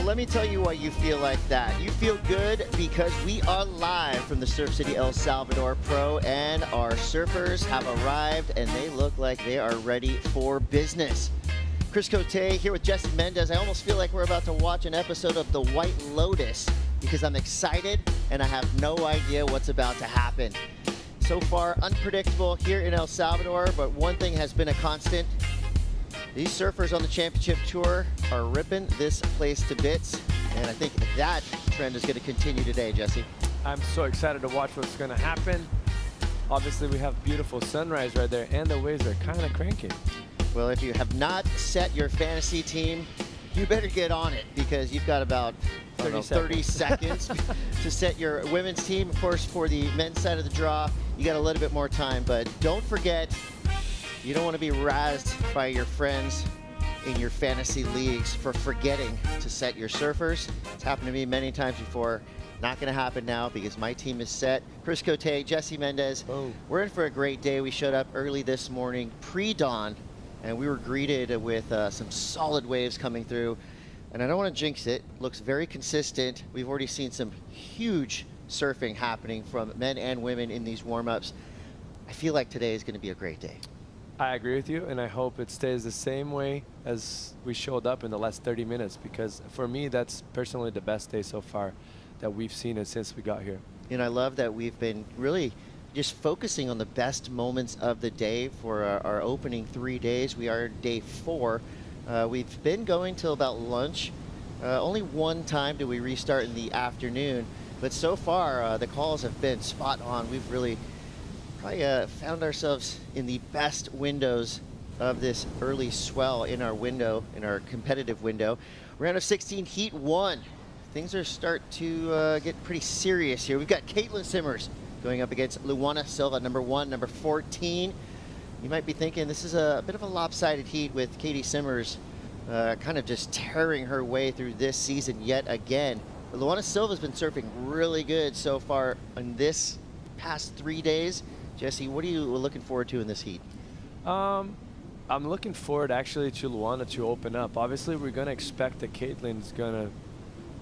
let me tell you why you feel like that. You feel good because we are live from the Surf City El Salvador Pro, and our surfers have arrived, and they look like they are ready for business. Chris Cote here with Jesse Mendez. I almost feel like we're about to watch an episode of The White Lotus because I'm excited and I have no idea what's about to happen. So far, unpredictable here in El Salvador, but one thing has been a constant. These surfers on the championship tour are ripping this place to bits, and I think that trend is going to continue today, Jesse. I'm so excited to watch what's going to happen. Obviously, we have beautiful sunrise right there, and the waves are kind of cranking. Well, if you have not set your fantasy team, you better get on it because you've got about 30 seconds to set your women's team. Of course, for the men's side of the draw, you got a little bit more time, but don't forget, you don't want to be razzed by your friends in your fantasy leagues for forgetting to set your surfers. It's happened to me many times before. Not going to happen now because my team is set. Chris Cote, Jesse Mendez. Oh. We're in for a great day. We showed up early this morning, pre-dawn, and we were greeted with some solid waves coming through. And I don't want to jinx it. Looks very consistent. We've already seen some huge surfing happening from men and women in these warm-ups. I feel like today is going to be a great day. I agree with you, and I hope it stays the same way as we showed up in the last 30 minutes, because for me, that's personally the best day so far that we've seen it since we got here. And I love that we've been really just focusing on the best moments of the day for our opening 3 days. We are day 4. We've been going till about lunch. Only one time do we restart in the afternoon, but so far the calls have been spot on. We've really found ourselves in the best windows of this early swell in our window, in our competitive window. Round of 16, Heat 1. Things are starting to get pretty serious here. We've got Caitlin Simmers going up against Luana Silva, number 1, number 14. You might be thinking this is a bit of a lopsided heat with Katie Simmers kind of just tearing her way through this season yet again. But Luana Silva's been surfing really good so far in this past 3 days. Jesse, what are you looking forward to in this heat? I'm looking forward actually to Luana to open up. Obviously, we're going to expect that Caitlin's going to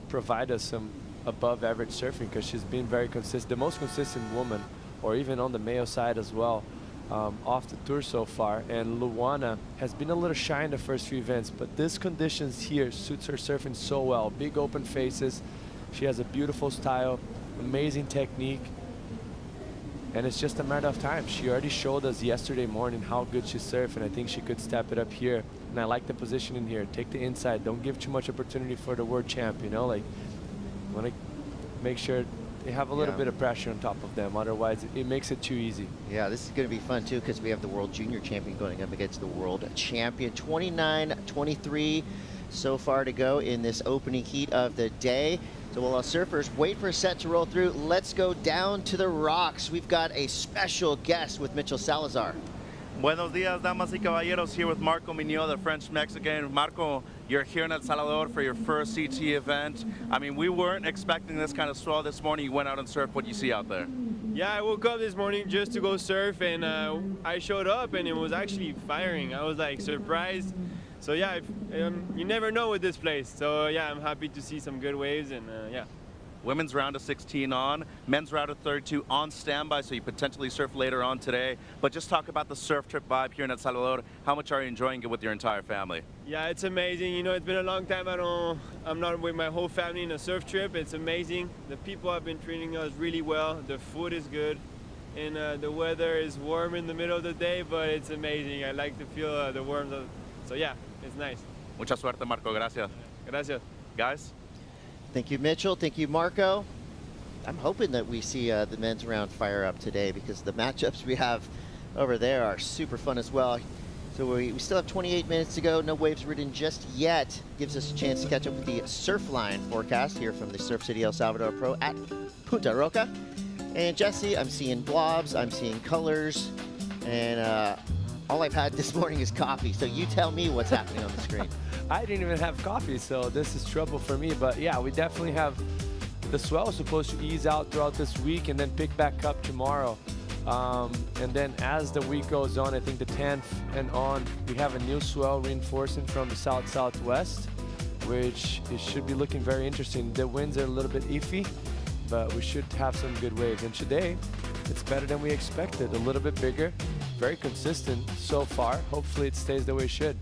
provide us some above average surfing because she's been very consistent, the most consistent woman, or even on the male side as well, off the tour so far. And Luana has been a little shy in the first few events, but this conditions here suits her surfing so well. Big open faces. She has a beautiful style, amazing technique. And it's just a matter of time. She already showed us yesterday morning how good she surfed, and I think she could step it up here. And I like the positioning here. Take the inside. Don't give too much opportunity for the world champ, you know? Like, want to make sure they have a little bit of pressure on top of them. Otherwise, it makes it too easy. Yeah, this is going to be fun, too, because we have the world junior champion going up against the world champion. 29-23 so far to go in this opening heat of the day. So while our surfers wait for a set to roll through, let's go down to the rocks. We've got a special guest with Mitchell Salazar. Buenos días, damas y caballeros. Here with Marco Mignot, the French-Mexican. Marco, you're here in El Salvador for your first CT event. I mean, we weren't expecting this kind of swell this morning. You went out and surfed. What do you see out there? Yeah, I woke up this morning just to go surf, and I showed up, and it was actually firing. I was like surprised. So yeah, you never know with this place. So yeah, I'm happy to see some good waves, and yeah. Women's round of 16 on, men's round of 32 on standby, so you potentially surf later on today. But just talk about the surf trip vibe here in El Salvador. How much are you enjoying it with your entire family? Yeah, it's amazing. You know, it's been a long time I'm not with my whole family in a surf trip. It's amazing. The people have been treating us really well. The food is good, and the weather is warm in the middle of the day, but it's amazing. I like to feel the warmth. So yeah, it's nice. Mucha suerte, Marco. Gracias. Gracias. Guys? Thank you, Mitchell. Thank you, Marco. I'm hoping that we see the men's round fire up today because the matchups we have over there are super fun as well. So we still have 28 minutes to go. No waves ridden just yet. Gives us a chance to catch up with the Surfline forecast here from the Surf City El Salvador Pro at Punta Roca. And Jesse, I'm seeing blobs, I'm seeing colors, and all I've had this morning is coffee. So you tell me what's happening on the screen. I didn't even have coffee, so this is trouble for me. But yeah, we definitely have the swell is supposed to ease out throughout this week and then pick back up tomorrow. And then as the week goes on, I think the 10th and on, we have a new swell reinforcing from the south-southwest. which it should be looking very interesting. The winds are a little bit iffy, but we should have some good waves. And today, it's better than we expected. A little bit bigger, very consistent so far. Hopefully it stays the way it should.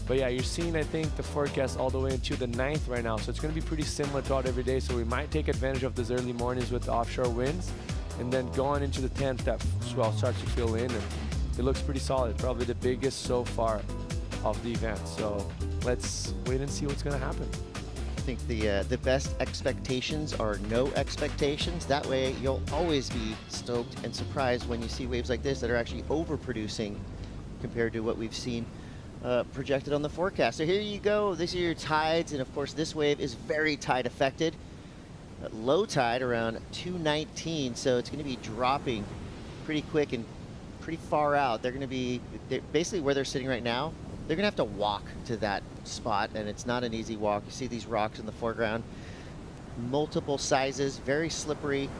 But yeah, you're seeing, I think, the forecast all the way into the 9th right now. So it's going to be pretty similar throughout every day. So we might take advantage of those early mornings with the offshore winds. And then going into the 10th, that swell starts to fill in. And it looks pretty solid. Probably the biggest so far of the event. So let's wait and see what's going to happen. I think the best expectations are no expectations. That way you'll always be stoked and surprised when you see waves like this that are actually overproducing compared to what we've seen projected on the forecast. So here you go. These are your tides, and of course this wave is very tide affected. Low tide around 219, so it's going to be dropping pretty quick and pretty far out. They're basically where they're sitting right now. They're going to have to walk to that spot, and it's not an easy walk. You see these rocks in the foreground, multiple sizes, very slippery.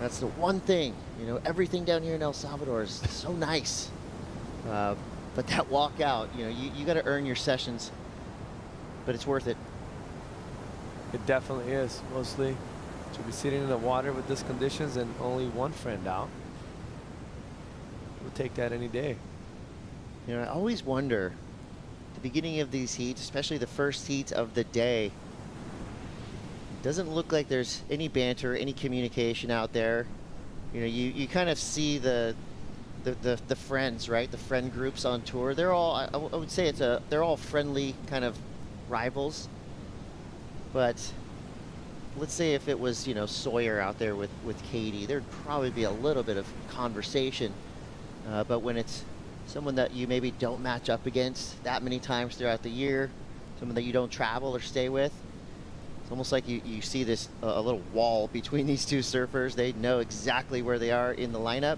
That's the one thing, you know, everything down here in El Salvador is so nice. But that walk out, you know, you got to earn your sessions, but it's worth it. It definitely is. Mostly to be sitting in the water with these conditions and only one friend out. We'll take that any day. You know, I always wonder, at the beginning of these heats, especially the first heat of the day, it doesn't look like there's any banter, any communication out there. You know, you kind of see the friends, right? The friend groups on tour. They're all, I would say they're all friendly kind of rivals. But let's say if it was, you know, Sawyer out there with Katie, there'd probably be a little bit of conversation. But when it's someone that you maybe don't match up against that many times throughout the year, someone that you don't travel or stay with, it's almost like you see this a little wall between these two surfers. They know exactly where they are in the lineup,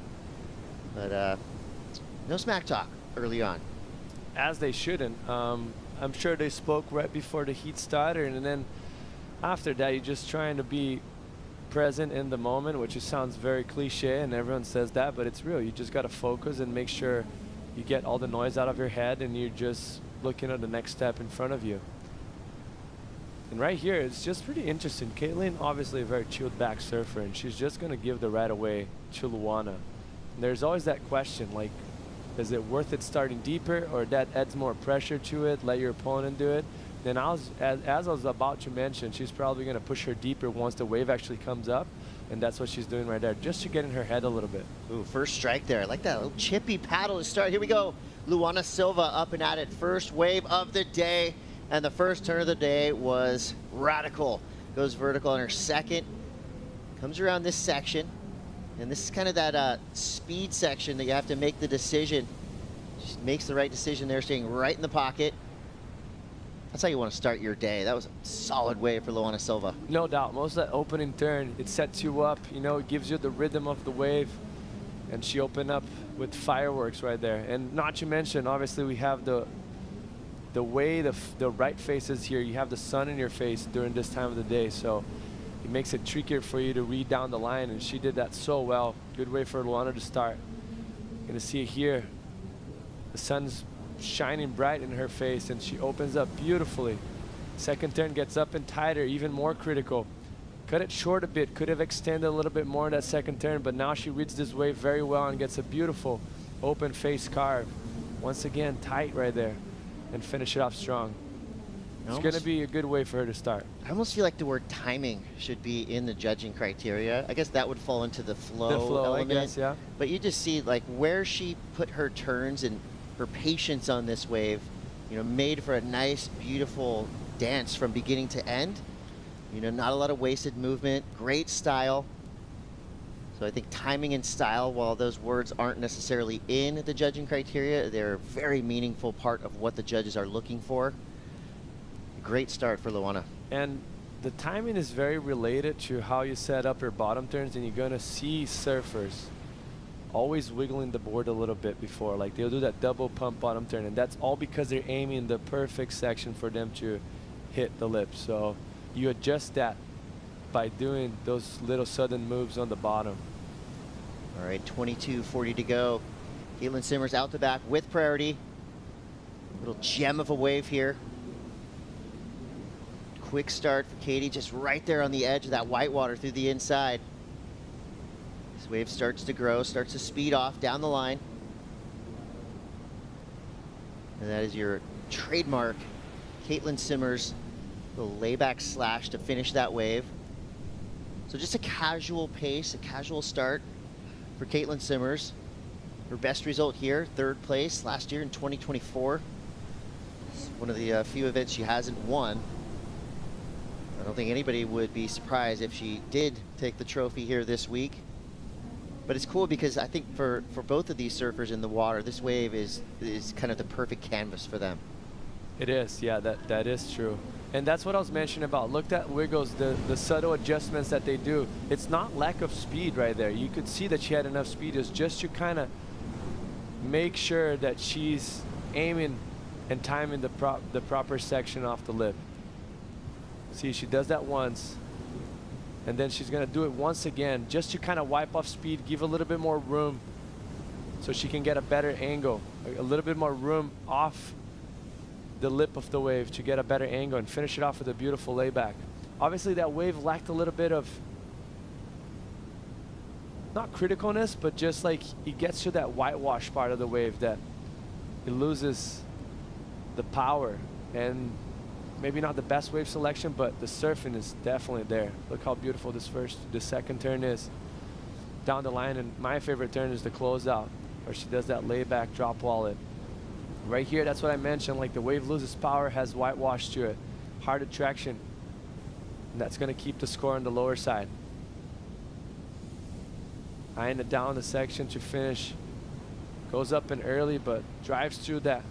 but no smack talk early on. As they shouldn't. I'm sure they spoke right before the heat started, and then after that, you're just trying to be present in the moment, which just sounds very cliche, and everyone says that, but it's real. You just got to focus and make sure you get all the noise out of your head, and you're just looking at the next step in front of you. And right here, it's just pretty interesting. Caitlin, obviously a very chilled back surfer, and she's just going to give the right away to Luana. And there's always that question, like, is it worth it starting deeper, or that adds more pressure to it, let your opponent do it? Then as I was about to mention, she's probably going to push her deeper once the wave actually comes up, and that's what she's doing right there, just to get in her head a little bit. Ooh, first strike there. I like that little chippy paddle to start. Here we go. Luana Silva up and at it. First wave of the day, and the first turn of the day was radical. Goes vertical on her second. Comes around this section, and this is kind of that speed section that you have to make the decision. She makes the right decision there, staying right in the pocket. That's how you want to start your day. That was a solid wave for Luana Silva. No doubt. Most of that opening turn, it sets you up. You know, it gives you the rhythm of the wave. And she opened up with fireworks right there. And not to mention, obviously, we have the way the right face is here. You have the sun in your face during this time of the day. So it makes it trickier for you to read down the line. And she did that so well. Good way for Luana to start. You're going to see it here. The sun's shining bright in her face, and she opens up beautifully. Second turn gets up and tighter, even more critical. Cut it short a bit, could have extended a little bit more in that second turn, but now she reads this wave very well and gets a beautiful open face carve. Once again, tight right there, and finish it off strong. It's going to be a good way for her to start. I almost feel like the word timing should be in the judging criteria. I guess that would fall into the flow element. I guess, yeah. But you just see like where she put her turns and her patience on this wave, you know, made for a nice, beautiful dance from beginning to end. You know, not a lot of wasted movement, great style. So I think timing and style, while those words aren't necessarily in the judging criteria, they're a very meaningful part of what the judges are looking for. Great start for Luana. And the timing is very related to how you set up your bottom turns, and you're going to see surfers always wiggling the board a little bit before. Like they'll do that double pump bottom turn, and that's all because they're aiming the perfect section for them to hit the lip. So you adjust that by doing those little sudden moves on the bottom. All right, 22:40 to go. Caitlin Simmers out the back with priority. Little gem of a wave here. quick start for Katie, just right there on the edge of that whitewater through the inside. This wave starts to grow, starts to speed off down the line. And that is your trademark Caitlin Simmers, the layback slash to finish that wave. So just a casual pace, a casual start for Caitlin Simmers. Her best result here, 3rd place last year in 2024. It's one of the few events she hasn't won. I don't think anybody would be surprised if she did take the trophy here this week. But it's cool because I think for both of these surfers in the water, this wave is kind of the perfect canvas for them. It is, yeah, that is true. And that's what I was mentioning about. Look at Wiggles, the subtle adjustments that they do. It's not lack of speed right there. You could see that she had enough speed. It's just to kind of make sure that she's aiming and timing the proper section off the lip. See, she does that once. And then she's going to do it once again just to kind of wipe off speed, give a little bit more room so she can get a better angle, a little bit more room off the lip of the wave to get a better angle and finish it off with a beautiful layback. Obviously, that wave lacked a little bit of, not criticalness, but just like it gets to that whitewash part of the wave that it loses the power. And maybe not the best wave selection, but the surfing is definitely there. Look how beautiful the second turn is down the line. And my favorite turn is the closeout, where she does that layback drop wallet. Right here, that's what I mentioned, like the wave loses power, has whitewash to it, hard attraction. And that's gonna keep the score on the lower side. Eyeing it down the section to finish. Goes up in early, but drives through that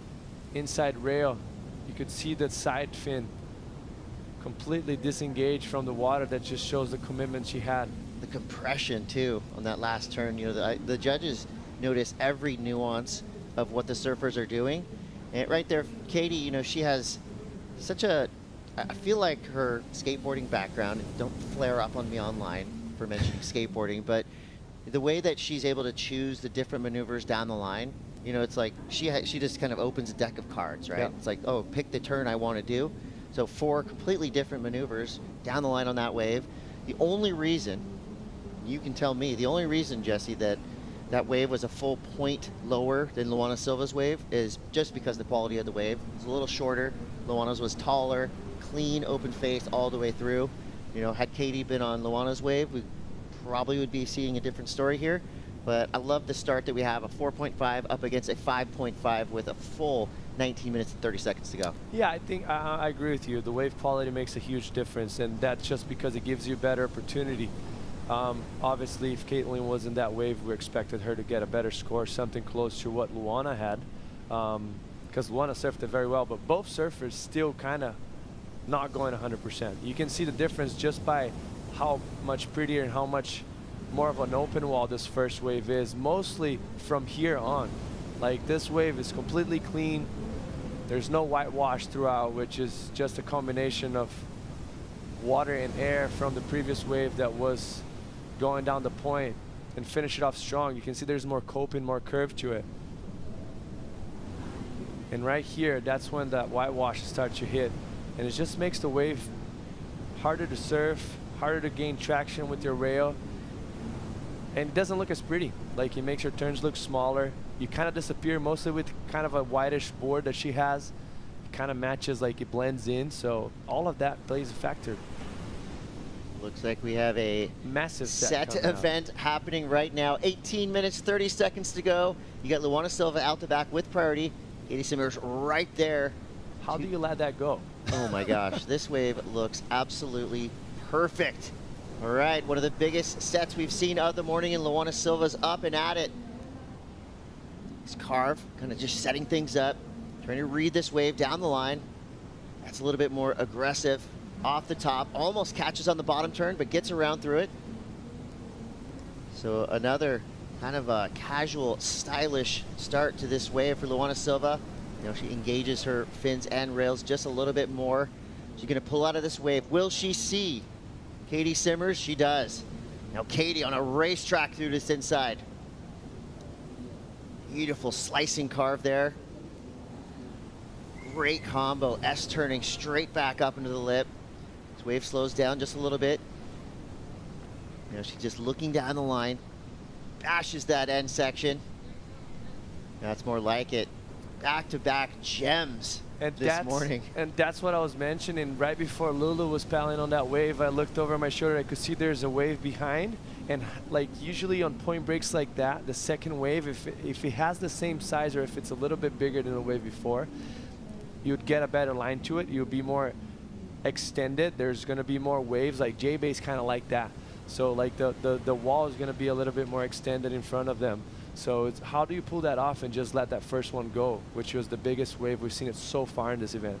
inside rail. You could see that side fin completely disengaged from the water. That just shows the commitment she had. The compression too on that last turn. You know, the judges notice every nuance of what the surfers are doing. And right there, Katie, you know, she has such a, I feel like her skateboarding background, and don't flare up on me online for mentioning skateboarding, but the way that she's able to choose the different maneuvers down the line, you know, it's like she just kind of opens a deck of cards, right? Yeah. It's like, oh, pick the turn I want to do. So 4 completely different maneuvers down the line on that wave. The only reason, you can tell me, the only reason, Jesse, that wave was a full point lower than Luana Silva's wave is just because the quality of the wave. It's a little shorter. Luana's was taller, clean, open face all the way through. You know, had Katie been on Luana's wave, we probably would be seeing a different story here. But I love the start that we have, a 4.5 up against a 5.5 with a full 19 minutes and 30 seconds to go. Yeah, I think I agree with you. The wave quality makes a huge difference, and that's just because it gives you a better opportunity. Obviously, if Caitlin was in that wave, we expected her to get a better score, something close to what Luana had, because Luana surfed it very well, but both surfers still kind of not going 100%. You can see the difference just by how much prettier and how much more of an open wall this first wave is, mostly from here on. Like, this wave is completely clean. There's no whitewash throughout, which is just a combination of water and air from the previous wave that was going down the point, and finish it off strong. You can see there's more coping, more curve to it. And right here, that's when that whitewash starts to hit. And it just makes the wave harder to surf, harder to gain traction with your rail. And it doesn't look as pretty. Like, it makes your turns look smaller. You kind of disappear, mostly with kind of a whitish board that she has. It kind of matches, like it blends in. So all of that plays a factor. Looks like we have a Massive set event happening right now. 18 minutes, 30 seconds to go. You got Luana Silva out the back with priority. Katie Simmers right there. How do you let that go? Oh my gosh, this wave looks absolutely perfect. All right, one of the biggest sets we've seen of the morning, and Luana Silva's up and at it. This carve, kind of just setting things up, trying to read this wave down the line. That's a little bit more aggressive off the top, almost catches on the bottom turn, but gets around through it. So another kind of a casual, stylish start to this wave for Luana Silva. You know, she engages her fins and rails just a little bit more. She's gonna pull out of this wave. Will she see Katie Simmers? She does. Now Katie on a racetrack through this inside. Beautiful slicing carve there. Great combo, S turning straight back up into the lip. Wave slows down just a little bit. You know, she's just looking down the line. Bashes that end section. That's more like it. Back-to-back gems this morning. And that's what I was mentioning. Right before Lulu was paddling on that wave, I looked over my shoulder. I could see there's a wave behind. And like usually on point breaks like that, the second wave, if it has the same size or if it's a little bit bigger than the wave before, you'd get a better line to it. You'll be more extended. There's going to be more waves. Like J-Bay's kind of like that. So like the wall is going to be a little bit more extended in front of them. So it's how do you pull that off and just let that first one go, which was the biggest wave we've seen it so far in this event.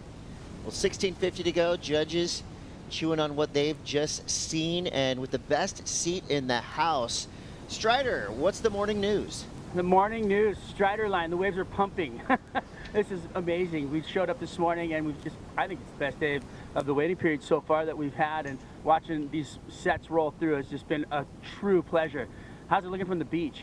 Well, 16:50 to go. Judges chewing on what they've just seen, and with the best seat in the house. Strider, what's the morning news? The morning news, Strider line, the waves are pumping. This is amazing. We showed up this morning and I think it's the best day of the waiting period so far that we've had, and watching these sets roll through has just been a true pleasure. How's it looking from the beach?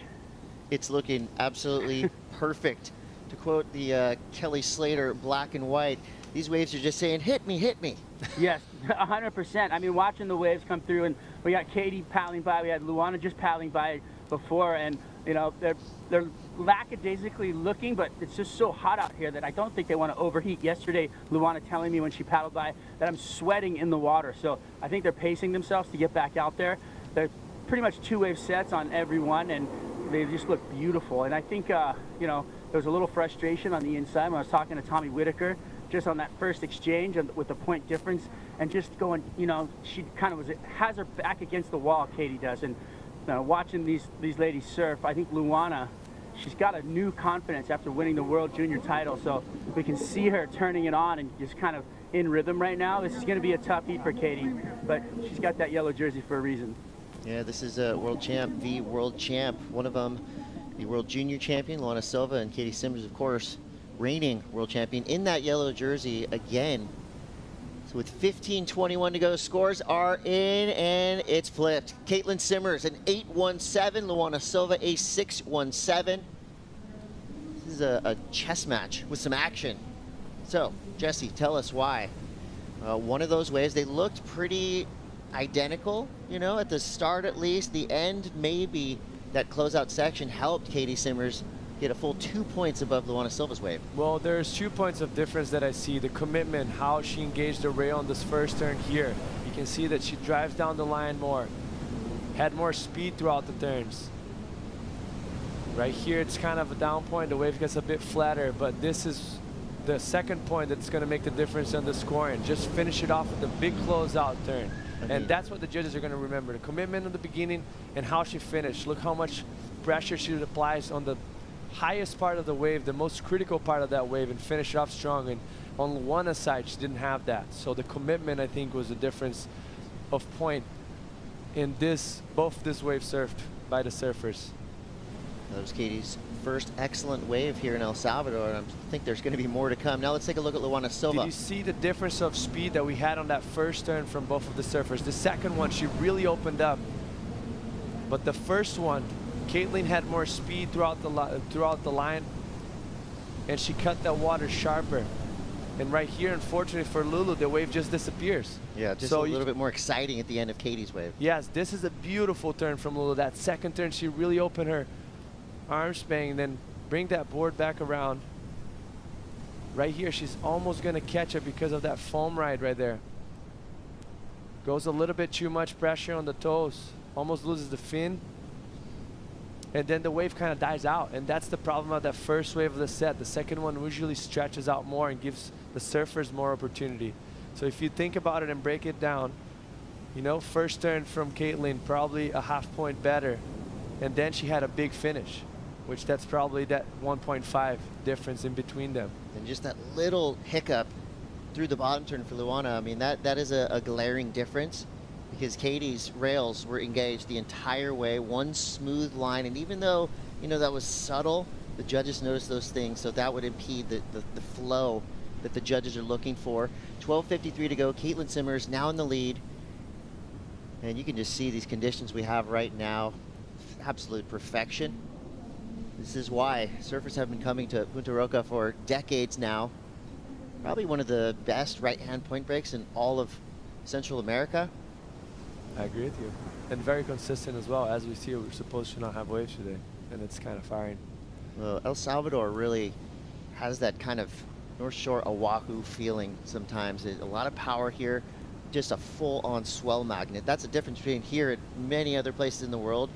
It's looking absolutely perfect. To quote the Kelly Slater black and white, these waves are just saying, hit me, hit me. Yes, 100%. I mean, watching the waves come through, and we got Katie paddling by, we had Luana just paddling by before, and you know, they're lackadaisically looking, but it's just so hot out here that I don't think they want to overheat. Yesterday, Luana telling me when she paddled by that I'm sweating in the water, so I think they're pacing themselves to get back out there. They're pretty much two-wave sets on every one, and they just look beautiful. And I think, you know, there was a little frustration on the inside when I was talking to Tommy Whitaker, just on that first exchange with the point difference, and just going, you know, she kind of has her back against the wall, Katie does, and watching these ladies surf, I think Luana, she's got a new confidence after winning the World Junior title, so we can see her turning it on and just kind of in rhythm right now. This is going to be a tough heat for Katie, but she's got that yellow jersey for a reason. Yeah, this is a world champ, the world champ. One of them, the world junior champion, Luana Silva, and Katie Simmers, of course, reigning world champion in that yellow jersey again. So with 15:21 to go, scores are in, and it's flipped. Caitlin Simmers, an 8-1-7. Luana Silva, a 6-1-7. This is a chess match with some action. So, Jesse, tell us why. One of those waves, they looked pretty identical, you know, at the start at least. The end, maybe that closeout section helped Katie Simmers get a full 2 points above Luana Silva's wave. Well, there's 2 points of difference that I see. The commitment, how she engaged the rail on this first turn here. You can see that she drives down the line more, had more speed throughout the turns. Right here, it's kind of a down point. The wave gets a bit flatter, but this is the second point that's going to make the difference on the scoring. Just finish it off with a big closeout turn. And that's what the judges are going to remember. The commitment in the beginning and how she finished. Look how much pressure she applies on the highest part of the wave, the most critical part of that wave, and finish it off strong. And on Luana's side, she didn't have that. So the commitment, I think, was the difference of point in both this wave surfed by the surfers. That was Katie's first excellent wave here in El Salvador, and I think there's going to be more to come. Now let's take a look at Luana Silva. Did you see the difference of speed that we had on that first turn from both of the surfers? The second one, she really opened up. But the first one, Caitlin had more speed throughout the line, and she cut that water sharper. And right here, unfortunately for Lulu, the wave just disappears. Yeah, just a little bit more exciting at the end of Katie's wave. Yes, this is a beautiful turn from Lulu. That second turn, she really opened her arm span, then bring that board back around. Right here, she's almost going to catch it because of that foam ride right there. Goes a little bit too much pressure on the toes, almost loses the fin. And then the wave kind of dies out, and that's the problem of that first wave of the set. The second one usually stretches out more and gives the surfers more opportunity. So if you think about it and break it down, you know, first turn from Caitlin, probably a half point better, and then she had a big finish, which that's probably that 1.5 difference in between them. And just that little hiccup through the bottom turn for Luana, I mean, that is a glaring difference, because Katie's rails were engaged the entire way, one smooth line, and even though, you know, that was subtle, the judges noticed those things, so that would impede the flow that the judges are looking for. 12:53 to go, Caitlin Simmers now in the lead, and you can just see these conditions we have right now, absolute perfection. This is why surfers have been coming to Punta Roca for decades now. Probably one of the best right-hand point breaks in all of Central America. I agree with you. And very consistent as well. As we see, we're supposed to not have waves today, and it's kind of firing. Well, El Salvador really has that kind of North Shore Oahu feeling sometimes. There's a lot of power here, just a full-on swell magnet. That's the difference between here and many other places in the world.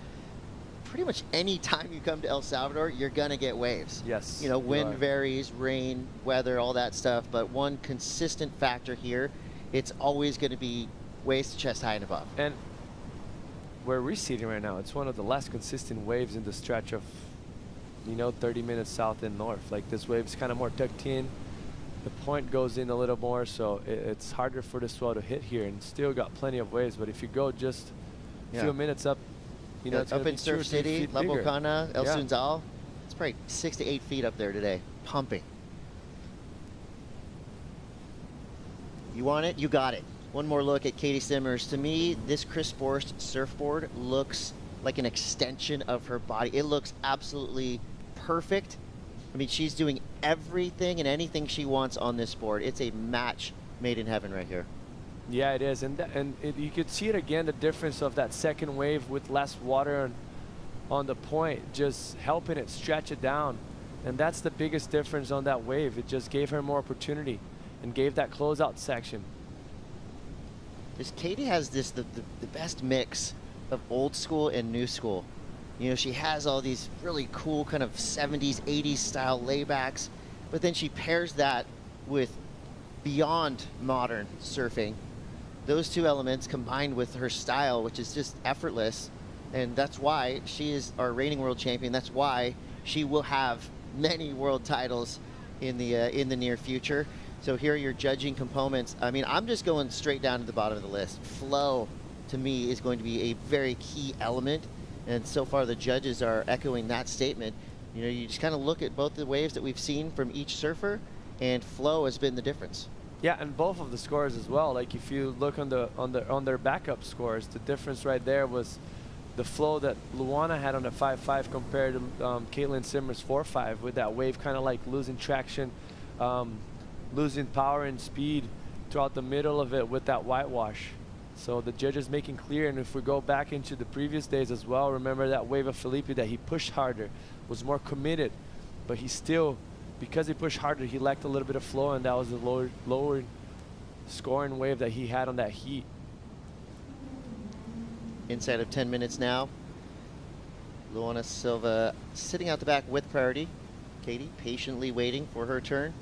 Pretty much any time you come to El Salvador, you're gonna get waves. Yes. You know, wind varies, rain, weather, all that stuff, but one consistent factor here, it's always gonna be waves to chest high and above. And where we're sitting right now, it's one of the less consistent waves in the stretch of, 30 minutes south and north. Like, this wave's kind of more tucked in. The point goes in a little more, so it's harder for the swell to hit here, and still got plenty of waves. But if you go just a few minutes up, it's up in Surf City, La bigger. Bocana, El Sunzal, it's probably 6 to 8 feet up there today, pumping. You want it? You got it. One more look at Katie Simmers. To me, this Chris Borst surfboard looks like an extension of her body. It looks absolutely perfect. I mean, she's doing everything and anything she wants on this board. It's a match made in heaven right here. Yeah, it is, and you could see it again, the difference of that second wave with less water on the point, just helping it stretch it down. And that's the biggest difference on that wave. It just gave her more opportunity and gave that closeout section. Because Katie has the best mix of old school and new school. She has all these really cool kind of 70s, 80s style laybacks, but then she pairs that with beyond modern surfing. Those two elements combined with her style, which is just effortless, and that's why she is our reigning world champion. That's why she will have many world titles in the near future. So here are your judging components. I mean, I'm just going straight down to the bottom of the list. Flow, to me, is going to be a very key element, and so far the judges are echoing that statement. You just kind of look at both the waves that we've seen from each surfer, and flow has been the difference. Yeah, and both of the scores as well. Like, if you look on their backup scores, the difference right there was the flow that Luana had on the 5.5 compared to Caitlin Simmers' 4.5, with that wave kind of like losing traction, losing power and speed throughout the middle of it with that whitewash. So the judges making clear, and if we go back into the previous days as well, remember that wave of Felipe that he pushed harder, was more committed, but he still, because he pushed harder, he lacked a little bit of flow, and that was the lower scoring wave that he had on that heat. Inside of 10 minutes now. Luana Silva sitting out the back with priority. Katie patiently waiting for her turn.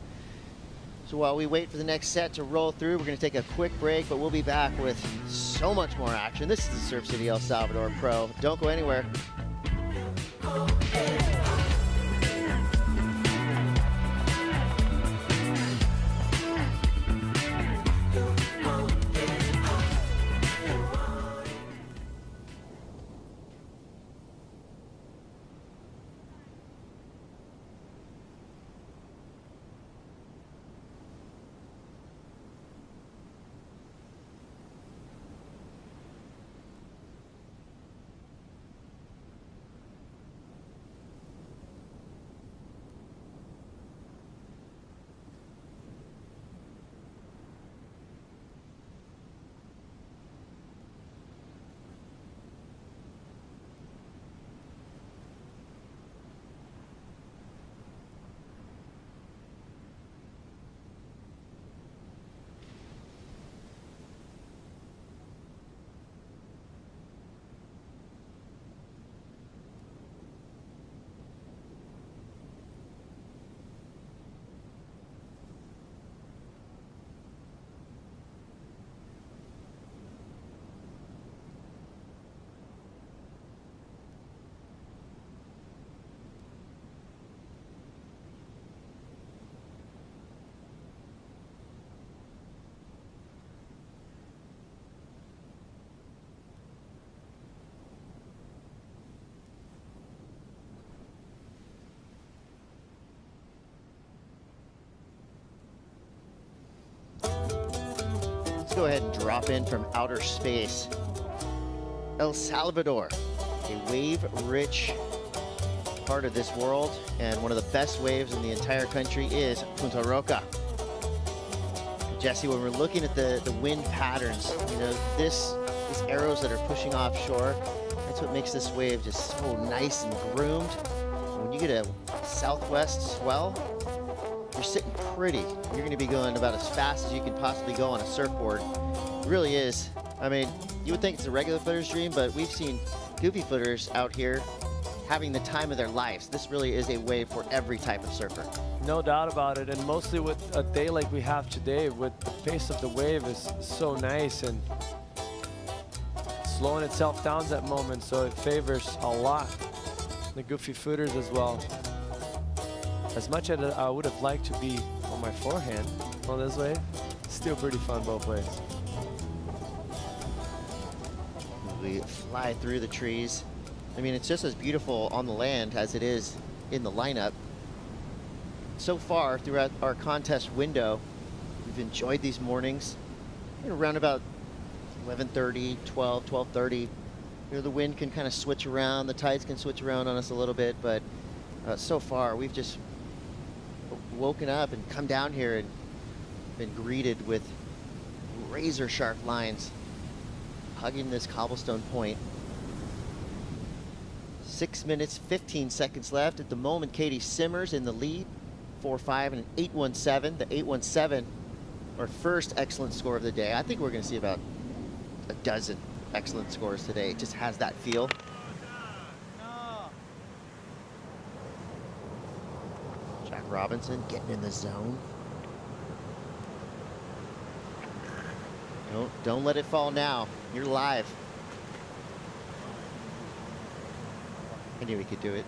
So while we wait for the next set to roll through, we're going to take a quick break, but we'll be back with so much more action. This is the Surf City El Salvador Pro. Don't go anywhere. Go ahead and drop in from outer space. El Salvador, a wave-rich part of this world, and one of the best waves in the entire country is Punta Roca. Jesse, when we're looking at the wind patterns, you know, these arrows that are pushing offshore, that's what makes this wave just so nice and groomed. When you get a southwest swell, you're sitting pretty. You're going to be going about as fast as you can possibly go on a surfboard. It really is. I mean, you would think it's a regular footer's dream, but we've seen goofy footers out here having the time of their lives. This really is a wave for every type of surfer. No doubt about it, and mostly with a day like we have today, with the pace of the wave is so nice and slowing itself down at that moment, so it favors a lot the goofy footers as well. As much as I would have liked to be on my forehand on this wave, still pretty fun both ways. We fly through the trees. I mean, it's just as beautiful on the land as it is in the lineup. So far, throughout our contest window, we've enjoyed these mornings. You know, around about 11:30, 12, 12:30. You know, the wind can kind of switch around, the tides can switch around on us a little bit, but so far we've just woken up and come down here and been greeted with razor sharp lines hugging this cobblestone point. 6 minutes, 15 seconds left. At the moment, Katie Simmers in the lead, 4.5 and an 8.17. The 8.17, our first excellent score of the day. I think we're going to see about a dozen excellent scores today. It just has that feel. Jack Robinson getting in the zone. Don't let it fall now. You're live. I knew we could do it.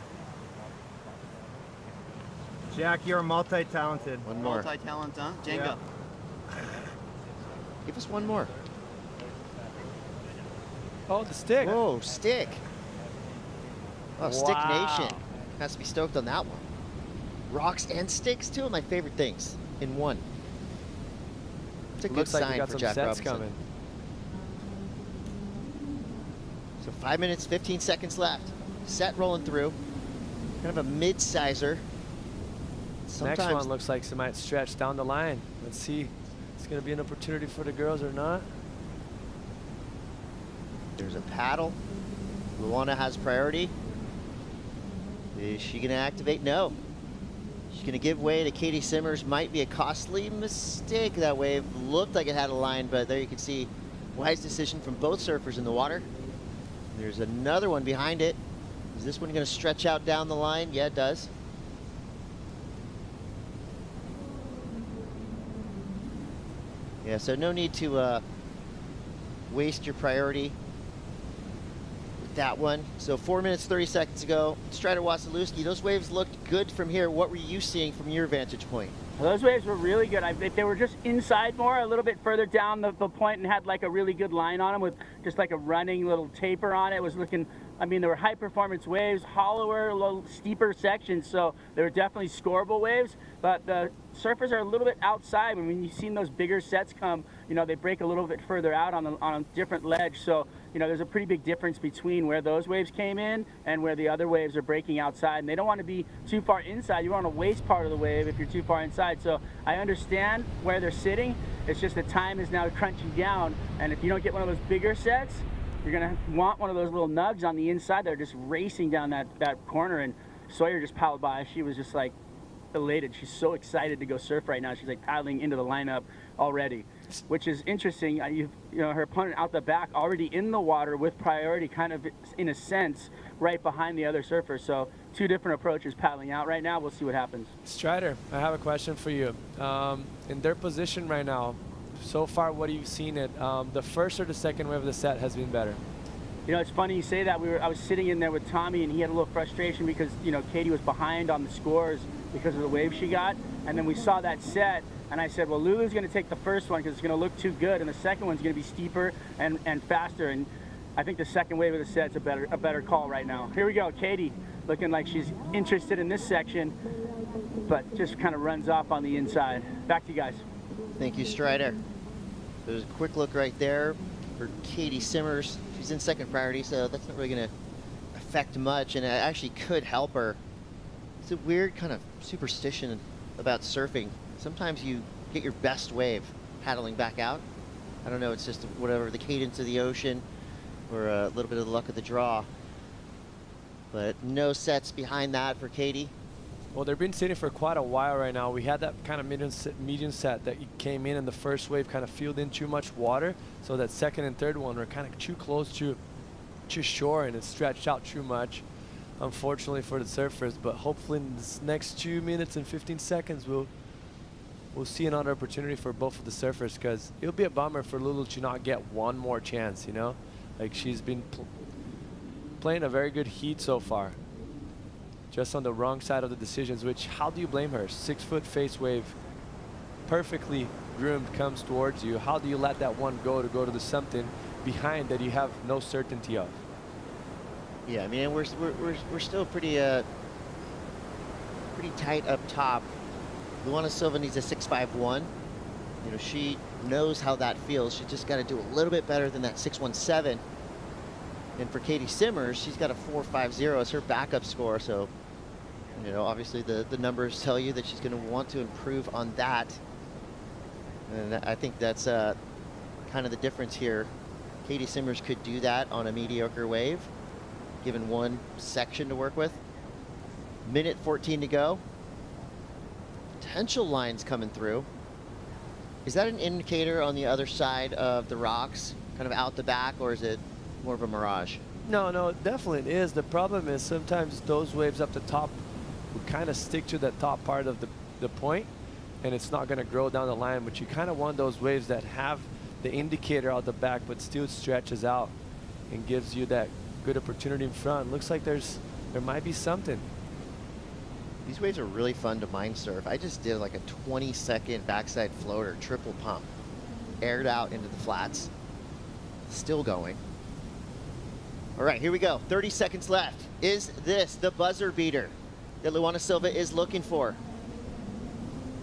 Jack, you're multi-talented. One more. Multi-talent, huh? Jenga. Yeah. Give us one more. Oh, the stick. Whoa, stick. Oh, Stick Wow. Nation. Has to be stoked on that one. Rocks and sticks, two of my favorite things in one. It's a good Looks like we sign got for some Jack sets Robinson. coming. So 5 minutes, 15 seconds left. Set rolling through. Kind of a mid-sizer. Next one looks like it might stretch down the line. Let's see. It's going to be an opportunity for the girls or not. There's a paddle. Luana has priority. Is she going to activate? No. She's going to give way to Katie Simmers. Might be a costly mistake. That wave looked like it had a line, but there you can see wise decision from both surfers in the water. There's another one behind it. Is this one going to stretch out down the line? Yeah, it does. Yeah, so no need to waste your priority with that one. So 4 minutes, 30 seconds ago, Strider Wasilewski, those waves looked good from here. What were you seeing from your vantage point? Well, those waves were really good. If they were just inside more, a little bit further down the point and had like a really good line on them with just like a running little taper on it, it was looking, I mean, there were high performance waves, hollower, a little steeper sections, so they were definitely scoreable waves, but the surfers are a little bit outside. I mean, you've seen those bigger sets come, you know, they break a little bit further out on a different ledge, so, you know, there's a pretty big difference between where those waves came in and where the other waves are breaking outside, and they don't want to be too far inside. You want to waste part of the wave if you're too far inside, so I understand where they're sitting. It's just the time is now crunching down, and if you don't get one of those bigger sets, you're gonna want one of those little nugs on the inside that are just racing down that corner. And Sawyer just paddled by. She was just like elated. She's so excited to go surf right now. She's like paddling into the lineup already, which is interesting. You know, her opponent out the back already in the water with priority, kind of in a sense right behind the other surfers. So two different approaches paddling out right now. We'll see what happens. Strider, I have a question for you. In their position right now, so far, what have you seen it? The first or the second wave of the set has been better? You know, it's funny you say that. I was sitting in there with Tommy, and he had a little frustration because, you know, Katie was behind on the scores because of the wave she got. And then we saw that set, and I said, well, Lulu's going to take the first one because it's going to look too good, and the second one's going to be steeper and faster. And I think the second wave of the set's a better call right now. Here we go, Katie, looking like she's interested in this section, but just kind of runs off on the inside. Back to you guys. Thank you, Strider. There's a quick look right there for Katie Simmers. She's in second priority, so that's not really going to affect much, and it actually could help her. It's a weird kind of superstition about surfing. Sometimes you get your best wave paddling back out. I don't know, it's just whatever the cadence of the ocean or a little bit of the luck of the draw. But no sets behind that for Katie. Well, they've been sitting for quite a while right now. We had that kind of medium set that came in the first wave kind of filled in too much water. So that second and third one were kind of too close to shore, and it stretched out too much, unfortunately for the surfers. But hopefully in this next 2 minutes and 15 seconds, we'll see another opportunity for both of the surfers, because it'll be a bummer for Lulu to not get one more chance, you know? Like, she's been playing a very good heat so far. Just on the wrong side of the decisions, which, how do you blame her? 6 foot face wave, perfectly groomed, comes towards you. How do you let that one go to the something behind that you have no certainty of? Yeah, I mean, we're still pretty tight up top. Luana Silva needs a 6.51. You know, she knows how that feels. She's just got to do a little bit better than that 6.17. And for Katie Simmers, she's got a 4.50 as her backup score. So, you know, obviously the numbers tell you that she's going to want to improve on that. And I think that's kind of the difference here. Katie Simmers could do that on a mediocre wave, given one section to work with. Minute 14 to go. Potential lines coming through. Is that an indicator on the other side of the rocks, kind of out the back, or is it more of a mirage? No, definitely it is. The problem is sometimes those waves up the top will kind of stick to that top part of the point, and it's not going to grow down the line. But you kind of want those waves that have the indicator out the back but still stretches out and gives you that good opportunity in front. Looks like there might be something. These waves are really fun to mind surf. I just did like a 20-second backside floater, triple pump, aired out into the flats. Still going. All right, here we go. 30 seconds left. Is this the buzzer beater that Luana Silva is looking for?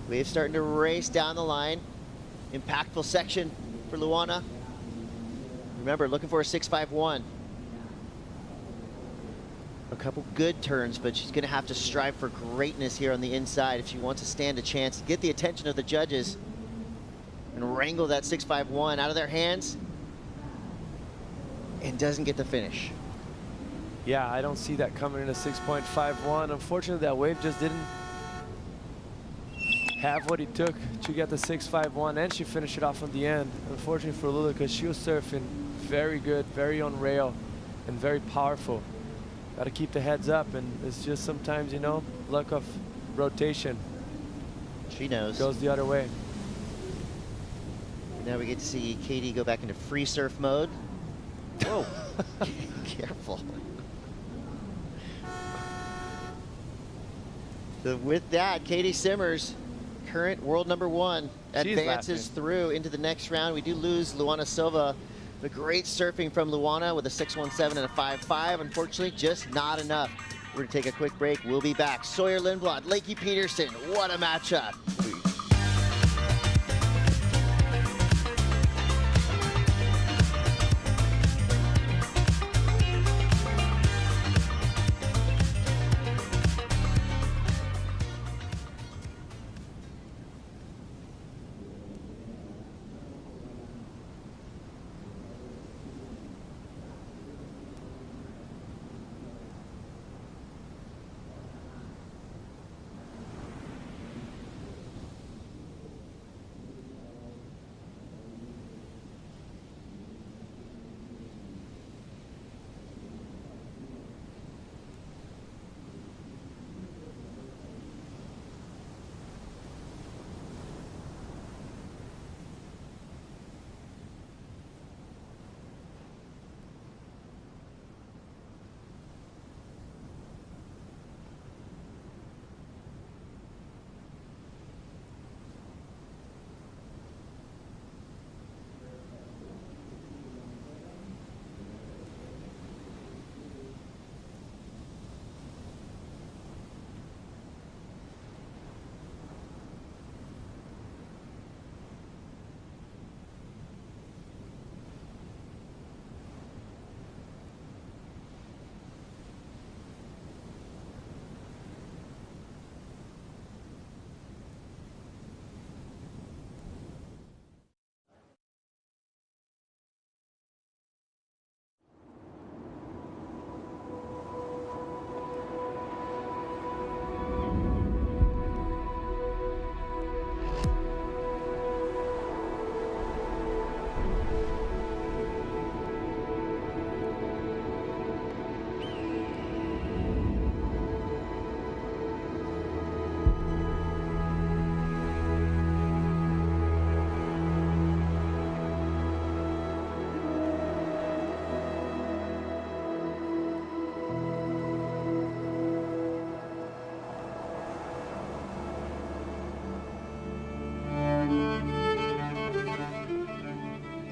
Wave starting to race down the line. Impactful section for Luana. Remember, looking for a 6.51. A couple good turns, but she's going to have to strive for greatness here on the inside if she wants to stand a chance to get the attention of the judges and wrangle that 6.51 out of their hands, and doesn't get the finish. Yeah, I don't see that coming in a 6.51. Unfortunately, that wave just didn't have what it took to get the 6.51, and she finished it off on the end. Unfortunately for Lula, because she was surfing very good, very on rail, and very powerful. Got to keep the heads up, and it's just sometimes, you know, luck of rotation. She knows. Goes the other way. Now we get to see Katie go back into free surf mode. Whoa, careful. So with that, Katie Simmers, current world #1, advances through into the next round. We do lose Luana Silva. The great surfing from Luana with a 6.17 and a 5.5. Unfortunately, just not enough. We're going to take a quick break. We'll be back. Sawyer Lindblad, Lakey Peterson. What a matchup.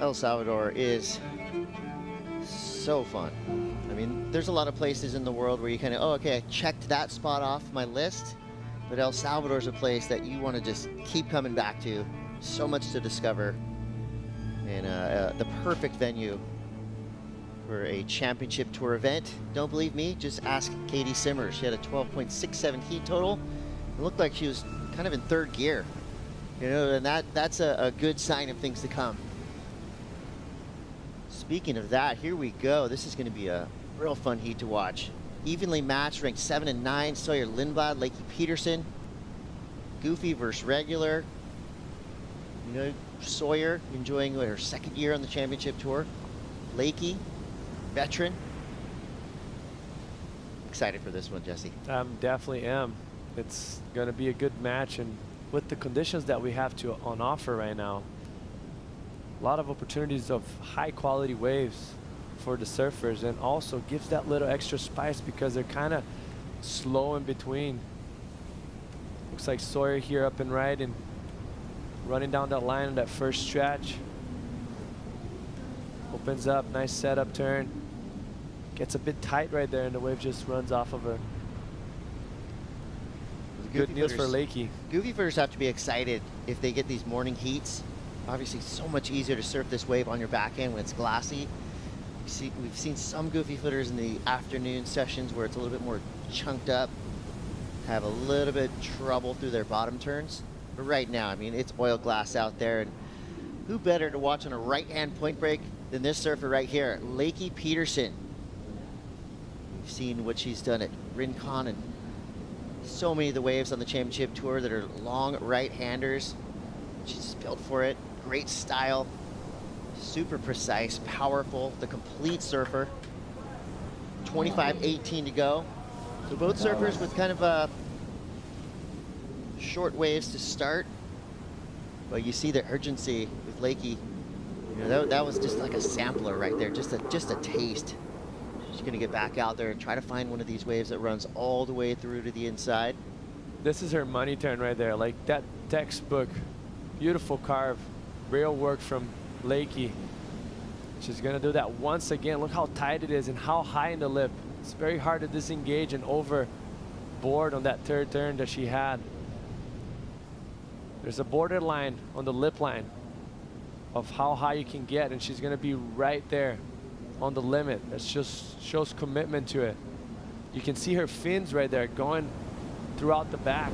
El Salvador is so fun. I mean, there's a lot of places in the world where you kind of, oh, okay, I checked that spot off my list, but El Salvador's a place that you want to just keep coming back to. So much to discover, and the perfect venue for a championship tour event. Don't believe me? Just ask Katie Simmers. She had a 12.67 heat total. It looked like she was kind of in third gear, you know, and that's a good sign of things to come. Speaking of that, here we go. This is going to be a real fun heat to watch. Evenly matched, ranked 7 and 9. Sawyer Lindblad, Lakey Peterson. Goofy versus regular. You know, Sawyer enjoying her second year on the championship tour. Lakey, veteran. Excited for this one, Jesse. Definitely am. It's going to be a good match, and with the conditions that we have on offer right now, a lot of opportunities of high quality waves for the surfers, and also gives that little extra spice because they're kind of slow in between. Looks like Sawyer here up and right and running down that line in that first stretch. Opens up, nice setup turn. Gets a bit tight right there, and the wave just runs off of her. Good news for Lakey. Goofy footers have to be excited if they get these morning heats. Obviously, so much easier to surf this wave on your backhand when it's glassy. We've seen some goofy footers in the afternoon sessions where it's a little bit more chunked up, have a little bit trouble through their bottom turns. But right now, I mean, it's oil glass out there, and who better to watch on a right-hand point break than this surfer right here, Lakey Peterson. We've seen what she's done at Rincon and so many of the waves on the championship tour that are long right-handers. She's built for it. Great style, super precise, powerful, the complete surfer. 25:18 to go. So both surfers with kind of short waves to start, but you see the urgency with Lakey. You know, that was just like a sampler right there, just a taste. She's gonna get back out there and try to find one of these waves that runs all the way through to the inside. This is her money turn right there, like that textbook. Beautiful carve, real work from Lakey. She's gonna do that once again. Look how tight it is and how high in the lip. It's very hard to disengage and overboard on that third turn that she had. There's a borderline on the lip line of how high you can get, and she's gonna be right there on the limit. That just shows commitment to it. You can see her fins right there going throughout the back.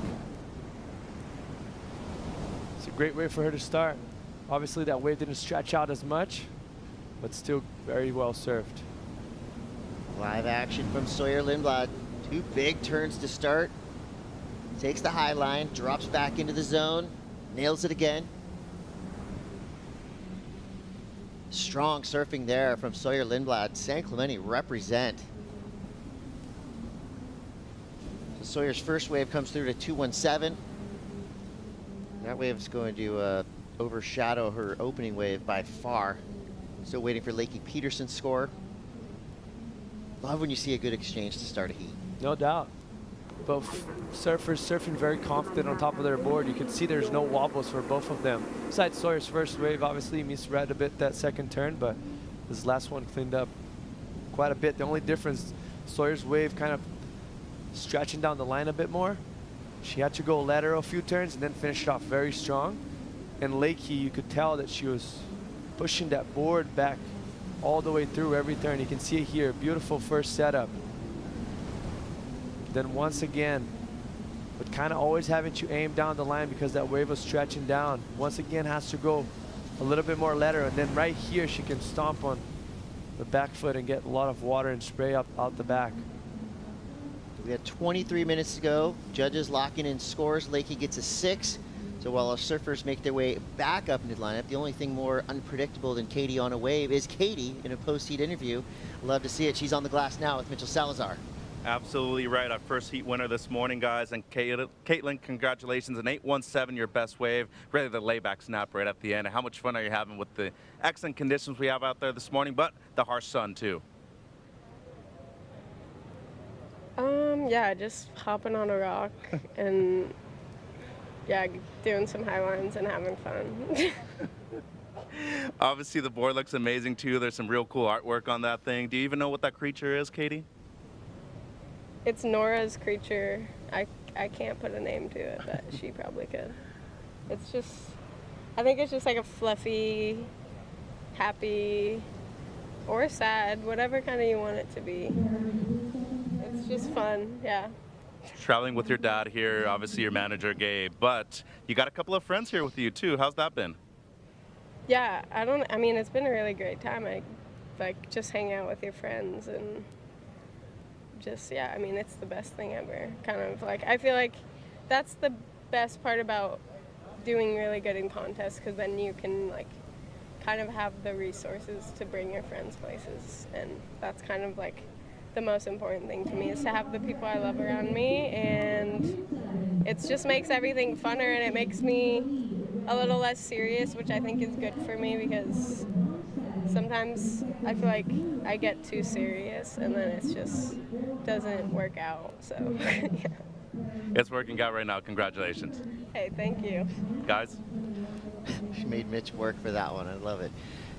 It's a great way for her to start. Obviously that wave didn't stretch out as much, but still very well served. Live action from Sawyer Lindblad. Two big turns to start. Takes the high line, drops back into the zone, nails it again. Strong surfing there from Sawyer Lindblad. San Clemente represent. So Sawyer's first wave comes through to 217. That wave's going to overshadow her opening wave by far. Still waiting for Lakey Peterson's score. Love when you see a good exchange to start a heat. No doubt. Both surfers surfing very confident on top of their board. You can see there's no wobbles for both of them. Besides Sawyer's first wave, obviously misread a bit that second turn, but this last one cleaned up quite a bit. The only difference, Sawyer's wave kind of stretching down the line a bit more. She had to go lateral a few turns and then finish it off very strong. And Lakey, you could tell that she was pushing that board back all the way through every turn. You can see it here, beautiful first setup. Then once again, but kind of always having to aim down the line because that wave was stretching down. Once again has to go a little bit more lateral, and then right here she can stomp on the back foot and get a lot of water and spray up out the back. We have 23 minutes to go. Judges locking in scores. Lakey gets a 6. So while our surfers make their way back up into the lineup, the only thing more unpredictable than Katie on a wave is Katie in a post-heat interview. Love to see it. She's on the glass now with Mitchell Salazar. Absolutely right. Our first heat winner this morning, guys. And Caitlin, congratulations. An 817, your best wave. Really the layback snap right at the end. How much fun are you having with the excellent conditions we have out there this morning, but the harsh sun too? Yeah, just hopping on a rock and yeah, doing some high lines and having fun. Obviously, the board looks amazing too. There's some real cool artwork on that thing. Do you even know what that creature is, Katie? It's Nora's creature. I can't put a name to it, but she probably could. It's just, I think it's just like a fluffy, happy, or sad, whatever kind of you want it to be. It's just fun, yeah. Traveling with your dad here, obviously your manager, Gabe, but you got a couple of friends here with you too. How's that been? Yeah, I mean, it's been a really great time. Just hang out with your friends and just, yeah, I mean, it's the best thing ever. Kind of like, I feel like that's the best part about doing really good in contests, because then you can, like, kind of have the resources to bring your friends places. And that's kind of, like, the most important thing to me, is to have the people I love around me. And it just makes everything funner, and it makes me a little less serious, which I think is good for me, because sometimes I feel like I get too serious and then it just doesn't work out. So yeah. It's working out right now. Congratulations. Hey, thank you. Guys? She made Mitch work for that one. I love it.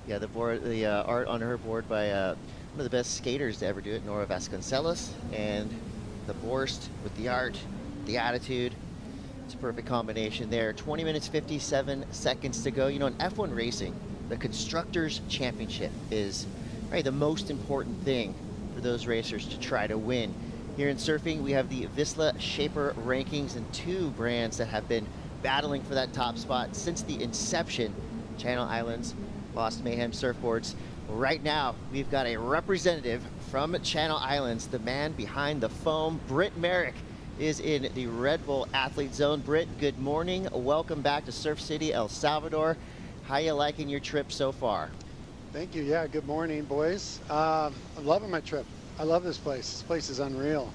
Yeah, the art on her board by one of the best skaters to ever do it, Nora Vasconcelos, and the Borst with the art, the attitude. It's a perfect combination there. 20 minutes, 57 seconds to go. You know, in F1 racing, the Constructors' Championship is right, the most important thing for those racers to try to win. Here in surfing, we have the Vissla Shaper rankings, and two brands that have been battling for that top spot since the inception. Channel Islands, Lost Mayhem Surfboards. Right now, we've got a representative from Channel Islands, the man behind the foam, Britt Merrick, is in the Red Bull Athlete Zone. Britt, good morning. Welcome back to Surf City, El Salvador. How you liking your trip so far? Thank you. Yeah, good morning, boys. I'm loving my trip. I love this place. This place is unreal.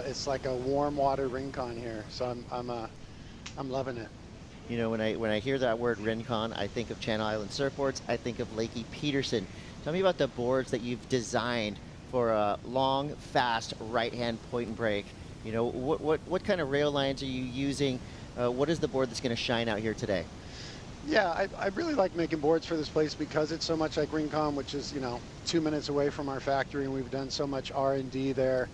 It's like a warm water rincon here, so I'm loving it. You know, when I hear that word rincon, I think of Channel Island Surfboards. I think of Lakey Peterson. Tell me about the boards that you've designed for a long, fast right-hand point and break. You know, what kind of rail lines are you using? What is the board that's going to shine out here today? Yeah, I really like making boards for this place because it's so much like Rincon, which is, you know, 2 minutes away from our factory, and we've done so much R&D there.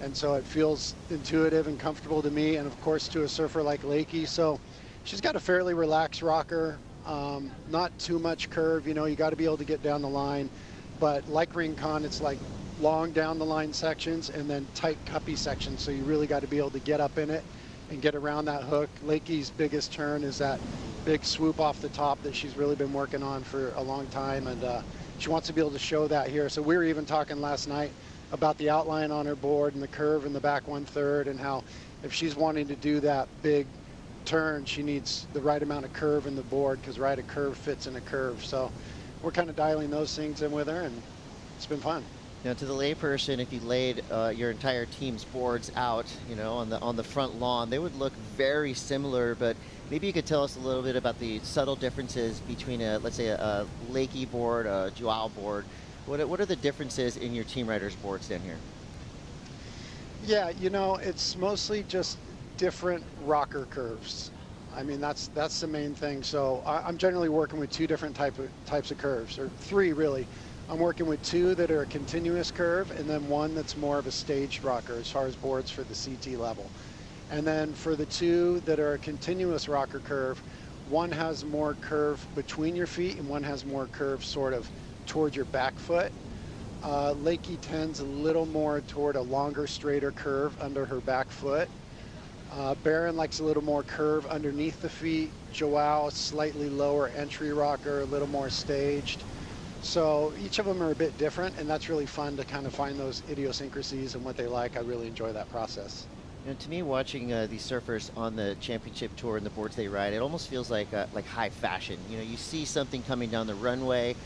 And so it feels intuitive and comfortable to me, and of course to a surfer like Lakey. So she's got a fairly relaxed rocker, not too much curve. You know, you got to be able to get down the line. But like Rincon, it's like long down the line sections and then tight cuppy sections. So you really got to be able to get up in it and get around that hook. Lakey's biggest turn is that big swoop off the top that she's really been working on for a long time, and she wants to be able to show that here. So we were even talking last night about the outline on her board and the curve in the back 1/3, and how if she's wanting to do that big turn, she needs the right amount of curve in the board, because right, a curve fits in a curve. So we're kind of dialing those things in with her, and it's been fun. Now, to the layperson, if you laid your entire team's boards out, you know, on the front lawn, they would look very similar. But maybe you could tell us a little bit about the subtle differences between let's say a Lakey board, a Joao board. What are the differences in your team riders' boards down here? Yeah, you know, it's mostly just different rocker curves. I mean, that's the main thing. So I'm generally working with two different types of curves, or three really. I'm working with two that are a continuous curve, and then one that's more of a staged rocker as far as boards for the CT level. And then for the two that are a continuous rocker curve, one has more curve between your feet and one has more curve sort of toward your back foot. Lakey tends a little more toward a longer, straighter curve under her back foot. Barron likes a little more curve underneath the feet. Joao, slightly lower entry rocker, a little more staged. So each of them are a bit different, and that's really fun to kind of find those idiosyncrasies and what they like. I really enjoy that process. You know, to me, watching these surfers on the championship tour and the boards they ride, it almost feels like high fashion. You know, you see something coming down the runway,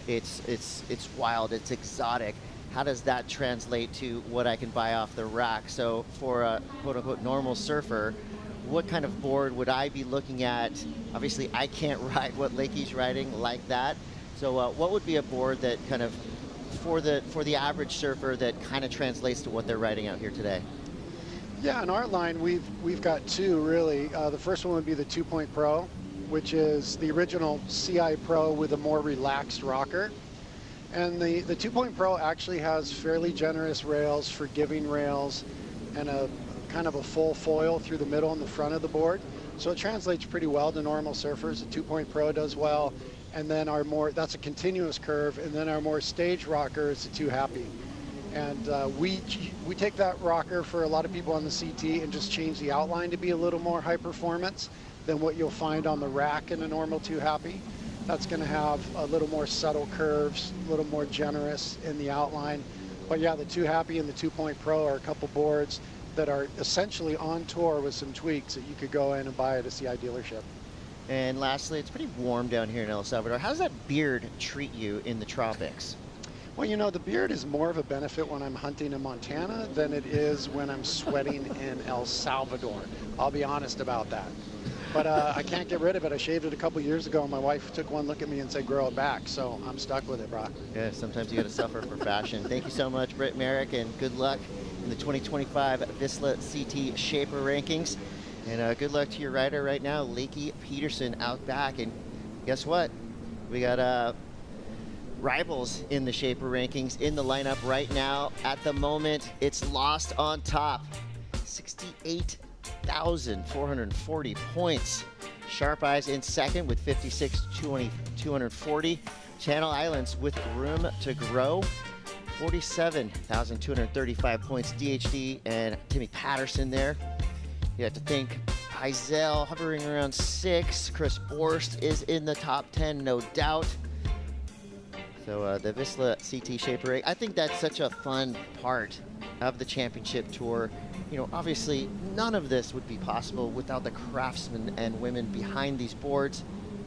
it's wild, it's exotic. How does that translate to what I can buy off the rack? So for a quote-unquote normal surfer, what kind of board would I be looking at? Obviously, I can't ride what Lakey's riding like that. So what would be a board that kind of, for the average surfer, that kind of translates to what they're riding out here today? Yeah, in our line, we've got two really. The first one would be the 2-Point Pro, which is the original CI Pro with a more relaxed rocker. And the 2-Point Pro actually has fairly generous rails, forgiving rails, and a kind of a full foil through the middle and the front of the board. So it translates pretty well to normal surfers. The 2-Point Pro does well. And then that's a continuous curve. And then our more stage rocker is the Too Happy. And we take that rocker for a lot of people on the CT and just change the outline to be a little more high performance than what you'll find on the rack in a normal Too Happy. That's going to have a little more subtle curves, a little more generous in the outline. But yeah, the Too Happy and the 2-Point Pro are a couple boards that are essentially on tour with some tweaks that you could go in and buy at a CI dealership. And lastly, it's pretty warm down here in El Salvador. How does that beard treat you in the tropics? Well, you know, the beard is more of a benefit when I'm hunting in Montana than it is when I'm sweating in El Salvador. I'll be honest about that. But I can't get rid of it. I shaved it a couple years ago, and my wife took one look at me and said, grow it back. So I'm stuck with it, Brock. Yeah, sometimes you got to suffer for fashion. Thank you so much, Britt Merrick, and good luck in the 2025 Vissla CT Shaper Rankings. And good luck to your rider right now, Lakey Peterson, out back. And guess what? We got rivals in the Shaper Rankings in the lineup right now. At the moment, it's Lost on top. 68,440 points. Sharp Eyes in second with 56,240. Channel Islands with room to grow. 47,235 points. DHD and Timmy Patterson there. You have to think Heisel hovering around 6. Chris Borst is in the top 10, no doubt. So the Vissla CT Shaper Rank, I think that's such a fun part of the championship tour. You know, obviously none of this would be possible without the craftsmen and women behind these boards.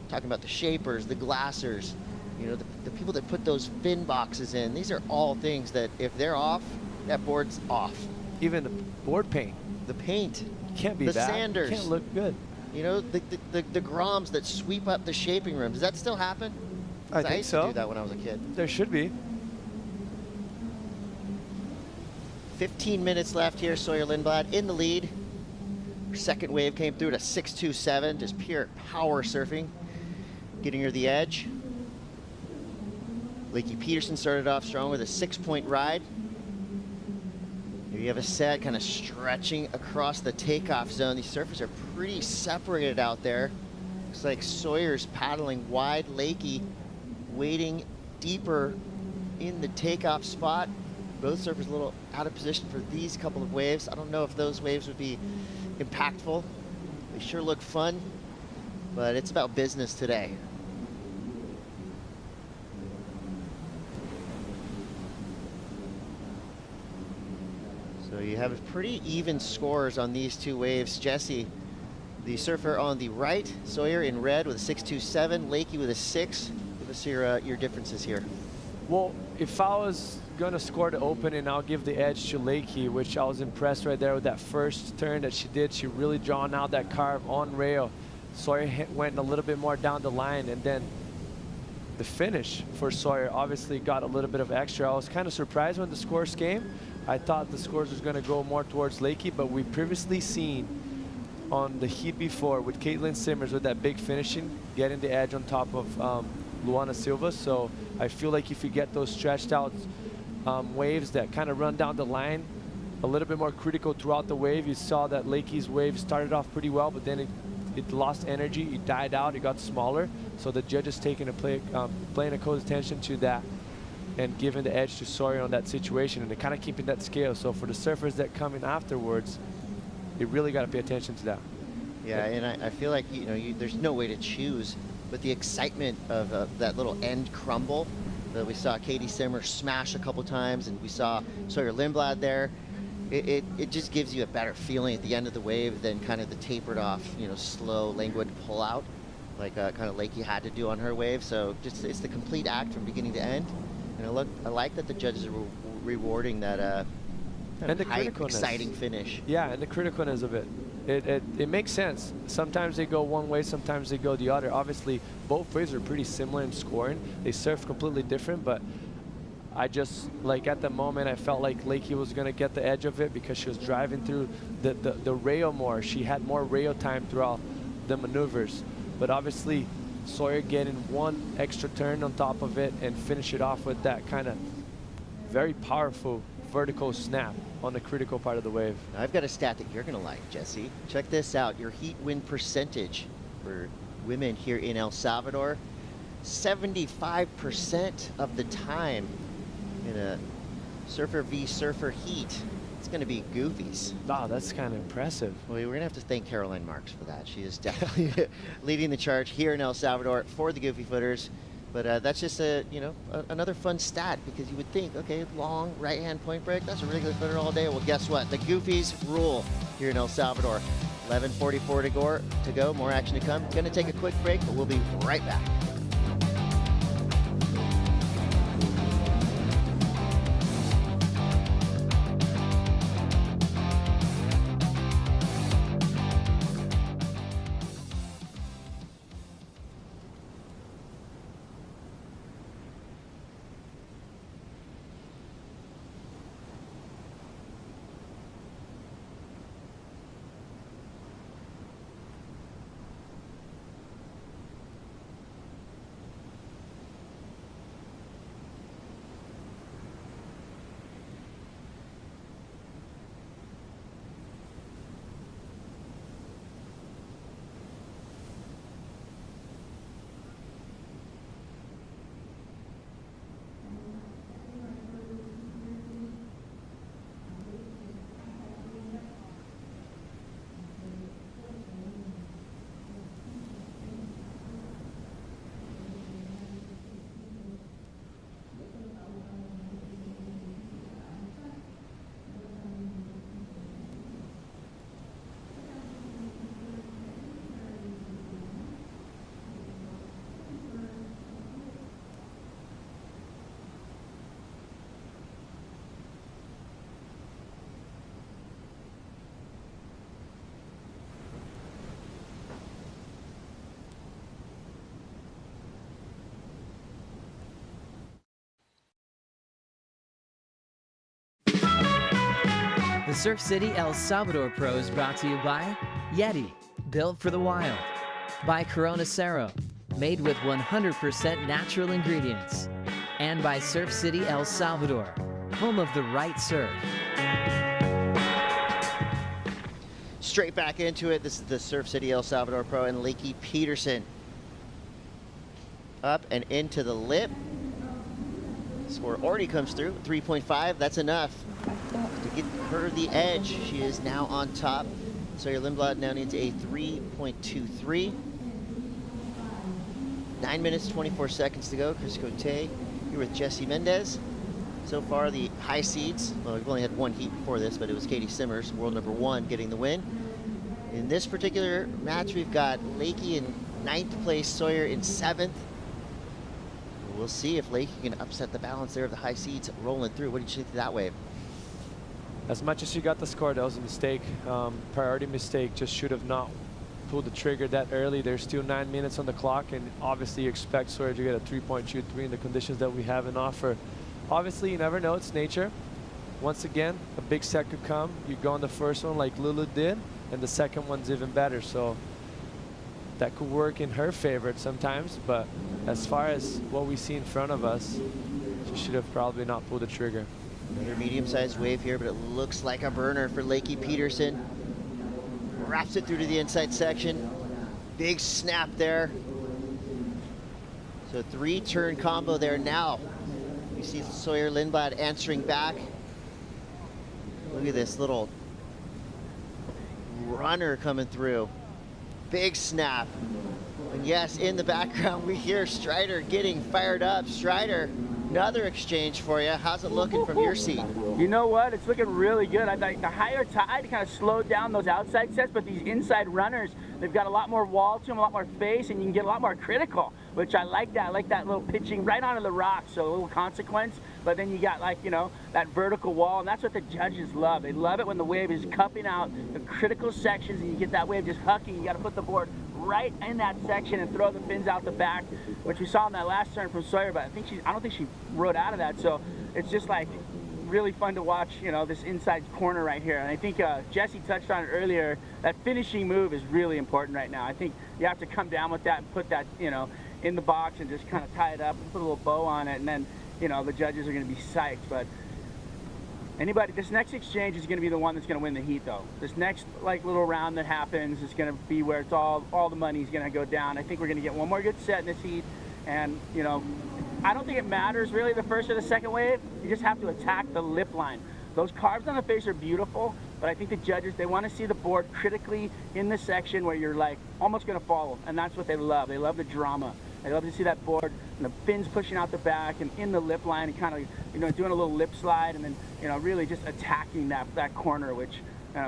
Talking about the shapers, the glassers, you know, the people that put those fin boxes in. These are all things that if they're off, that board's off. Even the board paint. The paint. Can't be the bad. sanders. Can't look good. You know, the groms that sweep up the shaping room. Does that still happen? I think used so. to do that when I was a kid. There should be. 15 minutes left here. Sawyer Lindblad in the lead. Her second wave came through at a 6.27, just pure power surfing, getting her the edge. Lakey Peterson started off strong with a 6-point ride. Here you have a set kind of stretching across the takeoff zone. These surfers are pretty separated out there. Looks like Sawyer's paddling wide. Lakey waiting deeper in the takeoff spot. Both surfers a little out of position for these couple of waves. I don't know if those waves would be impactful. They sure look fun, but it's about business today. So you have pretty even scores on these two waves. Jesse, the surfer on the right, Sawyer in red with a 6.27, Lakey with a 6. Give us your differences here. Well, if I was going to score the opening, I'll give the edge to Lakey, which I was impressed right there with that first turn that she did. She really drawn out that carve on rail. Sawyer went a little bit more down the line, and then the finish for Sawyer obviously got a little bit of extra. I was kind of surprised when the scores came. I thought the scores was going to go more towards Lakey, but we previously seen on the heat before with Caitlin Simmers with that big finishing, getting the edge on top of Luana Silva. So I feel like if you get those stretched out waves that kind of run down the line, a little bit more critical throughout the wave. You saw that Lakey's wave started off pretty well, but then it lost energy, it died out, it got smaller. So the judges paying a close attention to that and giving the edge to Sawyer on that situation, and they're kind of keeping that scale. So for the surfers that come in afterwards, you really got to pay attention to that. Yeah, and I feel like there's no way to choose, but the excitement of that little end crumble that we saw Katie Simmer smash a couple times, and we saw Sawyer Lindblad there. It just gives you a better feeling at the end of the wave than kind of the tapered off, slow, languid pull out, like kind of Lakey had to do on her wave. So just it's the complete act from beginning to end. And I like that the judges are rewarding that and the high, exciting finish. Yeah, and the criticalness of it. It makes sense. Sometimes they go one way, sometimes they go the other. Obviously, both waves are pretty similar in scoring. They surf completely different, but I just, like at the moment, I felt like Lakey was going to get the edge of it because she was driving through the rail more. She had more rail time throughout the maneuvers. But obviously, Sawyer getting one extra turn on top of it and finish it off with that kind of very powerful vertical snap on the critical part of the wave. I've got a stat that you're going to like, Jesse. Check this out. Your heat win percentage for women here in El Salvador, 75% of the time in a surfer v surfer heat, it's going to be goofies. Wow, that's kind of impressive. Well, we're going to have to thank Caroline Marks for that. She is definitely leading the charge here in El Salvador for the goofy footers. But that's just another fun stat, because you would think, okay, long right-hand point break, that's a regular footer all day. Well, guess what? The goofies rule here in El Salvador. 11:44 to go. More action to come. Going to take a quick break, but we'll be right back. The Surf City El Salvador Pro is brought to you by Yeti, built for the wild. By Corona Cero, made with 100% natural ingredients. And by Surf City El Salvador, home of the right surf. Straight back into it. This is the Surf City El Salvador Pro and Lakey Peterson. Up and into the lip. Score already comes through, 3.5. That's enough to get her the edge. She is now on top. Sawyer Lindblad now needs a 3.23. 9 minutes, 24 seconds to go. Chris Cote here with Jesse Mendez. So far, the high seeds, well, we've only had one heat before this, but it was Katie Simmers, world number 1, getting the win. In this particular match, we've got Lakey in 9th place, Sawyer in 7th. We'll see if Lakey can upset the balance there of the high seeds rolling through. What did you think of that wave? As much as she got the score, that was a mistake. Priority mistake. Just should have not pulled the trigger that early. There's still 9 minutes on the clock, and obviously you expect Sawyer to get a 3.23 in the conditions that we have in offer. Obviously, you never know. It's nature. Once again, a big set could come. You go on the first one like Lulu did, and the second one's even better. So that could work in her favor sometimes, but as far as what we see in front of us, she should have probably not pulled the trigger. Another medium-sized wave here, but it looks like a burner for Lakey Peterson. Wraps it through to the inside section. Big snap there. So 3-turn combo there now. You see Sawyer Lindblad answering back. Look at this little runner coming through. Big snap. And yes, in the background, we hear Strider getting fired up. Strider, another exchange for you. How's it looking from your seat? You know what? It's looking really good. I think the higher tide kind of slowed down those outside sets, but these inside runners, they've got a lot more wall to them, a lot more face, and you can get a lot more critical, which I like that. I like that little pitching right onto the rocks, so a little consequence, but then you got, like, you know, that vertical wall, and that's what the judges love. They love it when the wave is cupping out the critical sections and you get that wave just hucking. You got to put the board right in that section and throw the fins out the back, which we saw in that last turn from Sawyer, but I don't think she rode out of that. So it's just like really fun to watch, you know, this inside corner right here. And I think Jesse touched on it earlier, that finishing move is really important right now. I think you have to come down with that and put that, you know, in the box and just kind of tie it up and put a little bow on it, and then, you know, the judges are going to be psyched. But this next exchange is going to be the one that's going to win the heat, though. This next like little round that happens is going to be where it's all the money's going to go down. I think we're going to get one more good set in this heat, and, you know, I don't think it matters really the first or the second wave. You just have to attack the lip line. Those carves on the face are beautiful, but I think the judges, they want to see the board critically in the section where you're like almost going to follow, and that's what they love. They love the drama. They love to see that board and the fins pushing out the back and in the lip line and kind of, you know, doing a little lip slide, and then, you know, really just attacking that corner, which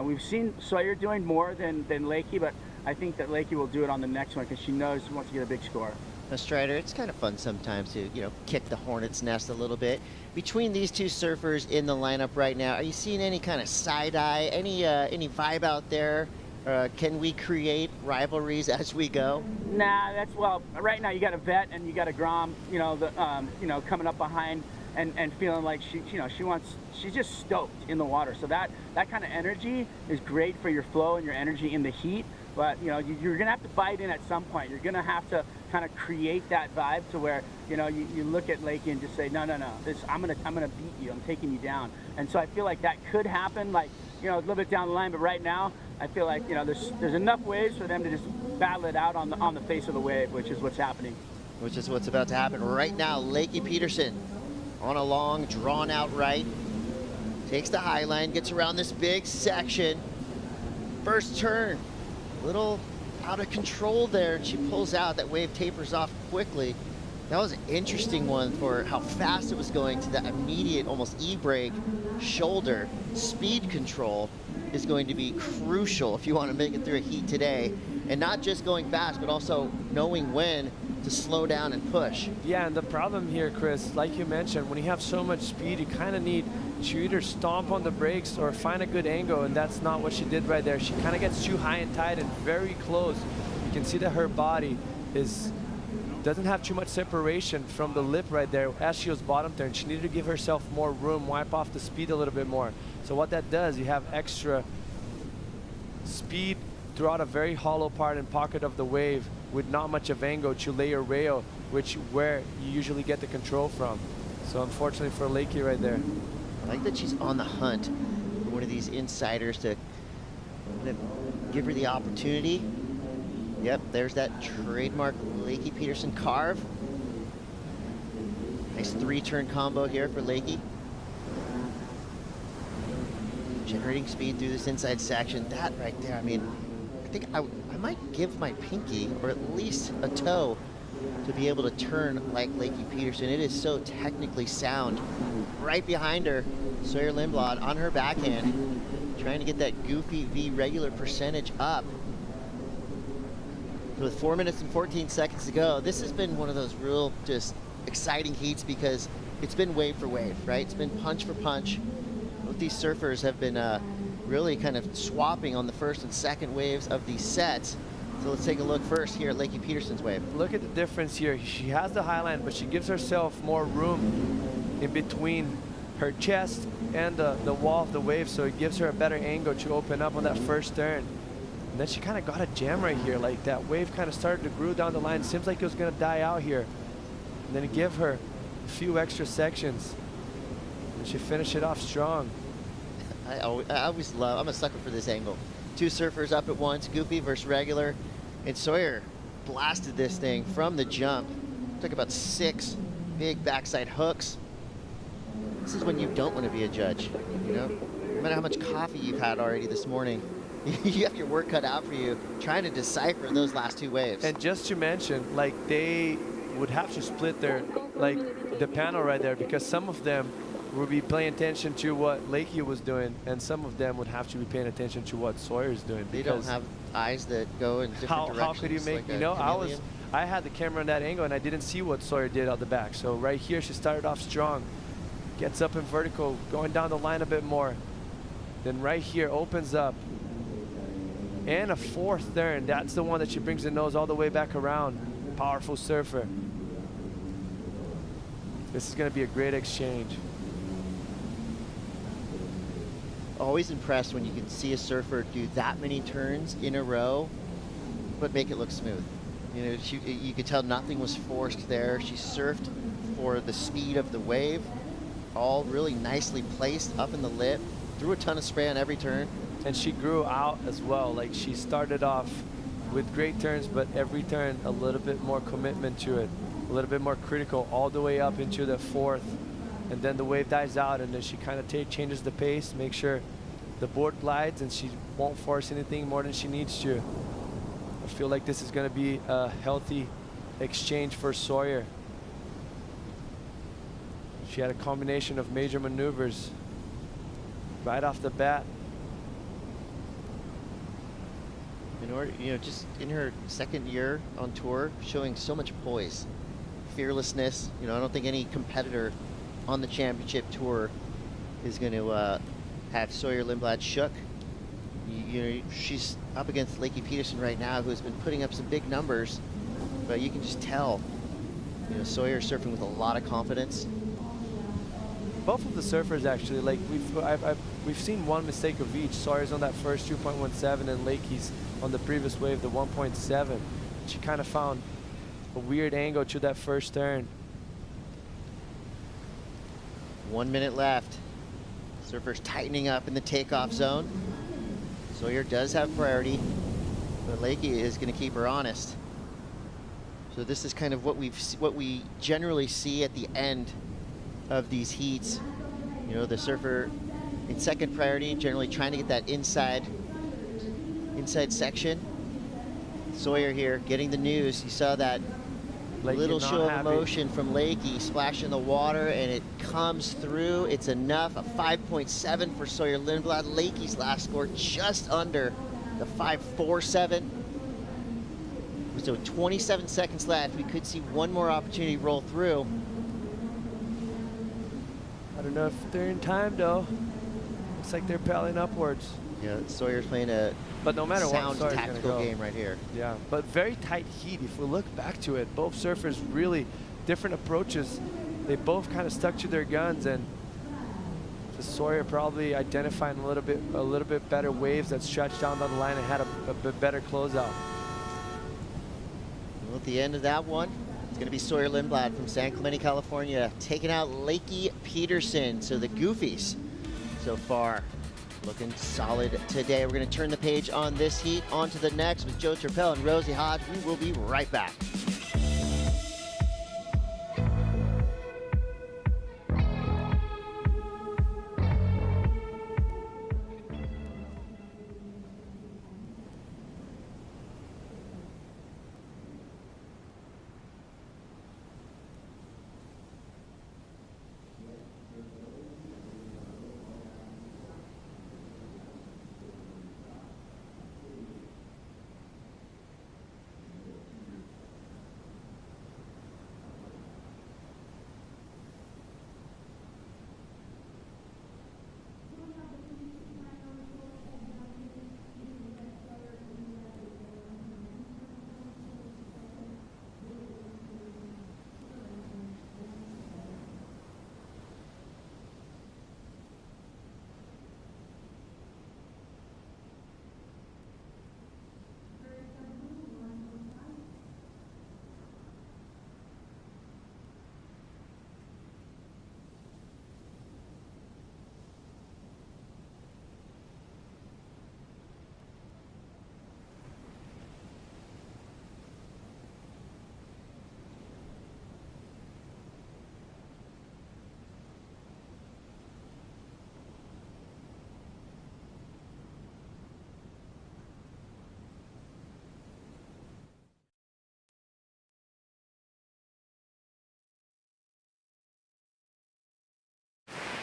we've seen Sawyer doing more than Lakey, but I think that Lakey will do it on the next one because she knows she wants to get a big score. Now, Strider, it's kind of fun sometimes to, you know, kick the hornet's nest a little bit. Between these two surfers in the lineup right now, are you seeing any kind of side-eye, any vibe out there? Can we create rivalries as we go? Nah, well, right now you got a vet and you got a Grom, you know, coming up behind and feeling like she's just stoked in the water. So that kind of energy is great for your flow and your energy in the heat. But, you know, you're gonna have to bite in at some point. You're gonna have to kind of create that vibe to where, you know, you look at Lakey and just say, no, I'm gonna beat you. I'm taking you down. And so I feel like that could happen, like, you know, a little bit down the line. But right now, I feel like, you know, there's enough waves for them to just battle it out on the face of the wave, which is what's happening. Which is what's about to happen right now. Lakey Peterson on a long, drawn-out right. Takes the high line, gets around this big section. First turn, a little out of control there, and she pulls out. That wave tapers off quickly. That was an interesting one for how fast it was going to that immediate, almost e-brake shoulder. Speed control is going to be crucial if you want to make it through a heat today. And not just going fast, but also knowing when to slow down and push. Yeah, and the problem here, Chris, like you mentioned, when you have so much speed, you kind of need to either stomp on the brakes or find a good angle, and that's not what she did right there. She kind of gets too high and tight and very close. You can see that her body doesn't have too much separation from the lip right there as she was bottom turn. She needed to give herself more room, wipe off the speed a little bit more. So what that does, you have extra speed throughout a very hollow part and pocket of the wave with not much of angle to lay your rail, where you usually get the control from. So unfortunately for Lakey right there. I like that she's on the hunt for one of these insiders to give her the opportunity. Yep, there's that trademark Lakey Peterson carve. Nice 3-turn combo here for Lakey. Generating speed through this inside section. That right there, I mean, I think I might give my pinky, or at least a toe, to be able to turn like Lakey Peterson. It is so technically sound. Right behind her, Sawyer Lindblad on her backhand, trying to get that goofy V regular percentage up. So with 4 minutes and 14 seconds to go, this has been one of those real just exciting heats because it's been wave for wave, right? It's been punch for punch. Both these surfers have been really kind of swapping on the first and second waves of these sets. So let's take a look first here at Lakey Peterson's wave. Look at the difference here. She has the high line, but she gives herself more room in between her chest and the wall of the wave, so it gives her a better angle to open up on that first turn. And then she kind of got a jam right here. Like that wave kind of started to groove down the line. Seems like it was going to die out here. And then give her a few extra sections. And she finished it off strong. I always love, I'm a sucker for this angle. Two surfers up at once, Goofy versus regular. And Sawyer blasted this thing from the jump. Took about 6 big backside hooks. This is when you don't want to be a judge, you know? No matter how much coffee you've had already this morning, you have your work cut out for you trying to decipher those last 2 waves. And just to mention, like they would have to split the panel right there, because some of them would be paying attention to what Lakey was doing, and some of them would have to be paying attention to what Sawyer's doing. They don't have eyes that go in different directions. How could you make, like you know, I had the camera on that angle and I didn't see what Sawyer did out the back. So right here, she started off strong, gets up in vertical, going down the line a bit more. Then right here opens up. and a fourth turn. That's the one that she brings the nose all the way back around. Powerful surfer. This is going to be a great exchange. Always impressed when you can see a surfer do that many turns in a row, but make it look smooth. You know, you could tell nothing was forced there. She surfed for the speed of the wave, all really nicely placed up in the lip, threw a ton of spray on every turn. And she grew out as well. Like, she started off with great turns, but every turn a little bit more commitment to it, a little bit more critical, all the way up into the fourth. And then the wave dies out, and then she kind of changes the pace, make sure the board glides, and she won't force anything more than she needs to. I feel like this is going to be a healthy exchange for Sawyer. She had a combination of major maneuvers right off the bat. In order, you know, just in her second year on tour, showing so much poise, fearlessness. You know, I don't think any competitor on the championship tour is going to have Sawyer Lindblad shook. You know, she's up against Lakey Peterson right now, who has been putting up some big numbers, but you can just tell, you know, Sawyer surfing with a lot of confidence. Both of the surfers actually, like we've seen one mistake of each. Sawyer's on that first 2.17 and Lakey's on the previous wave, the 1.7. She kind of found a weird angle to that first turn. 1 minute left. Surfers tightening up in the takeoff zone. Sawyer does have priority, but Lakey is going to keep her honest. So this is kind of what we generally see at the end of these heats. You know, the surfer in second priority, generally trying to get that inside section. Sawyer here getting the news. You saw that Lakey little not show of happy. emotion from Lakey, splash in the water, and it comes through. It's enough. A 5.7 for Sawyer Lindblad. Lakey's last score just under the 5.47. So 27 seconds left. We could see one more opportunity roll through. I don't know if they're in time though. Looks like they're paddling upwards. Yeah, Sawyer's playing a But no matter sound what, Sawyer's tactical gonna go. game right here. Yeah, but very tight heat. If we look back to it, both surfers really different approaches. They both kind of stuck to their guns, and just Sawyer probably identifying a little bit better waves that stretched down the line and had a bit better closeout. Well, at the end of that one, it's going to be Sawyer Lindblad from San Clemente, California, taking out Lakey Peterson. So the Goofies so far looking solid today. We're going to turn the page on this heat, on to the next with Joe Turpel and Rosie Hodge. We will be right back.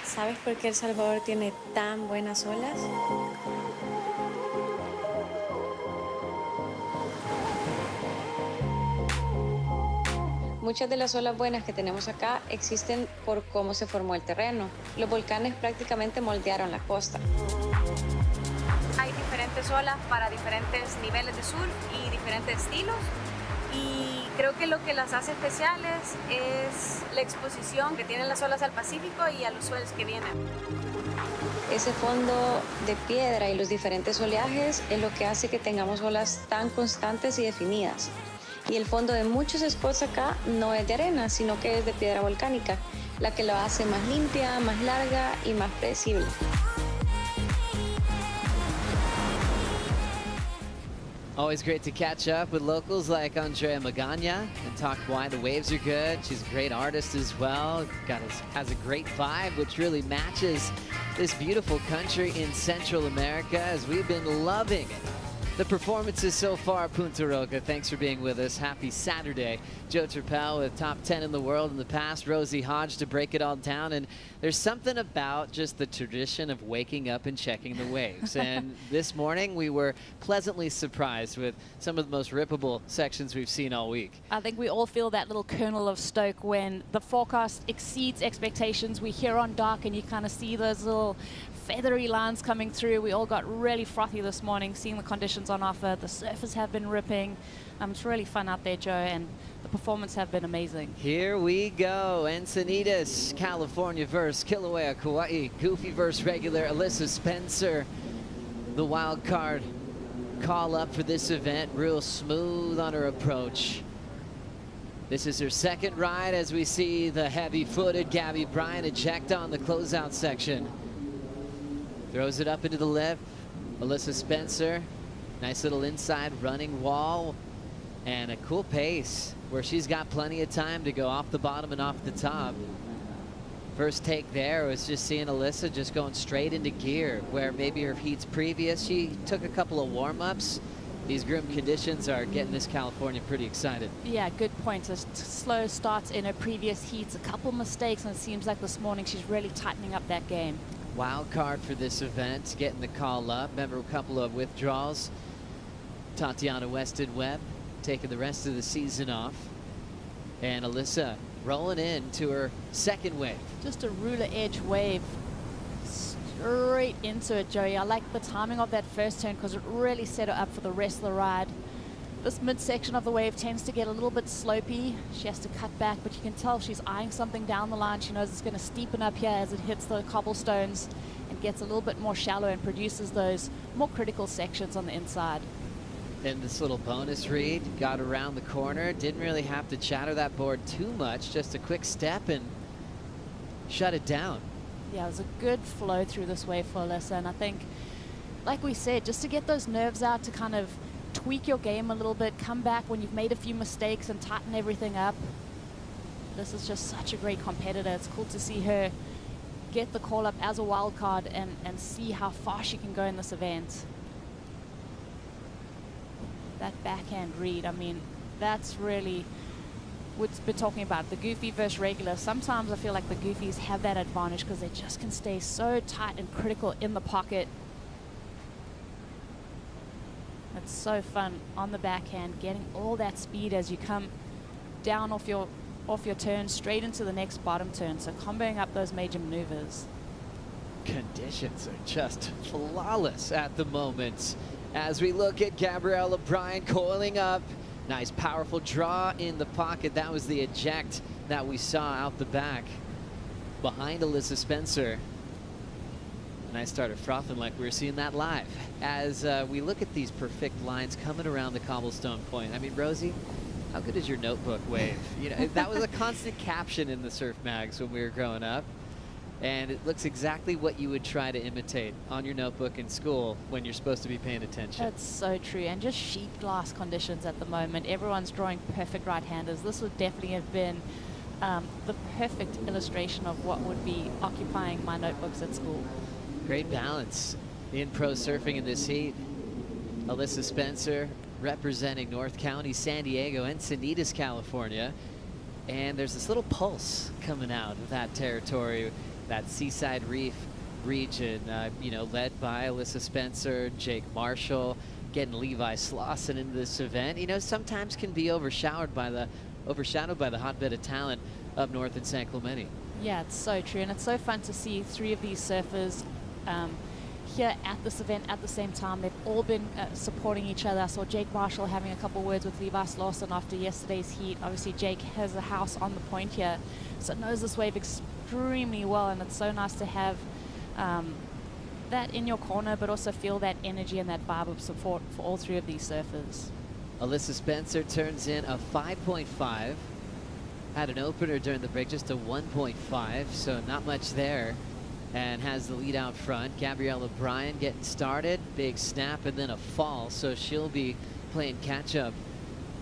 ¿Sabes por qué El Salvador tiene tan buenas olas? Muchas de las olas buenas que tenemos acá existen por cómo se formó el terreno. Los volcanes prácticamente moldearon la costa. Hay diferentes diferentes olas para diferentes niveles de surf y diferentes estilos. Y creo que lo que las hace especiales es la exposición que tienen las olas al Pacífico y a los swells que vienen. Ese fondo de piedra y los diferentes oleajes es lo que hace que tengamos olas tan constantes y definidas. Y el fondo de muchos spots acá no es de arena, sino que es de piedra volcánica, la que lo hace más limpia, más larga y más predecible. Always great to catch up with locals like Andrea Magana and talk why the waves are good. She's a great artist as well. Has a great vibe, which really matches this beautiful country in Central America, as we've been loving it. The performances so far, Punta Roca. Thanks for being with us. Happy Saturday. Joe Turpel with top 10 in the world in the past. Rosie Hodge to break it all down. And there's something about just the tradition of waking up and checking the waves. And this morning we were pleasantly surprised with some of the most rippable sections we've seen all week. I think we all feel that little kernel of stoke when the forecast exceeds expectations. We hear on dark and you kind of see those little feathery lines coming through. We all got really frothy this morning, seeing the conditions on offer. The surfers have been ripping. It's really fun out there, Joe, and the performance have been amazing. Here we go. Encinitas, California versus Kilauea, Kauai. Goofy versus regular. Alyssa Spencer, the wild card call up for this event. Real smooth on her approach. This is her second ride as we see the heavy-footed Gabby Bryan eject on the closeout section. Throws it up into the lip. Alyssa Spencer, nice little inside running wall and a cool pace where she's got plenty of time to go off the bottom and off the top. First take there was just seeing Alyssa just going straight into gear, where maybe her heats previous, she took a couple of warm-ups. These grim conditions are getting this California pretty excited. Yeah, good point. So slow starts in her previous heats, a couple mistakes, and it seems like this morning she's really tightening up that game. Wild card for this event, getting the call up. Remember, a couple of withdrawals. Tatiana Weston Webb taking the rest of the season off. And Alyssa rolling into her second wave. Just a ruler edge wave straight into it, Joey. I like the timing of that first turn because it really set her up for the rest of the ride. This midsection of the wave tends to get a little bit slopey. She has to cut back, but you can tell she's eyeing something down the line. She knows it's going to steepen up here as it hits the cobblestones and gets a little bit more shallow and produces those more critical sections on the inside. Then this little bonus read, got around the corner, didn't really have to chatter that board too much, just a quick step and shut it down. Yeah, it was a good flow through this wave for Alyssa, and I think, like we said, just to get those nerves out, to kind of tweak your game a little bit, come back when you've made a few mistakes and tighten everything up. This is just such a great competitor. It's cool to see her get the call up as a wild card and see how far she can go in this event. That backhand read, I mean, that's really what we're talking about, the goofy versus regular. Sometimes I feel like the goofies have that advantage because they just can stay so tight and critical in the pocket. It's so fun on the backhand, getting all that speed as you come down off your turn straight into the next bottom turn. So comboing up those major maneuvers. Conditions are just flawless at the moment. As we look at Gabriella Bryan coiling up. Nice powerful draw in the pocket. That was the eject that we saw out the back behind Alyssa Spencer. And I started frothing like we were seeing that live. As we look at these perfect lines coming around the cobblestone point. I mean, Rosie, how good is your notebook wave? You know, that was a constant caption in the surf mags when we were growing up. And it looks exactly what you would try to imitate on your notebook in school when you're supposed to be paying attention. That's so true. And just sheet glass conditions at the moment. Everyone's drawing perfect right-handers. This would definitely have been the perfect illustration of what would be occupying my notebooks at school. Great balance in pro surfing in this heat. Alyssa Spencer representing North County, San Diego, Encinitas, California. And there's this little pulse coming out of that territory, that Seaside Reef region, you know, led by Alyssa Spencer, Jake Marshall, getting Levi Slauson into this event. You know, sometimes can be overshadowed by the hotbed of talent up north in San Clemente. Yeah, it's so true, and it's so fun to see three of these surfers here at this event at the same time. They've all been supporting each other. I saw Jake Marshall having a couple words with Levi Lawson after yesterday's heat. Obviously, Jake has a house on the point here, so knows this wave extremely well, and it's so nice to have that in your corner, but also feel that energy and that vibe of support for all three of these surfers. Alyssa Spencer turns in a 5.5. Had an opener during the break, just a 1.5, so not much there. And has the lead out front. Gabriella Bryan getting started. Big snap and then a fall, so she'll be playing catch up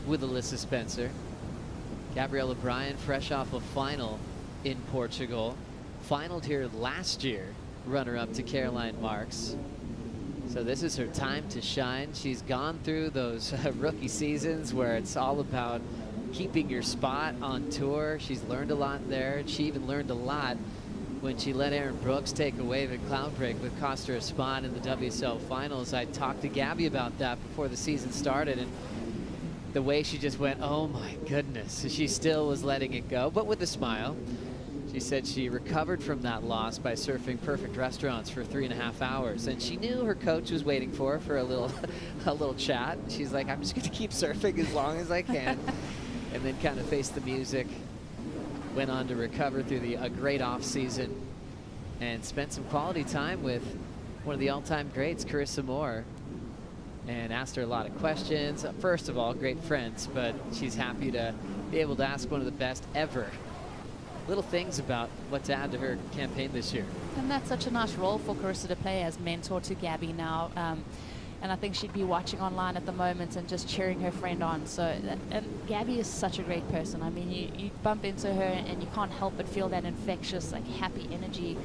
with Alyssa Spencer. Gabriella Bryan fresh off a final in Portugal. Finaled here last year, runner up to Caroline Marks. So this is her time to shine. She's gone through those rookie seasons where it's all about keeping your spot on tour. She's learned a lot there. She even learned a lot when she let Erin Brooks take a wave at Cloudbreak, which cost her a spot in the WSL finals. I talked to Gabby about that before the season started, and the way she just went, oh my goodness. She still was letting it go, but with a smile. She said she recovered from that loss by surfing perfect restaurants for 3.5 hours, and she knew her coach was waiting for her for a little chat. She's like, I'm just gonna keep surfing as long as I can, and then kind of face the music. Went on to recover through a great off season and spent some quality time with one of the all-time greats, Carissa Moore, and asked her a lot of questions. First of all, great friends, but she's happy to be able to ask one of the best ever little things about what to add to her campaign this year. And that's such a nice role for Carissa to play as mentor to Gabby now. And I think she'd be watching online at the moment and just cheering her friend on. So, and Gabby is such a great person. I mean, you bump into her and you can't help but feel that infectious, like, happy energy.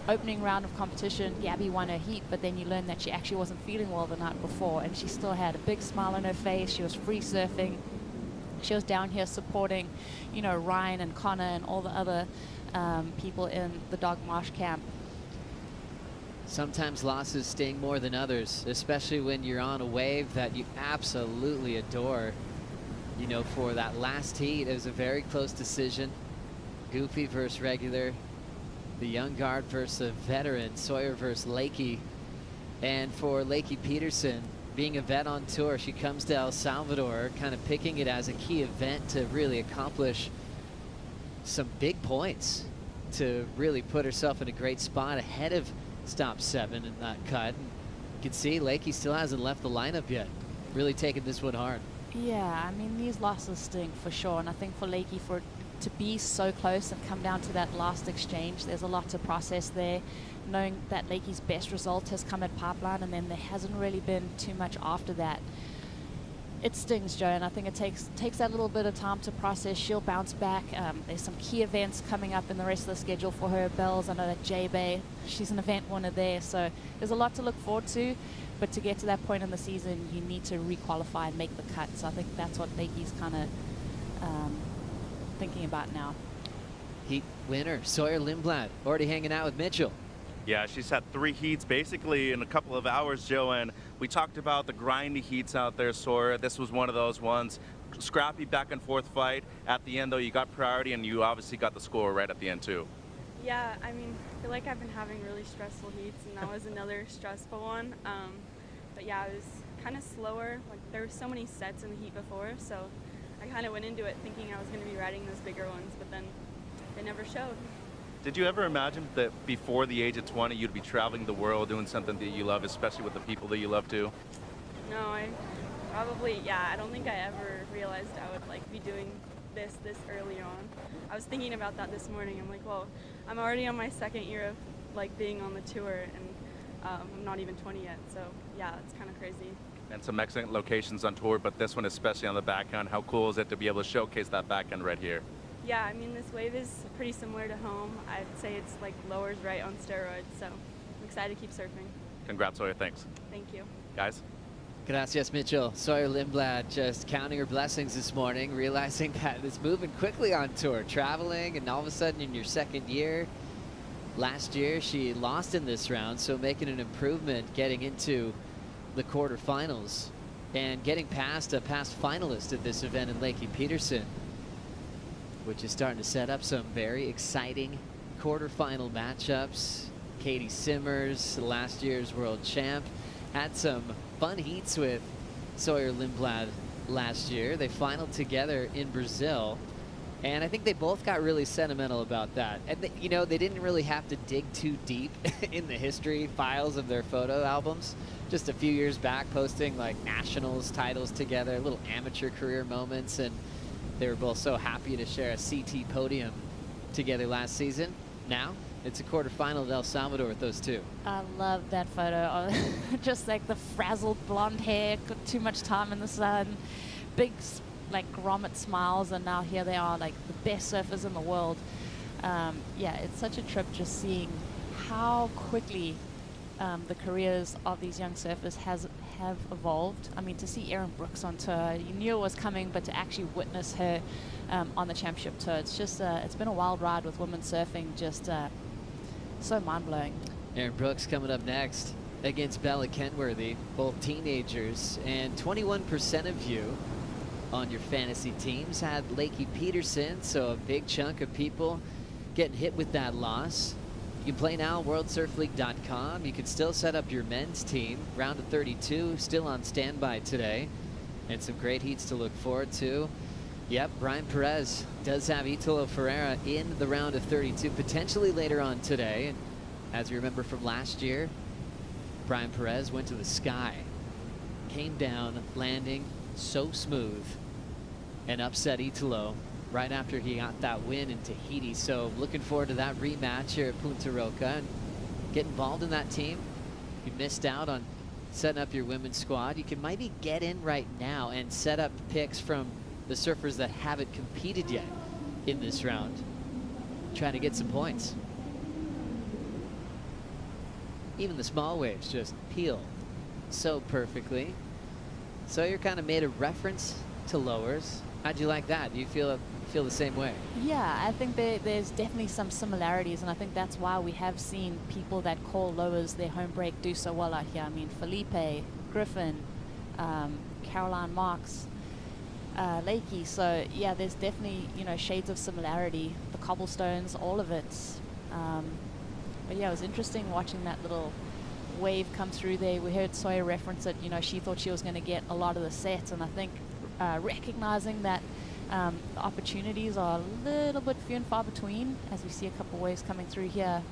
Opening round of competition, Gabby won her heat, but then you learn that she actually wasn't feeling well the night before, and she still had a big smile on her face. She was free surfing. She was down here supporting, you know, Ryan and Connor and all the other people in the Dog Marsh camp. Sometimes losses sting more than others, especially when you're on a wave that you absolutely adore. You know, for that last heat, it was a very close decision. Goofy versus regular, the young guard versus a veteran, Sawyer versus Lakey. And for Lakey Peterson, being a vet on tour, she comes to El Salvador, kind of picking it as a key event to really accomplish some big points, to really put herself in a great spot ahead of Stop 7 in that cut. You can see Lakey still hasn't left the lineup yet. Really taking this one hard. Yeah, I mean, these losses sting for sure. And I think for Lakey, for it to be so close and come down to that last exchange, there's a lot to process there. Knowing that Lakey's best result has come at Pipeline, and then there hasn't really been too much after that. It stings, Joe, and I think it takes that little bit of time to process. She'll bounce back. There's some key events coming up in the rest of the schedule for her. Bells, I know that J-Bay, she's an event winner there, so there's a lot to look forward to. But to get to that point in the season, you need to requalify and make the cut. So I think that's what Lakey's kind of thinking about now. Heat winner, Sawyer Lindblad, already hanging out with Mitchell. Yeah, she's had 3 heats basically in a couple of hours, Joe, and we talked about the grindy heats out there, Sawyer. This was one of those ones. Scrappy back and forth fight. At the end, though, you got priority, and you obviously got the score right at the end, too. Yeah, I mean, I feel like I've been having really stressful heats, and that was another stressful one. But yeah, it was kind of slower. Like, there were so many sets in the heat before, so I kind of went into it thinking I was going to be riding those bigger ones, but then they never showed. Did you ever imagine that before the age of 20 you'd be traveling the world doing something that you love, especially with the people that you love too? No, I don't think I ever realized I would like be doing this early on. I was thinking about that this morning. I'm like, well, I'm already on my 2nd year of like being on the tour, and I'm not even 20 yet, so yeah, it's kind of crazy. And some excellent locations on tour, but this one especially on the backhand. How cool is it to be able to showcase that backhand right here? Yeah, I mean, this wave is pretty similar to home. I'd say it's like lowers right on steroids, so I'm excited to keep surfing. Congrats, Sawyer. Thanks. Thank you. Guys? Gracias, Mitchell. Sawyer Lindblad just counting her blessings this morning, realizing that it's moving quickly on tour, traveling, and all of a sudden in your 2nd year. Last year, she lost in this round, so making an improvement getting into the quarterfinals and getting past a past finalist at this event in Lakey Peterson, which is starting to set up some very exciting quarterfinal matchups. Katie Simmers, last year's world champ. Had some fun heats with Sawyer Lindblad last year. They finaled together in Brazil. And I think they both got really sentimental about that. And, you know, they didn't really have to dig too deep in the history files of their photo albums. Just a few years back, posting like nationals titles together, little amateur career moments. And they were both so happy to share a CT podium together last season. Now, it's a quarterfinal of El Salvador with those two. I love that photo. Just like the frazzled blonde hair, got too much time in the sun, big like grommet smiles, and now here they are, like the best surfers in the world. Yeah, it's such a trip just seeing how quickly the careers of these young surfers have evolved. I mean, to see Erin Brooks on tour, you knew it was coming, but to actually witness her on the championship tour, it's just it's been a wild ride with women surfing. Just so mind-blowing. Erin Brooks coming up next against Bella Kenworthy, both teenagers, and 21% of you on your fantasy teams had Lakey Peterson, so a big chunk of people getting hit with that loss. You can play now, worldsurfleague.com. You can still set up your men's team. Round of 32 still on standby today, and some great heats to look forward to. Yep, Brian Perez does have Italo Ferreira in the round of 32, potentially later on today. And as you remember from last year, Brian Perez went to the sky, came down, landing so smooth, and upset Italo right after he got that win in Tahiti. So looking forward to that rematch here at Punta Roca and get involved in that team. You missed out on setting up your women's squad. You can maybe get in right now and set up picks from the surfers that haven't competed yet in this round, trying to get some points. Even the small waves just peel so perfectly. So you're kind of made a reference to lowers. How'd you like that? Do you feel the same way? Yeah, I think there's definitely some similarities, and I think that's why we have seen people that call lowers their home break do so well out here. I mean, Felipe, Griffin, Caroline Marks, Lakey. So yeah, there's definitely, you know, shades of similarity. The cobblestones, all of it. But yeah, it was interesting watching that little wave come through there. We heard Sawyer reference it. You know, she thought she was going to get a lot of the sets, and I think recognizing that the opportunities are a little bit few and far between as we see a couple waves coming through here.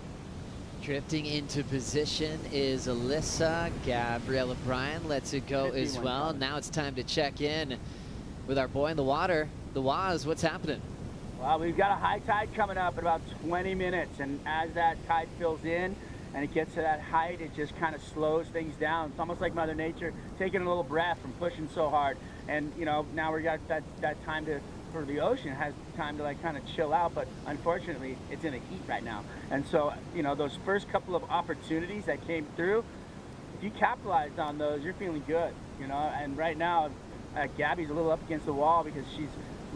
Drifting into position is Alyssa. Gabriella Bryan lets it go as well. Now it's time to check in with our boy in the water, the Waz. What's happening? Well, we've got a high tide coming up in about 20 minutes, and as that tide fills in and it gets to that height, it just kind of slows things down. It's almost like Mother Nature taking a little breath from pushing so hard. And, you know, now we got that time for the ocean has time to like kind of chill out, but unfortunately it's in a heat right now. And so, you know, those first couple of opportunities that came through, if you capitalized on those, you're feeling good, you know. And right now, Gabby's a little up against the wall because she's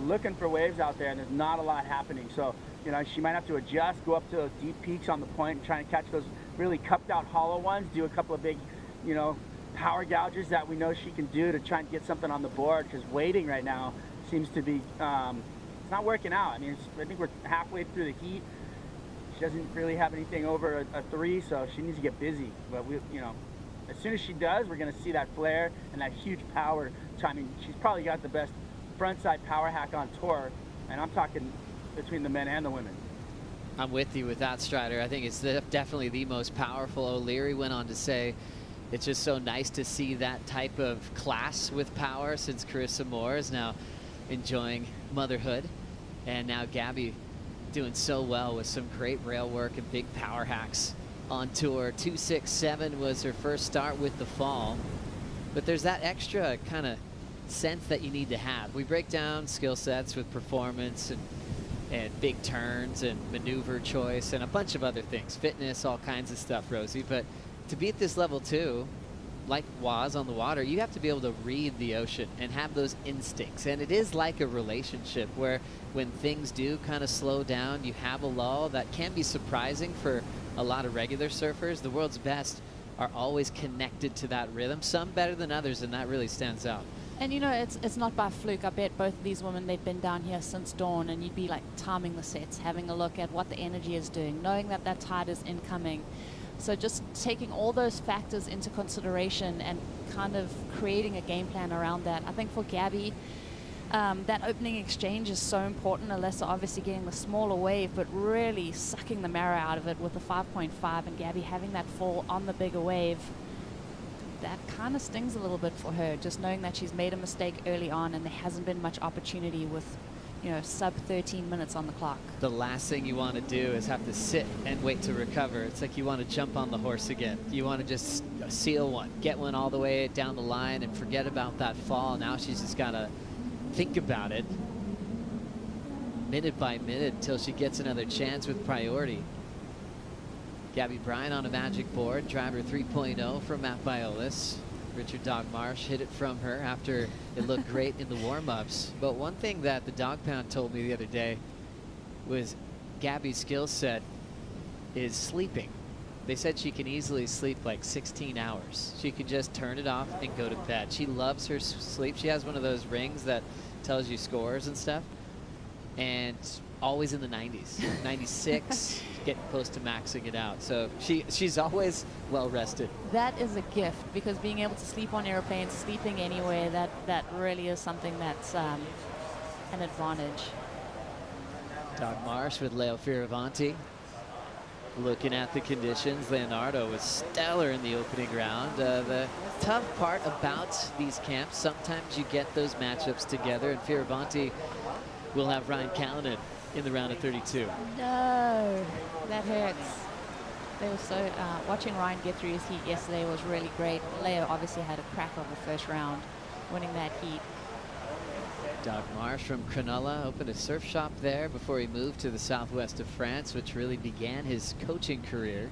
looking for waves out there and there's not a lot happening. So, you know, she might have to adjust, go up to those deep peaks on the point and try and catch those really cupped out hollow ones, do a couple of big, you know, power gouges that we know she can do to try and get something on the board, because waiting right now seems to be, it's not working out. I mean, I think we're halfway through the heat. She doesn't really have anything over a 3, so she needs to get busy. But we, you know, as soon as she does, we're going to see that flare and that huge power. I mean, she's probably got the best frontside power hack on tour, and I'm talking between the men and the women. I'm with you with that, Strider. I think it's definitely the most powerful. O'Leary went on to say, it's just so nice to see that type of class with power since Carissa Moore is now enjoying motherhood. And now Gabby doing so well with some great rail work and big power hacks on tour. 267 was her first start with the fall. But there's that extra kind of sense that you need to have. We break down skill sets with performance and big turns and maneuver choice and a bunch of other things, fitness, all kinds of stuff, Rosie. But to be at this level too, like Waz on the water, you have to be able to read the ocean and have those instincts. And it is like a relationship where when things do kind of slow down, you have a lull that can be surprising for a lot of regular surfers. The world's best are always connected to that rhythm, some better than others, and that really stands out. And you know, it's not by fluke. I bet both of these women, they've been down here since dawn, and you'd be like timing the sets, having a look at what the energy is doing, knowing that that tide is incoming. So just taking all those factors into consideration and kind of creating a game plan around that. I think for Gabby, that opening exchange is so important. Alessa obviously getting the smaller wave, but really sucking the marrow out of it with the 5.5, and Gabby having that fall on the bigger wave. That kind of stings a little bit for her, just knowing that she's made a mistake early on and there hasn't been much opportunity with, you know, sub 13 minutes on the clock. The last thing you want to do is have to sit and wait to recover. It's like you want to jump on the horse again. You want to just seal one, get one all the way down the line and forget about that fall. Now she's just got to think about it minute by minute until she gets another chance with priority. Gabby Bryan on a magic board, driver 3.0 from Matt Biolis. Richard Dog Marsh hit it from her after it looked great in the warm-ups. But one thing that the Dog Pound told me the other day was Gabby's skill set is sleeping. They said she can easily sleep like 16 hours. She can just turn it off and go to bed. She loves her sleep. She has one of those rings that tells you scores and stuff. And always in the 90s, 96, getting close to maxing it out. So she's always well rested. That is a gift, because being able to sleep on airplanes, sleeping anywhere, that really is something that's an advantage. Dog Marsh with Leo Fioravanti. Looking at the conditions, Leonardo was stellar in the opening round. The tough part about these camps, sometimes you get those matchups together, and Fioravanti will have Ryan Callanan in the round of 32. No, that hurts. They were so, watching Ryan get through his heat yesterday was really great. Leo obviously had a crack of the first round, winning that heat. Doug Marsh from Cronulla opened a surf shop there before he moved to the southwest of France, which really began his coaching career.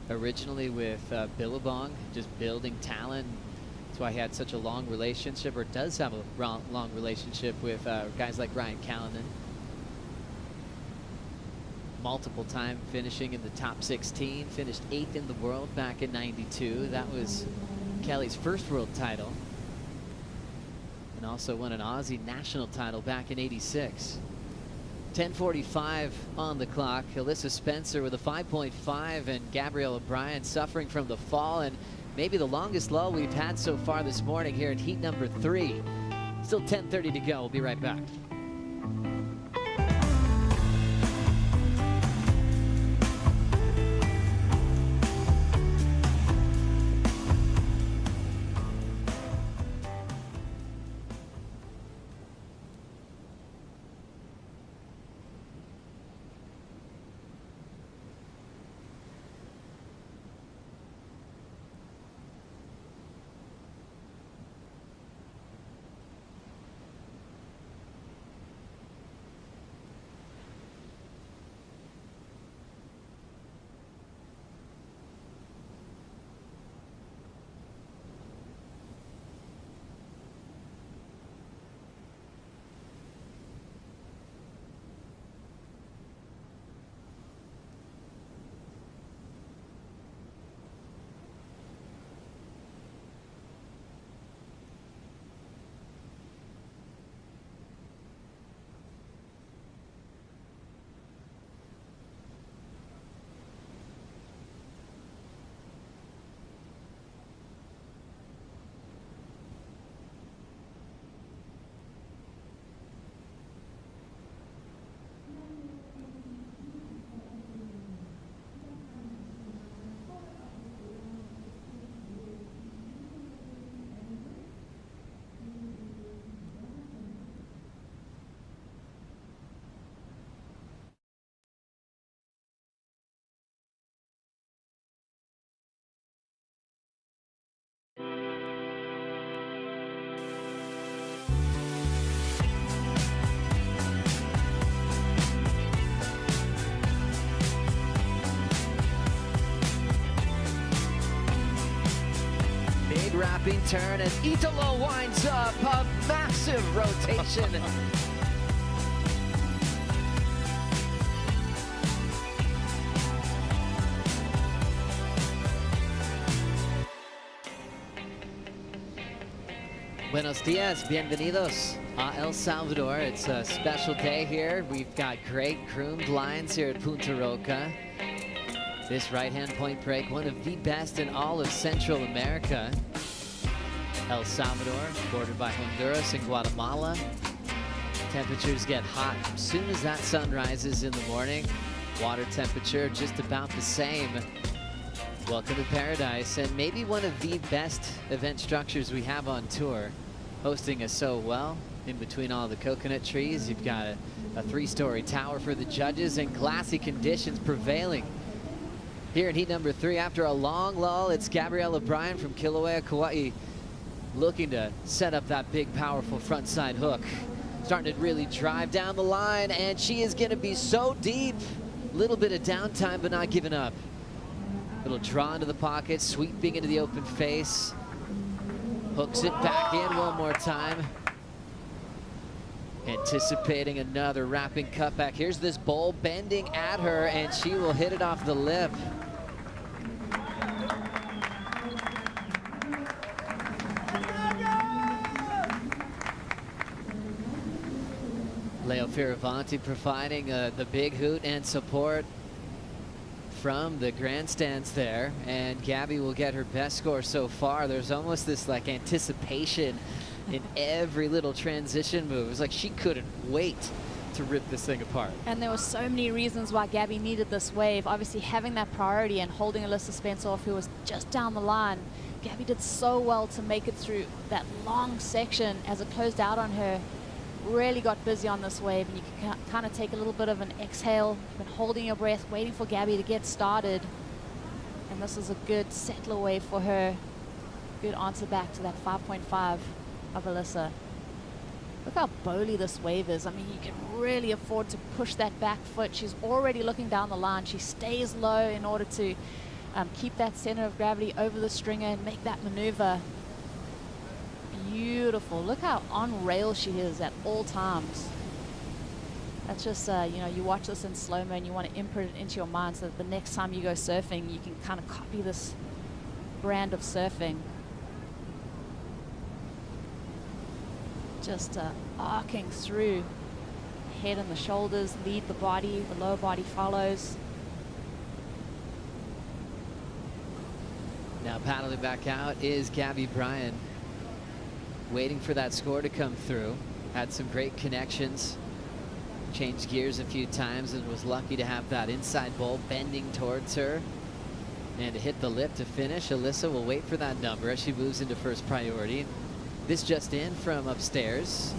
Originally with Billabong, just building talent. That's why he had such a long relationship, or does have a long relationship with guys like Ryan Callanan. Multiple time finishing in the top 16, finished 8th in the world back in '92. That was Kelly's first world title. And also won an Aussie national title back in '86. 10:45 on the clock. Alyssa Spencer with a 5.5, and Gabriella Bryan suffering from the fall, and maybe the longest lull we've had so far this morning here in heat number 3. Still 10:30 to go. We'll be right back. Wrapping turn as Italo winds up a massive rotation. Buenos dias, bienvenidos a El Salvador. It's a special day here. We've got great groomed lines here at Punta Roca. This right-hand point break, one of the best in all of Central America. El Salvador, bordered by Honduras and Guatemala. Temperatures get hot as soon as that sun rises in the morning. Water temperature just about the same. Welcome to paradise, and maybe one of the best event structures we have on tour. Hosting us so well. In between all the coconut trees, you've got a 3-story tower for the judges, and glassy conditions prevailing. Here in heat number 3, after a long lull, it's Gabriella Bryan from Kilauea, Kauai, looking to set up that big, powerful front side hook. Starting to really drive down the line, and she is gonna be so deep. Little bit of downtime, but not giving up. Little draw into the pocket, sweeping into the open face. Hooks it back in one more time. Anticipating another wrapping cutback. Here's this bowl bending at her, and she will hit it off the lip. Leo Fioravanti providing the big hoot and support from the grandstands there, and Gabby will get her best score so far. There's almost this like anticipation in every little transition move. It's like she couldn't wait to rip this thing apart. And there were so many reasons why Gabby needed this wave. Obviously having that priority and holding Alyssa Spence off, who was just down the line. Gabby did so well to make it through that long section as it closed out on her. Really got busy on this wave, and you can kind of take a little bit of an exhale. You've been holding your breath, waiting for Gabby to get started. And this is a good settler wave for her. Good answer back to that 5.5 of Alyssa. Look how bowly this wave is. I mean, you can really afford to push that back foot. She's already looking down the line. She stays low in order to keep that center of gravity over the stringer and make that maneuver. Beautiful. Look how on rail she is at all times. That's just, you know, you watch this in slow-mo and you want to imprint it into your mind so that the next time you go surfing, you can kind of copy this brand of surfing. Just arcing through. Head and the shoulders lead the body, the lower body follows. Now paddling back out is Gabby Bryan. Waiting for that score to come through. Had some great connections. Changed gears a few times and was lucky to have that inside bowl bending towards her. And to hit the lip to finish, Alyssa will wait for that number as she moves into first priority. This just in from upstairs.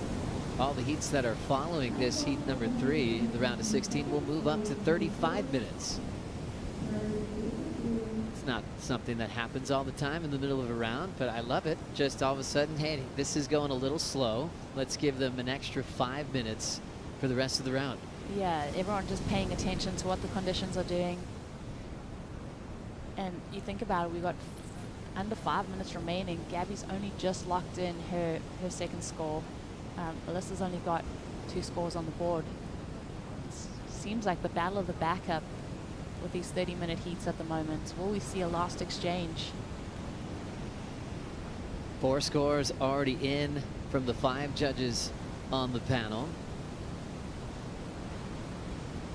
All the heats that are following this heat number 3, the round of 16, will move up to 35 minutes. It's not something that happens all the time in the middle of a round, but I love it. Just all of a sudden, hey, this is going a little slow. Let's give them an extra 5 minutes for the rest of the round. Yeah, everyone just paying attention to what the conditions are doing. And you think about it, we've got under 5 minutes remaining. Gabby's only just locked in her second score. Alyssa's only got 2 scores on the board. Seems like the battle of the backup with these 30-minute heats at the moment. Will we see a last exchange? 4 scores already in from the 5 judges on the panel.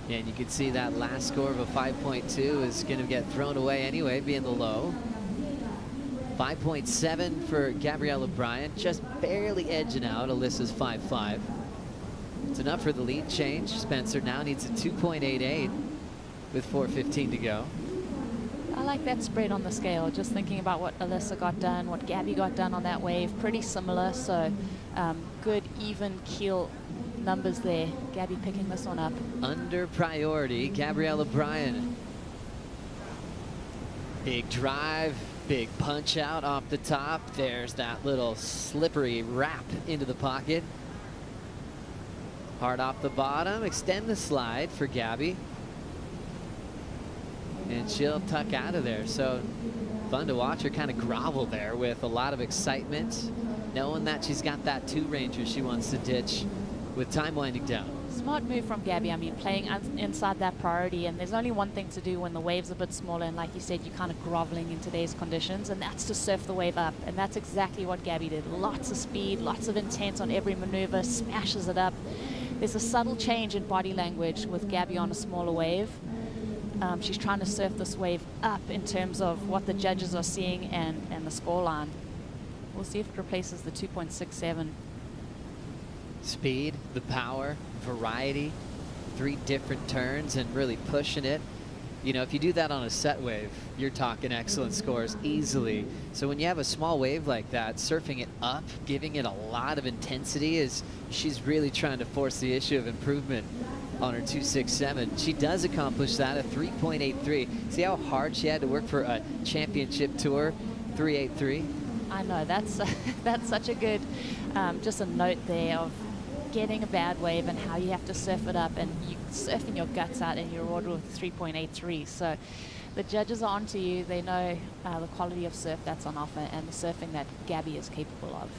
And you can see that last score of a 5.2 is going to get thrown away anyway, being the low. 5.7 for Gabriella Bryan, just barely edging out Alyssa's 5.5. It's enough for the lead change. Spencer now needs a 2.88 with 4:15 to go. I like that spread on the scale. Just thinking about what Alyssa got done, what Gabby got done on that wave, pretty similar. So good even keel numbers there. Gabby picking this one up. Under priority, Gabriella Bryan. Big drive, big punch out off the top. There's that little slippery wrap into the pocket. Hard off the bottom, extend the slide for Gabby. And she'll tuck out of there. So fun to watch her kind of grovel there with a lot of excitement, knowing that she's got that 2-ranger she wants to ditch with time winding down. Smart move from Gabby. I mean, playing inside that priority, and there's only one thing to do when the wave's a bit smaller, and like you said, you're kind of groveling in today's conditions, and that's to surf the wave up. And that's exactly what Gabby did. Lots of speed, lots of intent on every maneuver, smashes it up. There's a subtle change in body language with Gabby on a smaller wave. she's trying to surf this wave up in terms of what the judges are seeing and the score line. We'll see if it replaces the 2.67. Speed, the power, variety, 3 different turns and really pushing it. You know, if you do that on a set wave, you're talking excellent scores easily. So when you have a small wave like that, surfing it up, giving it a lot of intensity, is she's really trying to force the issue of improvement on her 2.67. She does accomplish that, a 3.83. See how hard she had to work for a championship tour 3.83? I know, that's that's such a good, just a note there of getting a bad wave and how you have to surf it up, and you surfing your guts out and you're ordered with 3.83. So the judges are onto you. They know the quality of surf that's on offer and the surfing that Gabby is capable of.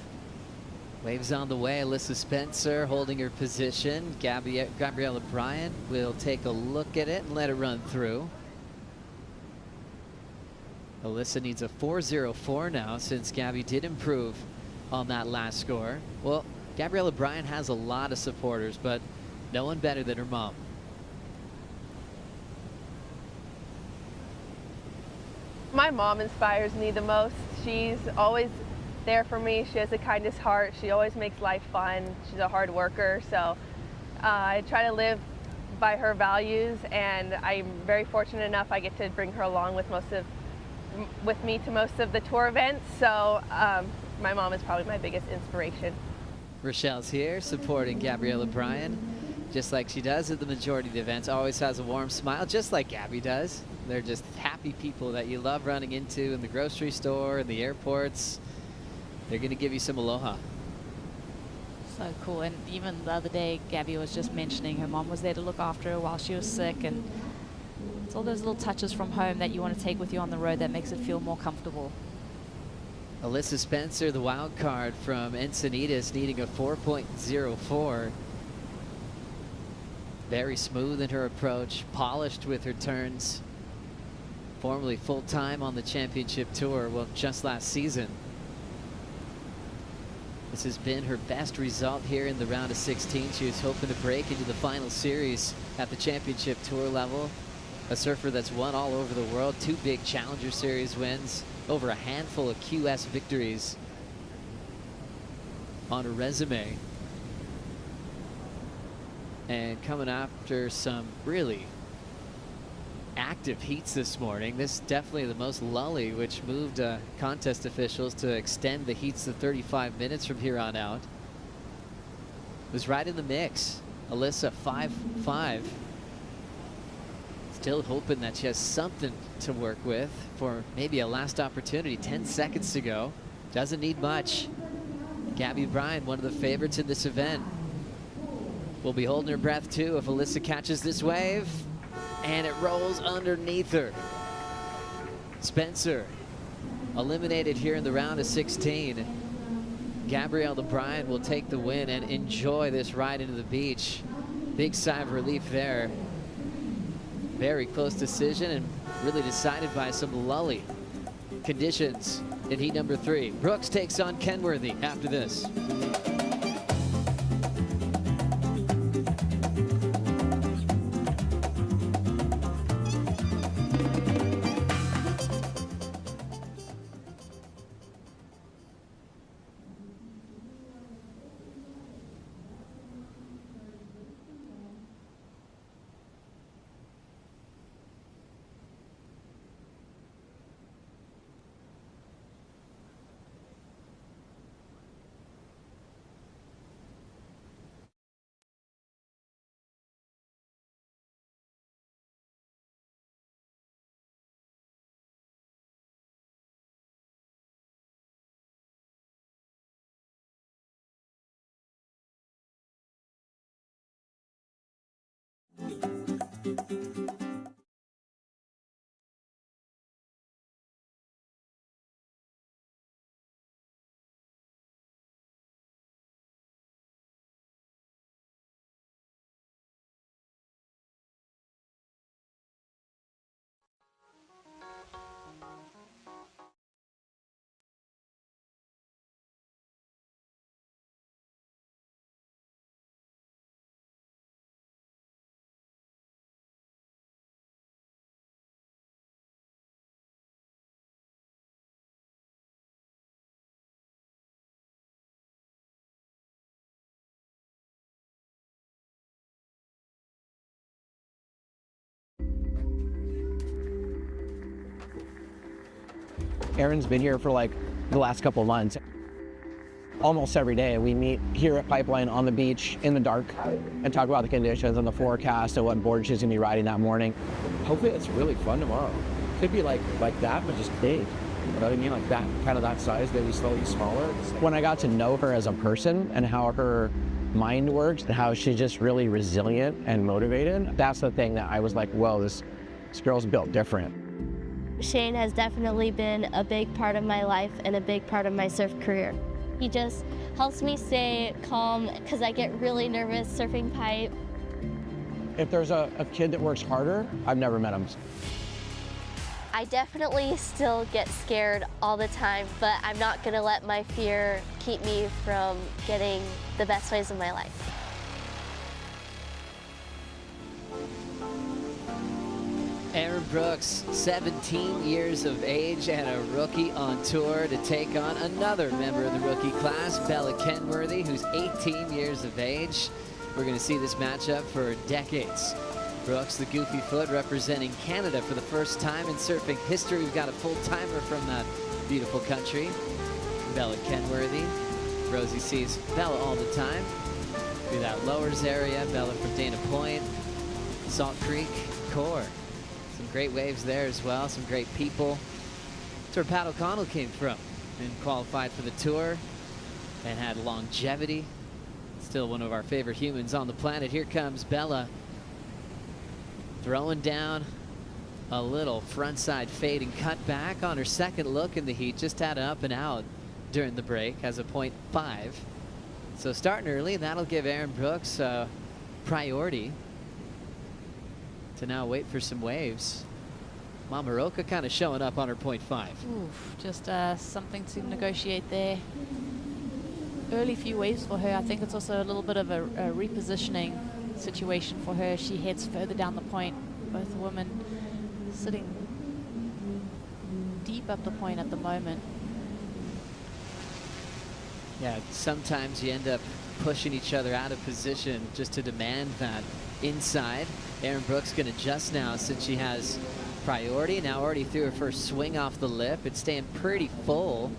Waves on the way. Alyssa Spencer holding her position. Gabriella Bryan will take a look at it and let it run through. Alyssa needs a 4.04 now since Gabby did improve on that last score. Well, Gabriella Bryan has a lot of supporters, but no one better than her mom. My mom inspires me the most. She's always there for me. She has the kindest heart. She always makes life fun. She's a hard worker, so I try to live by her values, and I'm very fortunate enough I get to bring her along with me to most of the tour events. So my mom is probably my biggest inspiration. Rochelle's here supporting Gabriella Bryan, just like she does at the majority of the events. Always has a warm smile, just like Gabby does. They're just happy people that you love running into in the grocery store and the airports. They're going to give you some aloha. So cool. And even the other day, Gabby was just mentioning her mom was there to look after her while she was sick, and it's all those little touches from home that you want to take with you on the road that makes it feel more comfortable. Alyssa Spencer, the wild card from Encinitas, needing a 4.04. Very smooth in her approach, polished with her turns. Formerly full-time on the championship tour, well, just last season. This has been her best result here in the round of 16. She was hoping to break into the final series at the championship tour level. A surfer that's won all over the world, 2 big Challenger Series wins, over a handful of QS victories on her resume. And coming after some really active heats this morning. This is definitely the most lully, which moved contest officials to extend the heats to 35 minutes from here on out. Was right in the mix. Alyssa 5.5. Still hoping that she has something to work with for maybe a last opportunity. 10 seconds to go. Doesn't need much. Gabby Bryan, one of the favorites in this event, will be holding her breath too if Alyssa catches this wave. And it rolls underneath her. Spencer eliminated here in the round of 16. Gabriella Bryan will take the win and enjoy this ride into the beach. Big sigh of relief there. Very close decision and really decided by some lully conditions in heat number 3. Brooks takes on Kenworthy after this. Erin's been here for like the last couple of months. Almost every day we meet here at Pipeline on the beach in the dark and talk about the conditions and the forecast and what board she's gonna be riding that morning. Hopefully it's really fun tomorrow. Could be like that, but just big. You know what I mean? Like that, kind of that size, maybe slowly smaller. When I got to know her as a person and how her mind works and how she's just really resilient and motivated, that's the thing that I was like, whoa, this girl's built different. Shane has definitely been a big part of my life and a big part of my surf career. He just helps me stay calm because I get really nervous surfing pipe. If there's a kid that works harder, I've never met him. I definitely still get scared all the time, but I'm not gonna let my fear keep me from getting the best waves of my life. Erin Brooks, 17 years of age and a rookie on tour to take on another member of the rookie class, Bella Kenworthy, who's 18 years of age. We're going to see this matchup for decades. Brooks, the goofy foot, representing Canada for the first time in surfing history. We've got a full-timer from that beautiful country. Bella Kenworthy. Rosie sees Bella all the time through that lowers area. Bella from Dana Point, Salt Creek, Core. Some great waves there as well, some great people. That's where Pat O'Connell came from and qualified for the tour and had longevity. Still one of our favorite humans on the planet. Here comes Bella, throwing down a little frontside fade and cut back on her second look in the heat. Just had up and out during the break, has a 0.5. So starting early, and that'll give Erin Brooks priority to now wait for some waves. Mamaroka kind of showing up on her 0.5. Oof, just something to negotiate there. Early few waves for her. I think it's also a little bit of a repositioning situation for her. She heads further down the point. Both women sitting deep up the point at the moment. Yeah, sometimes you end up pushing each other out of position just to demand that inside. Erin Brooks going to adjust now since she has priority. Now already threw her first swing off the lip. It's staying pretty full.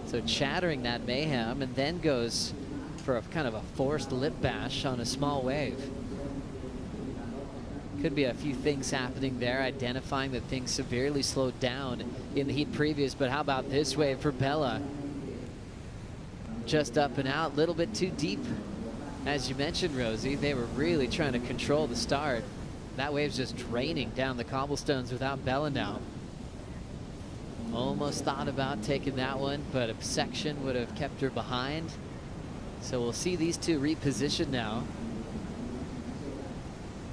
So chattering that mayhem, and then goes for a kind of a forced lip bash on a small wave. Could be a few things happening there, identifying that things severely slowed down in the heat previous, but how about this wave for Bella? Just up and out, a little bit too deep. As you mentioned, Rosie, they were really trying to control the start. That wave's just draining down the cobblestones without Bella now. Almost thought about taking that one, but a section would have kept her behind. So we'll see these two reposition now.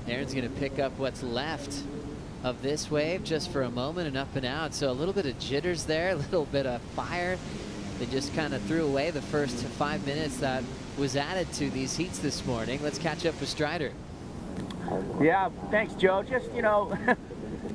Erin's going to pick up what's left of this wave just for a moment and up and out. So a little bit of jitters there, a little bit of fire. They just kind of threw away the first 5 minutes that was added to these heats this morning. Let's catch up with Strider. Yeah, thanks, Joe. Just, you know,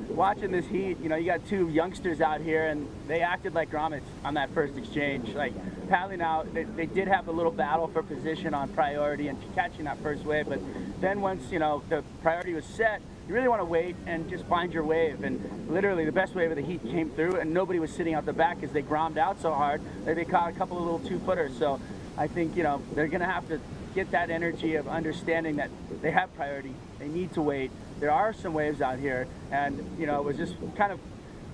watching this heat, you know, you got two youngsters out here, and they acted like grommets on that first exchange. Like, paddling out, they did have a little battle for position on priority and catching that first wave, but then once, you know, the priority was set, you really want to wait and just find your wave. And literally the best wave of the heat came through, and nobody was sitting out the back because they grommed out so hard that they caught a couple of little two-footers. So I think, you know, they're going to have to get that energy of understanding that they have priority. They need to wait. There are some waves out here, and, you know, it was just kind of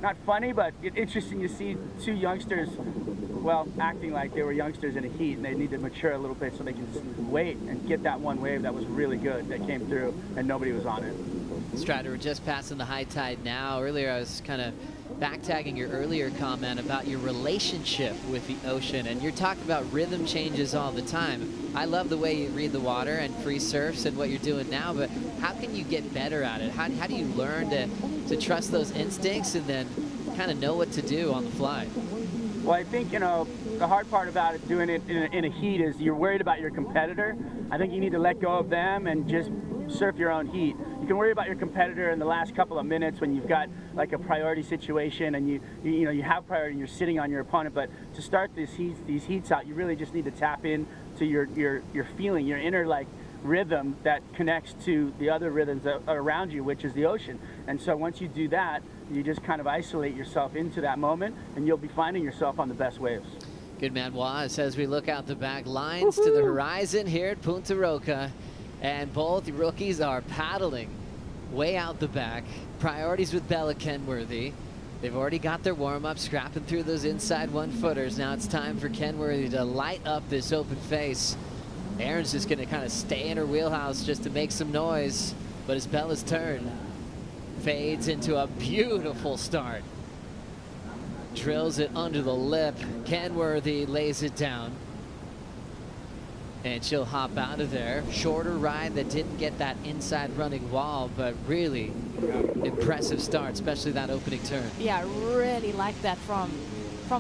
not funny, but interesting to see two youngsters, well, acting like they were youngsters in a heat, and they need to mature a little bit so they can just wait and get that one wave that was really good that came through, and nobody was on it. Strider, we're just passing the high tide now. Earlier I was kind of back-tagging your earlier comment about your relationship with the ocean, and you're talking about rhythm changes all the time. I love the way you read the water and free surfs and what you're doing now, but how can you get better at it? How do you learn to trust those instincts and then kind of know what to do on the fly? Well, I think, you know, the hard part about it, doing it in a heat, is you're worried about your competitor. I think you need to let go of them and just surf your own heat. You can worry about your competitor in the last couple of minutes when you've got like a priority situation and you know you have priority and you're sitting on your opponent. But to start these heats out, you really just need to tap in to your feeling, your inner like rhythm that connects to the other rhythms that are around you, which is the ocean. And so once you do that, you just kind of isolate yourself into that moment, and you'll be finding yourself on the best waves. Good man, Was, as we look out the back lines to the horizon here at Punta Roca, and both rookies are paddling way out the back. Priorities with Bella Kenworthy. They've already got their warm-up, scrapping through those inside one-footers. Now it's time for Kenworthy to light up this open face. Erin's just gonna kind of stay in her wheelhouse just to make some noise, but it's Bella's turn. Fades into a beautiful start. Drills it under the lip. Kenworthy lays it down. And she'll hop out of there. Shorter ride that didn't get that inside running wall, but really impressive start, especially that opening turn. Yeah, I really like that from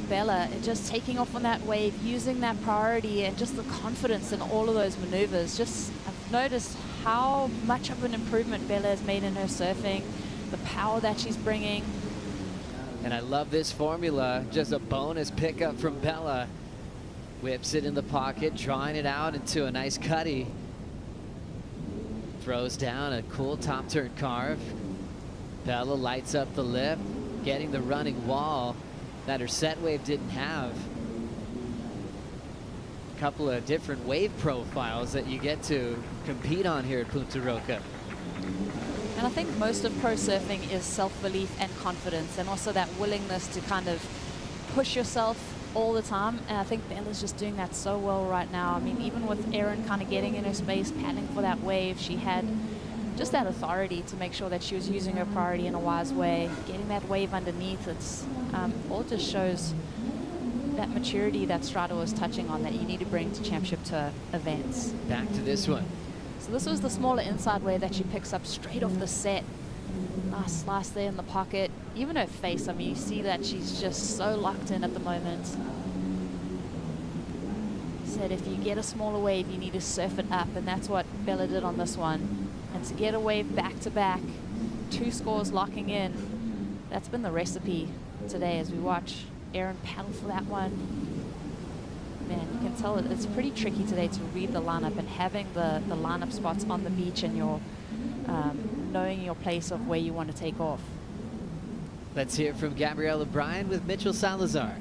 Bella. And just taking off on that wave, using that priority, and just the confidence in all of those maneuvers. Just, I've noticed how much of an improvement Bella has made in her surfing, the power that she's bringing. And I love this formula. Just a bonus pickup from Bella. Whips it in the pocket, drawing it out into a nice cutty. Throws down a cool top turn carve. Bella lights up the lip, getting the running wall that her set wave didn't have. A couple of different wave profiles that you get to compete on here at Punta Roca. And I think most of pro surfing is self-belief and confidence, and also that willingness to kind of push yourself all the time. And I think Bella's just doing that so well right now. I mean, even with Erin kind of getting in her space, paddling for that wave, she had just that authority to make sure that she was using her priority in a wise way, getting that wave underneath. It's all just shows that maturity that Strata was touching on that you need to bring to championship tour events. Back to this one. So this was the smaller inside wave that she picks up straight off the set. Nice slice there in the pocket. Even her face, I mean, you see that she's just so locked in at the moment. Said if you get a smaller wave, you need to surf it up, and that's what Bella did on this one. And to get a wave back to back, 2 scores locking in, that's been the recipe today as we watch Erin paddle for that one. Man, you can tell it's pretty tricky today to read the lineup, and having the lineup spots on the beach and your knowing your place of where you want to take off. Let's hear from Gabriella Bryan with Mitchell Salazar.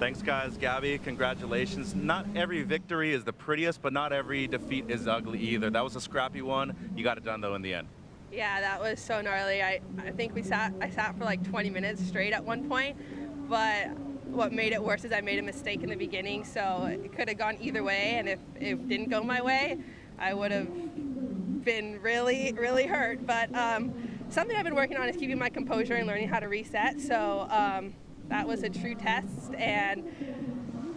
Thanks, guys. Gabby, congratulations. Not every victory is the prettiest, but not every defeat is ugly either. That was a scrappy one. You got it done, though, in the end. Yeah, that was so gnarly. I think I sat for like 20 minutes straight at one point, but what made it worse is I made a mistake in the beginning, so it could have gone either way, and if it didn't go my way, I would have been really, really hurt. But something I've been working on is keeping my composure and learning how to reset, so that was a true test, and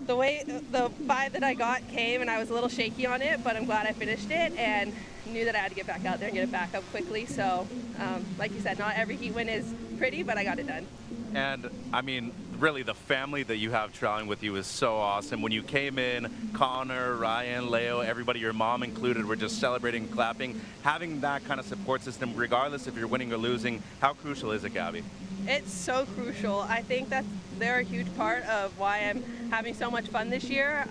the vibe that I got came, and I was a little shaky on it, but I'm glad I finished it and knew that I had to get back out there and get it back up quickly. So like you said, not every heat win is pretty, but I got it done. And I mean, really, the family that you have traveling with you is so awesome. When you came in, Connor, Ryan, Leo, everybody, your mom included, were just celebrating and clapping. Having that kind of support system, regardless if you're winning or losing, how crucial is it, Gabby? It's so crucial. I think that they're a huge part of why I'm having so much fun this year.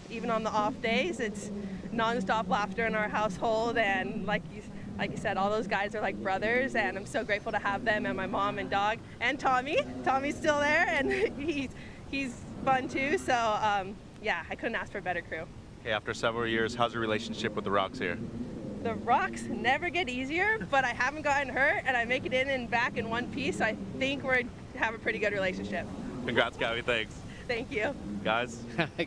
Even on the off days, it's nonstop laughter in our household, and like you said, all those guys are like brothers, and I'm so grateful to have them, and my mom and dog, and Tommy. Tommy's still there, and he's fun too. So yeah, I couldn't ask for a better crew. Okay, after several years, how's your relationship with the Rocks here? The rocks never get easier, but I haven't gotten hurt, and I make it in and back in one piece. So I think we have a pretty good relationship. Congrats, Gabby. Thanks. Thank you. Guys.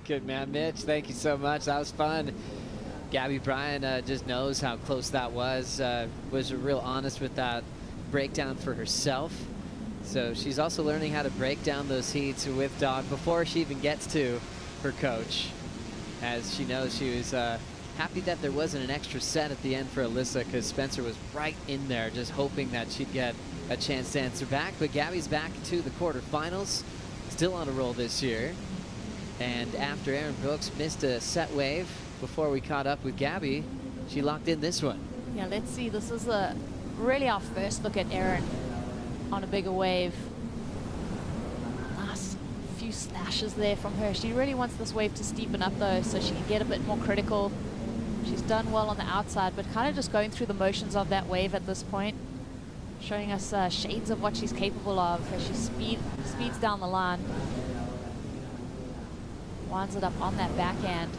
Good man, Mitch. Thank you so much. That was fun. Gabby Bryan just knows how close that was real honest with that breakdown for herself. So she's also learning how to break down those heats with Dog before she even gets to her coach. As she knows, she was happy that there wasn't an extra set at the end for Alyssa, because Spencer was right in there just hoping that she'd get a chance to answer back. But Gabby's back to the quarterfinals, still on a roll this year. And after Erin Brooks missed a set wave before we caught up with Gabby, she locked in this one. Yeah, let's see. This is really our first look at Erin on a bigger wave. Nice few slashes there from her. She really wants this wave to steepen up though, so she can get a bit more critical. She's done well on the outside, but kind of just going through the motions of that wave at this point, showing us shades of what she's capable of as she speeds down the line. Winds it up on that backhand.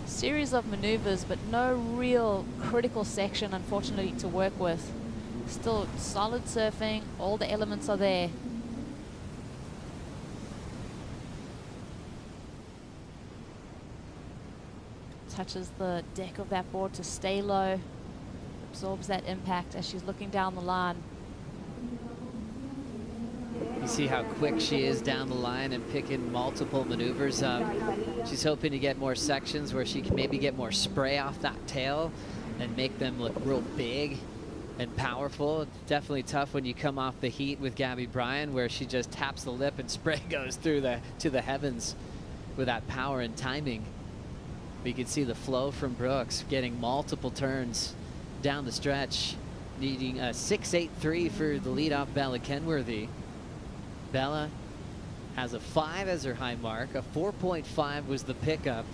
Series of maneuvers, but no real critical section, unfortunately, to work with. Still solid surfing, all the elements are there. Touches the deck of that board to stay low, absorbs that impact as she's looking down the line. You see how quick she is down the line and picking multiple maneuvers up. She's hoping to get more sections where she can maybe get more spray off that tail and make them look real big and powerful. It's definitely tough when you come off the heat with Gabby Bryan, where she just taps the lip and spray goes through to the heavens with that power and timing. But you can see the flow from Brooks, getting multiple turns down the stretch, needing a 6.83 for the lead-off Bella Kenworthy. Bella has a 5 as her high mark. A 4.5 was the pickup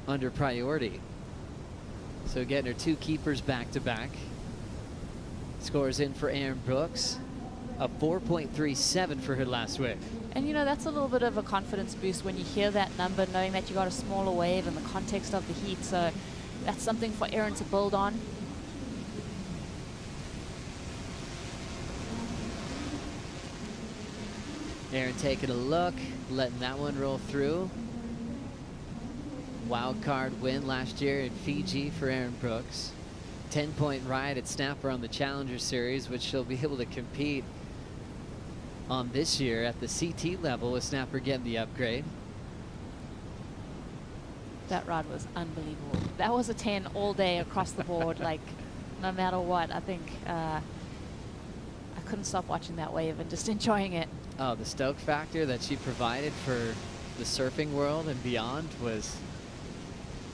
under priority. So getting her 2 keepers back-to-back. Scores in for Erin Brooks. A 4.37 for her last wave. And you know, that's a little bit of a confidence boost when you hear that number, knowing that you got a smaller wave in the context of the heat. So that's something for Erin to build on. Erin taking a look, letting that one roll through. Wild card win last year in Fiji for Erin Brooks. 10-point ride at Snapper on the Challenger Series, which she'll be able to compete on this year at the CT level with Snapper getting the upgrade. That ride was unbelievable. That was a 10 all day across the board, like no matter what. I think I couldn't stop watching that wave and just enjoying it. Oh, the stoke factor that she provided for the surfing world and beyond was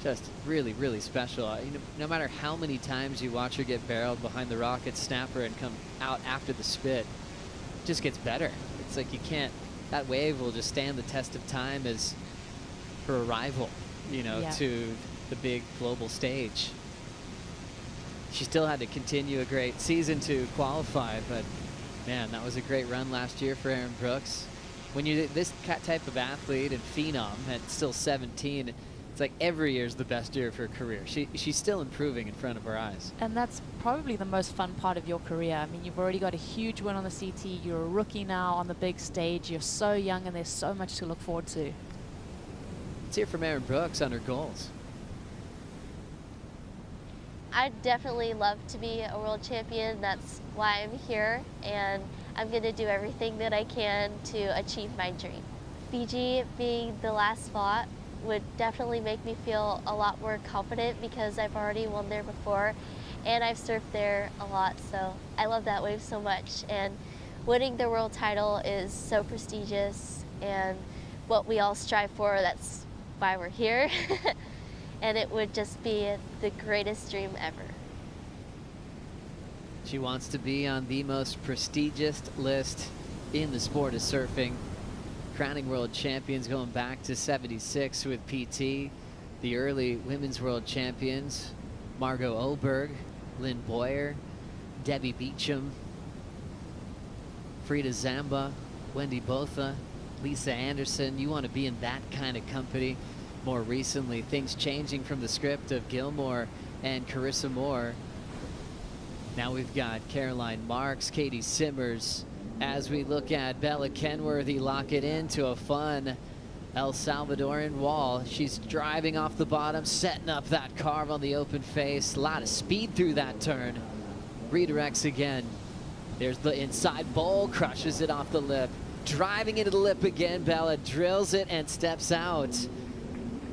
just really, really special. You know, no matter how many times you watch her get barreled behind the rocket snapper and come out after the spit, it just gets better. It's like you can't, that wave will just stand the test of time as her arrival, you know, to the big global stage. She still had to continue a great season to qualify, but man, that was a great run last year for Erin Brooks. When you're this type of athlete and phenom at still 17, it's like every year is the best year of her career. She's still improving in front of our eyes. And that's probably the most fun part of your career. I mean, you've already got a huge win on the CT. You're a rookie now on the big stage. You're so young and there's so much to look forward to. Let's hear from Erin Brooks on her goals. I'd definitely love to be a world champion. That's why I'm here, and I'm going to do everything that I can to achieve my dream. Fiji being the last spot would definitely make me feel a lot more confident because I've already won there before and I've surfed there a lot, so I love that wave so much. And winning the world title is so prestigious and what we all strive for. That's why we're here. And it would just be the greatest dream ever. She wants to be on the most prestigious list in the sport of surfing. Crowning world champions going back to '76 with PT. The early women's world champions, Margot Oberg, Lynn Boyer, Debbie Beecham, Frida Zamba, Wendy Botha, Lisa Anderson. You want to be in that kind of company. More recently, things changing from the script of Gilmore and Carissa Moore. Now we've got Caroline Marks, Katie Simmers. As we look at Bella Kenworthy lock it into a fun El Salvadoran wall. She's driving off the bottom, setting up that carve on the open face. A lot of speed through that turn. Redirects again. There's the inside bowl, crushes it off the lip. Driving into the lip again, Bella drills it and steps out.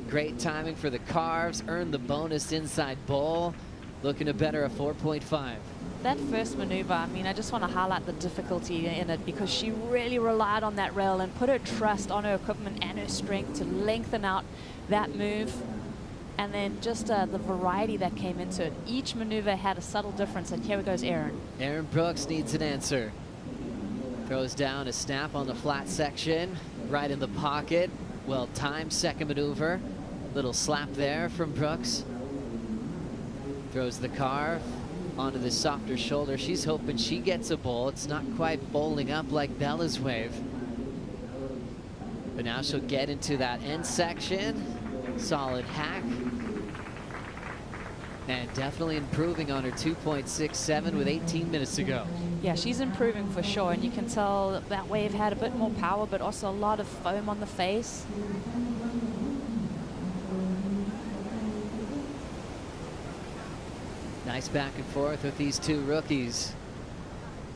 Great timing for the carves, earned the bonus inside bowl. Looking to better a 4.5. That first maneuver, I mean, I just want to highlight the difficulty in it because she really relied on that rail and put her trust on her equipment and her strength to lengthen out that move. And then just the variety that came into it. Each maneuver had a subtle difference, and here goes Erin. Erin Brooks needs an answer. Throws down a snap on the flat section, right in the pocket. Well timed second maneuver. Little slap there from Brooks. Throws the carve onto the softer shoulder. She's hoping she gets a bowl. It's not quite bowling up like Bella's wave. But now she'll get into that end section. Solid hack. And definitely improving on her 2.67 with 18 minutes to go. Yeah, she's improving for sure, and you can tell that wave had a bit more power, but also a lot of foam on the face. Nice back and forth with these two rookies.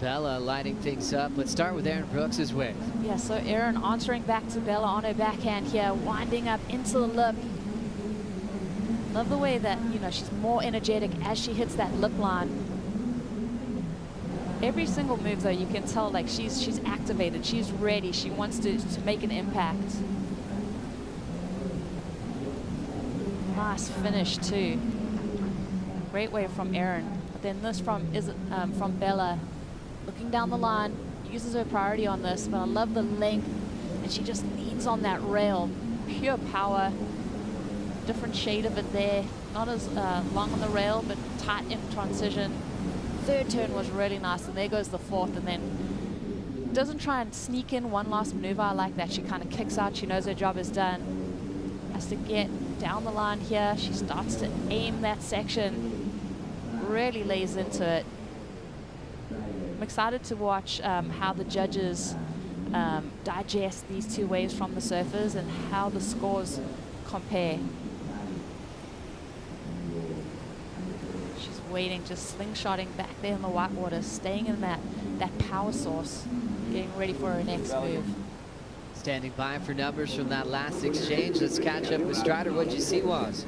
Bella lighting things up. Let's start with Erin Brooks' wave. Yeah, so Erin answering back to Bella on her backhand here, winding up into the lip. Love the way that, you know, she's more energetic as she hits that lip line. Every single move, though, you can tell, like, she's activated. She's ready. She wants to make an impact. Nice finish, too. Great wave from Erin. But then this from Bella. Looking down the line, uses her priority on this, but I love the length. And she just leans on that rail. Pure power. Different shade of it there. Not as long on the rail, but tight in transition. Third turn was really nice, and there goes the fourth, and then doesn't try and sneak in one last maneuver. I like that. She kind of kicks out. She knows her job is done. Has to get down the line here. She starts to aim that section. Really lays into it. I'm excited to watch how the judges digest these two waves from the surfers and how the scores compare. She's waiting, just slingshotting back there in the white water, staying in that power source, getting ready for her next move. Standing by for numbers from that last exchange. Let's catch up with Strider. What'd you see, Waz?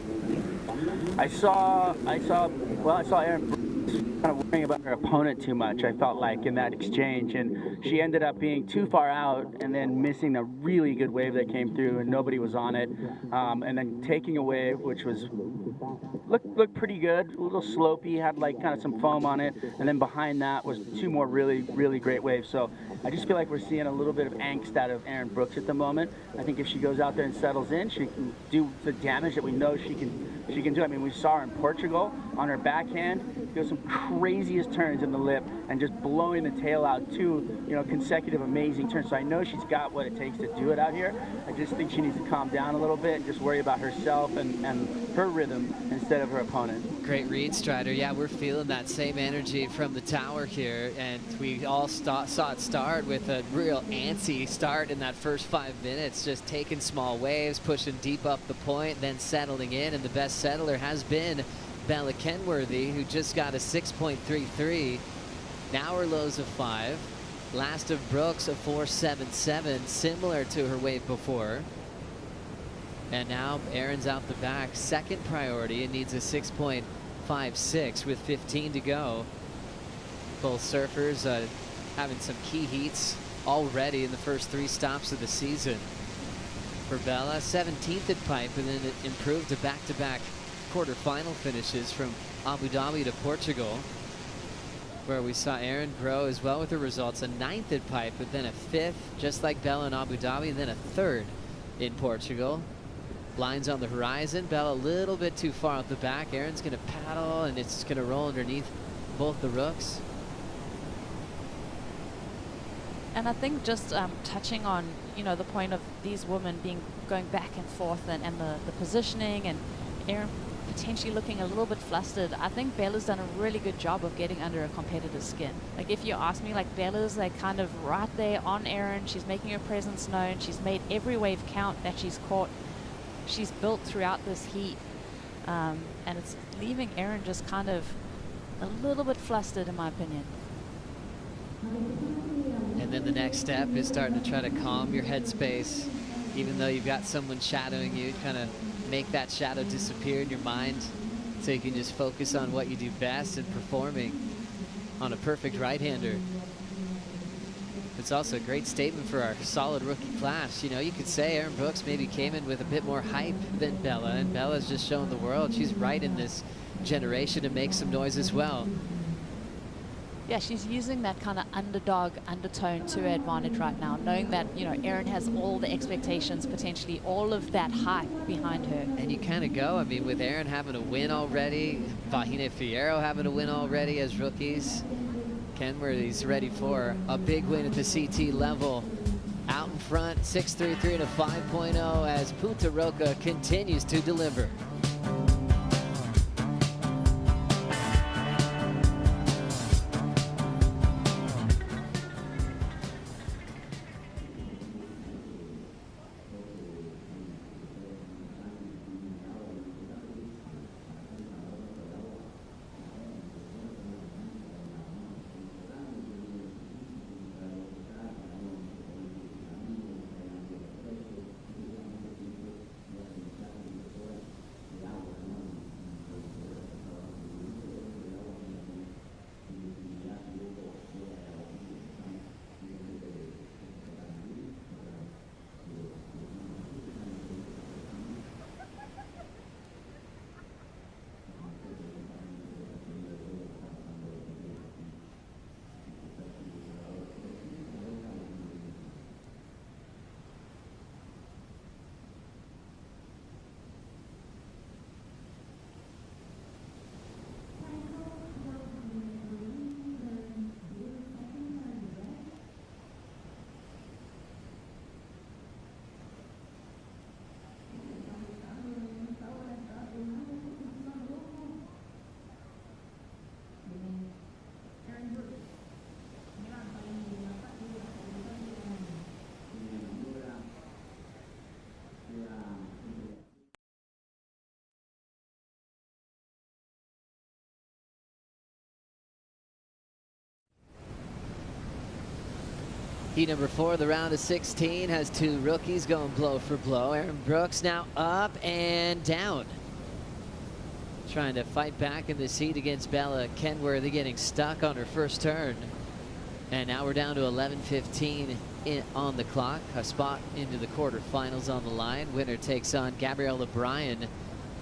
I saw Erin Brooks kind of worrying about her opponent too much, I felt like, in that exchange, and she ended up being too far out and then missing a really good wave that came through and nobody was on it, and then taking a wave which was looked pretty good, a little slopey, had like kind of some foam on it, and then behind that was two more really great waves. So I just feel like we're seeing a little bit of angst out of Erin Brooks at the moment. I think if she goes out there and settles in, she can do the damage that we know she can do. I mean, we saw her in Portugal on her backhand, do some craziest turns in the lip and just blowing the tail out, two, you know, consecutive amazing turns. So I know she's got what it takes to do it out here. I just think she needs to calm down a little bit and just worry about herself and her rhythm instead of her opponent. Great read, Strider. Yeah, we're feeling that same energy from the tower here, and we all saw it start with a real antsy start in that first 5 minutes, just taking small waves, pushing deep up the point, then settling in, and the best settler has been Bella Kenworthy, who just got a 6.33. Now her lows of 5. Last of Brooks, a 4.77, similar to her wave before. And now Erin's out the back, second priority, and needs a 6.56 with 15 to go. Both surfers having some key heats already in the first 3 stops of the season. For Bella, 17th at pipe, and then it improved to back-to-back quarterfinal finishes from Abu Dhabi to Portugal, where we saw Erin grow as well with her results. A 9th at pipe, but then a 5th, just like Bella in Abu Dhabi, and then a 3rd in Portugal. Lines on the horizon. Bella a little bit too far out the back. Erin's going to paddle, and it's going to roll underneath both the rooks. And I think just touching on, you know, the point of these women going back and forth and the positioning, and Erin potentially looking a little bit flustered. I think Bella's done a really good job of getting under a competitor's skin. Like, if you ask me, like, Bella's like kind of right there on Erin. She's making her presence known. She's made every wave count that she's caught. She's built throughout this heat, and it's leaving Erin just kind of a little bit flustered, in my opinion. And then the next step is starting to try to calm your headspace, even though you've got someone shadowing you. Kind of make that shadow disappear in your mind so you can just focus on what you do best and performing on a perfect right-hander. It's also a great statement for our solid rookie class. You know, you could say Erin Brooks maybe came in with a bit more hype than Bella, and Bella's just showing the world she's right in this generation to make some noise as well. Yeah, she's using that kind of underdog undertone to her advantage right now, knowing that, you know, Erin has all the expectations, potentially all of that hype behind her. And you kind of go, I mean, with Erin having a win already, Vahine Fierro having a win already as rookies, Kenworthy's ready for a big win at the CT level. Out in front, 6.33 to 5.0 as Punta Roca continues to deliver. Heat number 4 of the round of 16 has 2 rookies going blow for blow. Erin Brooks now up and down. Trying to fight back in this heat against Bella Kenworthy, getting stuck on her first turn. And now we're down to 11:15 on the clock. A spot into the quarterfinals on the line. Winner takes on Gabriella Bryan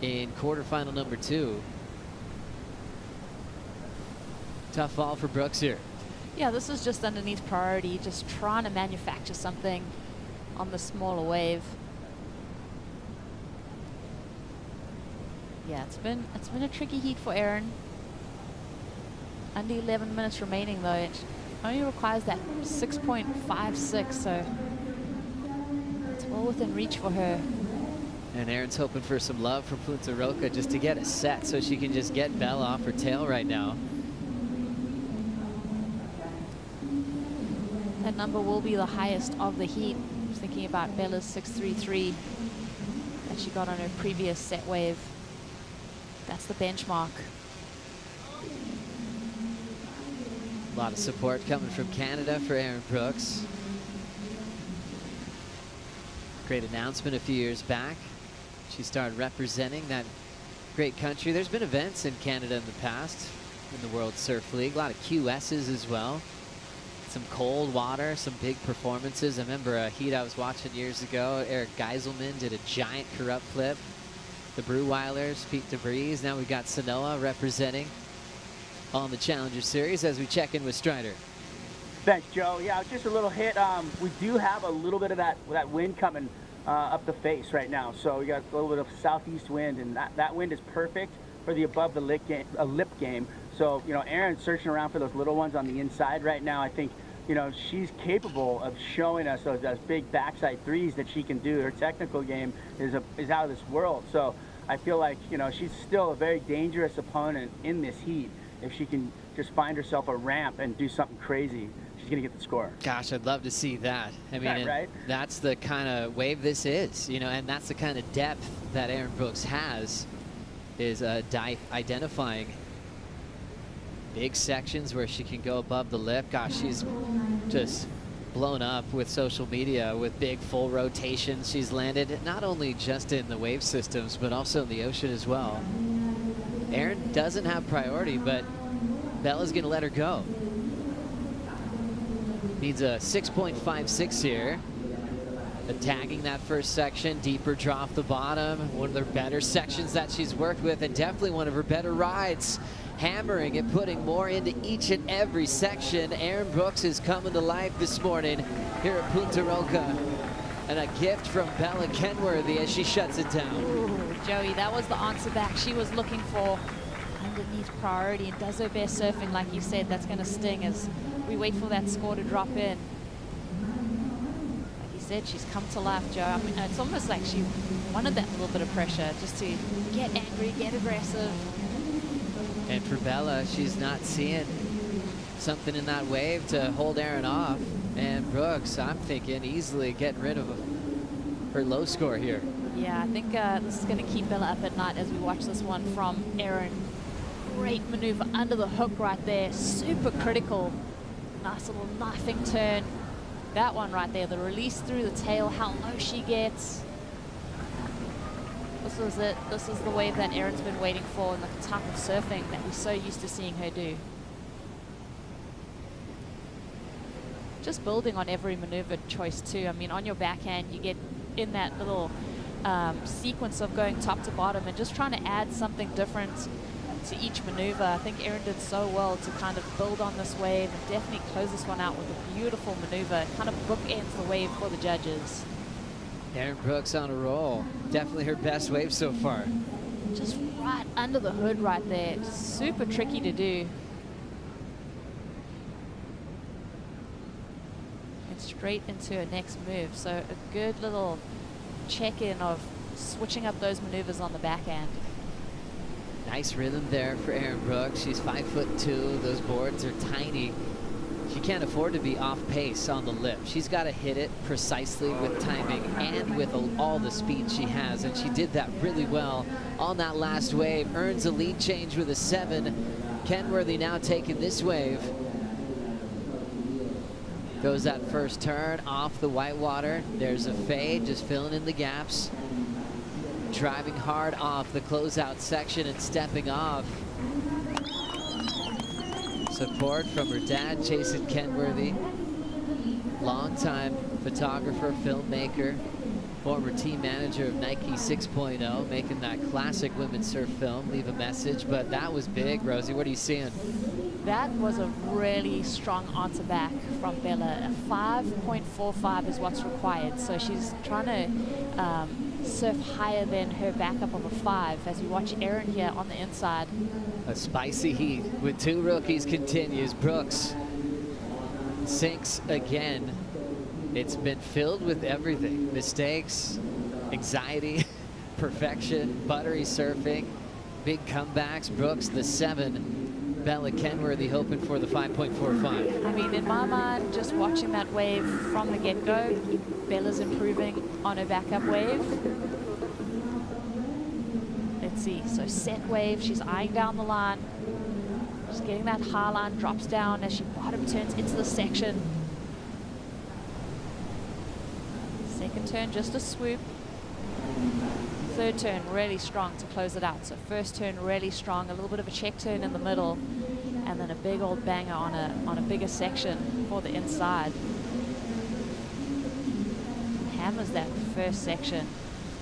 in quarterfinal number 2. Tough fall for Brooks here. Yeah, this is just underneath priority, just trying to manufacture something on the smaller wave. Yeah, it's been a tricky heat for Erin. Under 11 minutes remaining though. It only requires that 6.56, so it's well within reach for her. And Erin's hoping for some love from Punta Roca just to get a set so she can just get Bella off her tail right now. That number will be the highest of the heat. I'm thinking about Bella's 6.33 that she got on her previous set wave. That's the benchmark. A lot of support coming from Canada for Erin Brooks. Great announcement a few years back. She started representing that great country. There's been events in Canada in the past in the World Surf League. A lot of QSs as well. Some cold water, some big performances. I remember a heat I was watching years ago. Eric Geiselman did a giant corrupt flip. The Brewweilers, Pete DeVries. Now we've got Sanoa representing on the Challenger Series as we check in with Strider. Thanks, Joe. Yeah, just a little hit. We do have a little bit of that wind coming up the face right now. So we got a little bit of southeast wind, and that wind is perfect for the above the lip game. So, you know, Erin's searching around for those little ones on the inside right now. I think, you know, she's capable of showing us those big backside threes that she can do. Her technical game is out of this world. So I feel like, you know, she's still a very dangerous opponent in this heat. If she can just find herself a ramp and do something crazy, she's going to get the score. Gosh, I'd love to see that. I mean, right? That's the kind of wave this is, you know, and that's the kind of depth that Erin Brooks has, is identifying big sections where she can go above the lip. Gosh, she's just blown up with social media with big full rotations. She's landed not only just in the wave systems, but also in the ocean as well. Erin doesn't have priority, but Bella's going to let her go. Needs a 6.56 here. Attacking that first section, deeper draw off the bottom. One of their better sections that she's worked with, and definitely one of her better rides. hammering and putting more into each and every section. Erin Brooks is coming to life this morning here at Punta Roca. And a gift from Bella Kenworthy as she shuts it down. Ooh, Joey, that was the answer back she was looking for. Underneath priority and does her best surfing, like you said. That's going to sting as we wait for that score to drop in. Like you said, she's come to life, Joe. I mean, it's almost like she wanted that little bit of pressure just to get angry, get aggressive. And for Bella, she's not seeing something in that wave to hold Erin off. And Brooks, I'm thinking, easily getting rid of her low score here. Yeah, I think this is going to keep Bella up at night as we watch this one from Erin. Great maneuver under the hook right there. Super critical. Nice little knifing turn. That one right there, the release through the tail, how low she gets. This was it. This is the wave that Erin's been waiting for and the type of surfing that we're so used to seeing her do. Just building on every maneuver choice too. I mean, on your backhand, you get in that little sequence of going top to bottom and just trying to add something different to each maneuver. I think Erin did so well to kind of build on this wave and definitely close this one out with a beautiful maneuver. It kind of bookends the wave for the judges. Erin Brooks on a roll. Definitely her best wave so far. Just right under the hood right there. Super tricky to do. And straight into her next move. So a good little check-in of switching up those maneuvers on the backhand. Nice rhythm there for Erin Brooks. She's 5'2". Those boards are tiny. She can't afford to be off pace on the lip. She's got to hit it precisely with timing and with all the speed she has. And she did that really well on that last wave. Earns a lead change with a 7. Kenworthy now taking this wave. Goes that first turn off the whitewater. There's a fade, just filling in the gaps. Driving hard off the closeout section and stepping off. Support from her dad, Jason Kenworthy. Longtime photographer, filmmaker, former team manager of Nike 6.0, making that classic women's surf film, Leave a Message. But that was big, Rosie. What are you seeing? That was a really strong answer back from Bella. A 5.45 is what's required. So she's trying to surf higher than her backup of a 5 as you watch Erin here on the inside. A spicy heat with 2 rookies continues. Brooks sinks again. It's been filled with everything. Mistakes, anxiety, perfection, buttery surfing, big comebacks. Brooks the 7. Bella Kenworthy hoping for the 5.45. I mean, in my mind, just watching that wave from the get-go, Bella's improving on her backup wave. Let's see, so set wave, she's eyeing down the line. She's getting that high line, drops down as she bottom turns into the section. Second turn, just a swoop. Third turn, really strong to close it out. So first turn, really strong, a little bit of a check turn in the middle, and then a big old banger on a bigger section for the inside. Hammers that first section.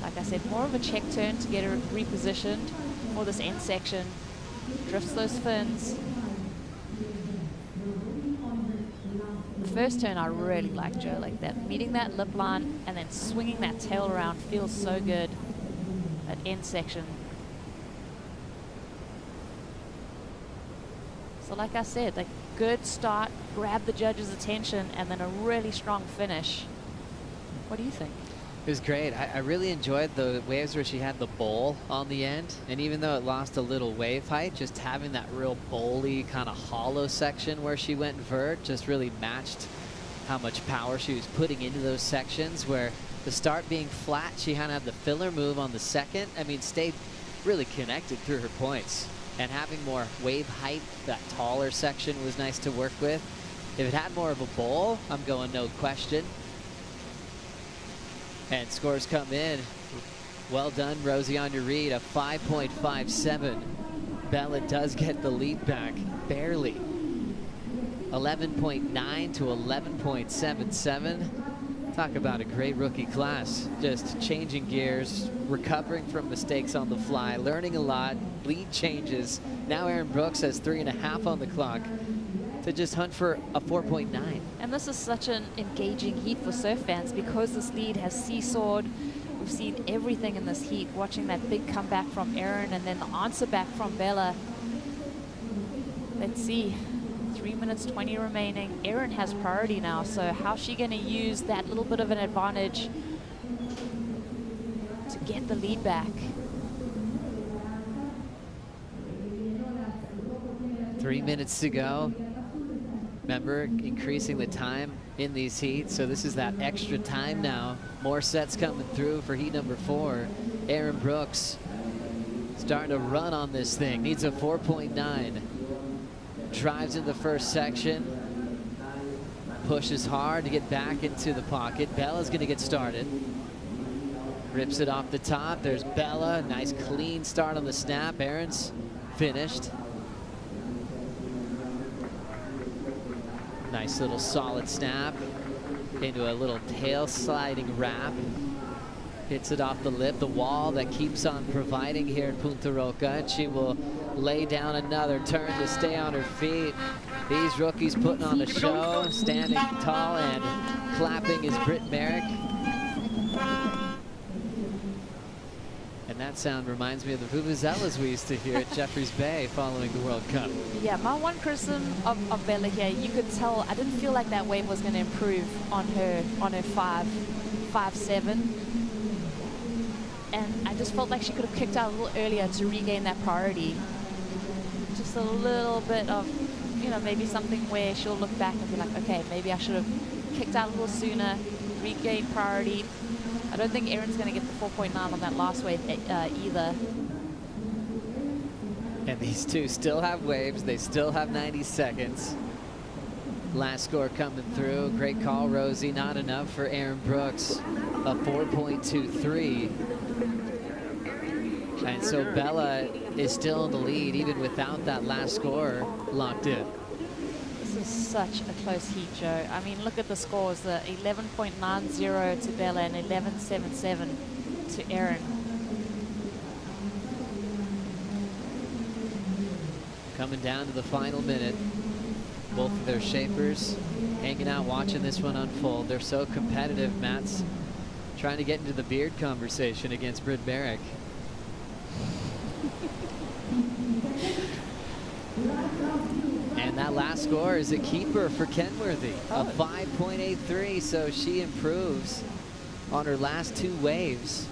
Like I said, more of a check turn to get her repositioned for this end section. Drifts those fins. The first turn I really like, Joe, like that. Meeting that lip line and then swinging that tail around feels so good. That end section. So like I said, like good start, grab the judge's attention, and then a really strong finish. What do you think? It was great. I really enjoyed the waves where she had the bowl on the end. And even though it lost a little wave height, just having that real bowly kind of hollow section where she went vert just really matched how much power she was putting into those sections, where the start being flat, she kind of had the filler move on the second. I mean, stayed really connected through her points. And having more wave height, that taller section was nice to work with. If it had more of a bowl, I'm going no question. And scores come in. Well done, Rosie, on your read, a 5.57. Bella does get the lead back, barely. 11.9 to 11.77. Talk about a great rookie class. Just changing gears, recovering from mistakes on the fly, learning a lot, lead changes. Now Erin Brooks has 3.5 on the clock to just hunt for a 4.9. And this is such an engaging heat for surf fans because this lead has seesawed. We've seen everything in this heat, watching that big comeback from Erin and then the answer back from Bella. Let's see. 3 minutes 20 remaining. Erin has priority now, so how's she going to use that little bit of an advantage to get the lead back? 3 minutes to go. Remember, increasing the time in these heats, so this is that extra time now. More sets coming through for heat number 4. Erin Brooks starting to run on this thing. Needs a 4.9. Drives in the first section. Pushes hard to get back into the pocket. Bella's going to get started. Rips it off the top. There's Bella. Nice clean start on the snap. Erin's finished. Nice little solid snap into a little tail sliding wrap. Hits it off the lip, the wall that keeps on providing here in Punta Roca. And she will lay down another turn to stay on her feet. These rookies putting on a show, standing tall and clapping is Britt Merrick. And that sound reminds me of the vuvuzelas we used to hear at Jeffreys Bay following the World Cup. Yeah, my one criticism of Bella here, you could tell, I didn't feel like that wave was going to improve on her 5.7. And I just felt like she could have kicked out a little earlier to regain that priority. Just a little bit of, you know, maybe something where she'll look back and be like, okay, maybe I should have kicked out a little sooner, regained priority. I don't think Erin's going to get the 4.9 on that last wave either. And these two still have waves. They still have 90 seconds. Last score coming through. Great call, Rosie. Not enough for Erin Brooks. A 4.23. And so Bella is still in the lead, even without that last score locked in. This is such a close heat, Joe. I mean, look at the scores. The 11.90 to Bella and 11.77 to Erin. Coming down to the final minute. Both of their shapers hanging out, watching this one unfold. They're so competitive. Matt's trying to get into the beard conversation against Britt Merrick. And that last score is a keeper for Kenworthy, a 5.83, so she improves on her last 2 waves.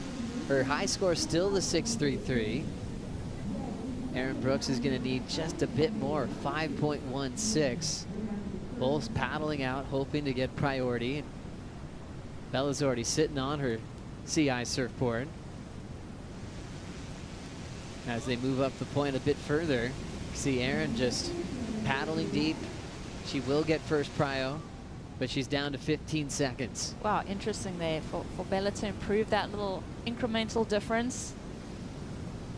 Her high score is still the 6.33. Erin Brooks is going to need just a bit more, 5.16. Both paddling out, hoping to get priority. Bella's already sitting on her CI surfboard. As they move up the point a bit further, you see Erin just paddling deep. She will get first prio, but she's down to 15 seconds. Wow, interesting there for Bella to improve that little incremental difference.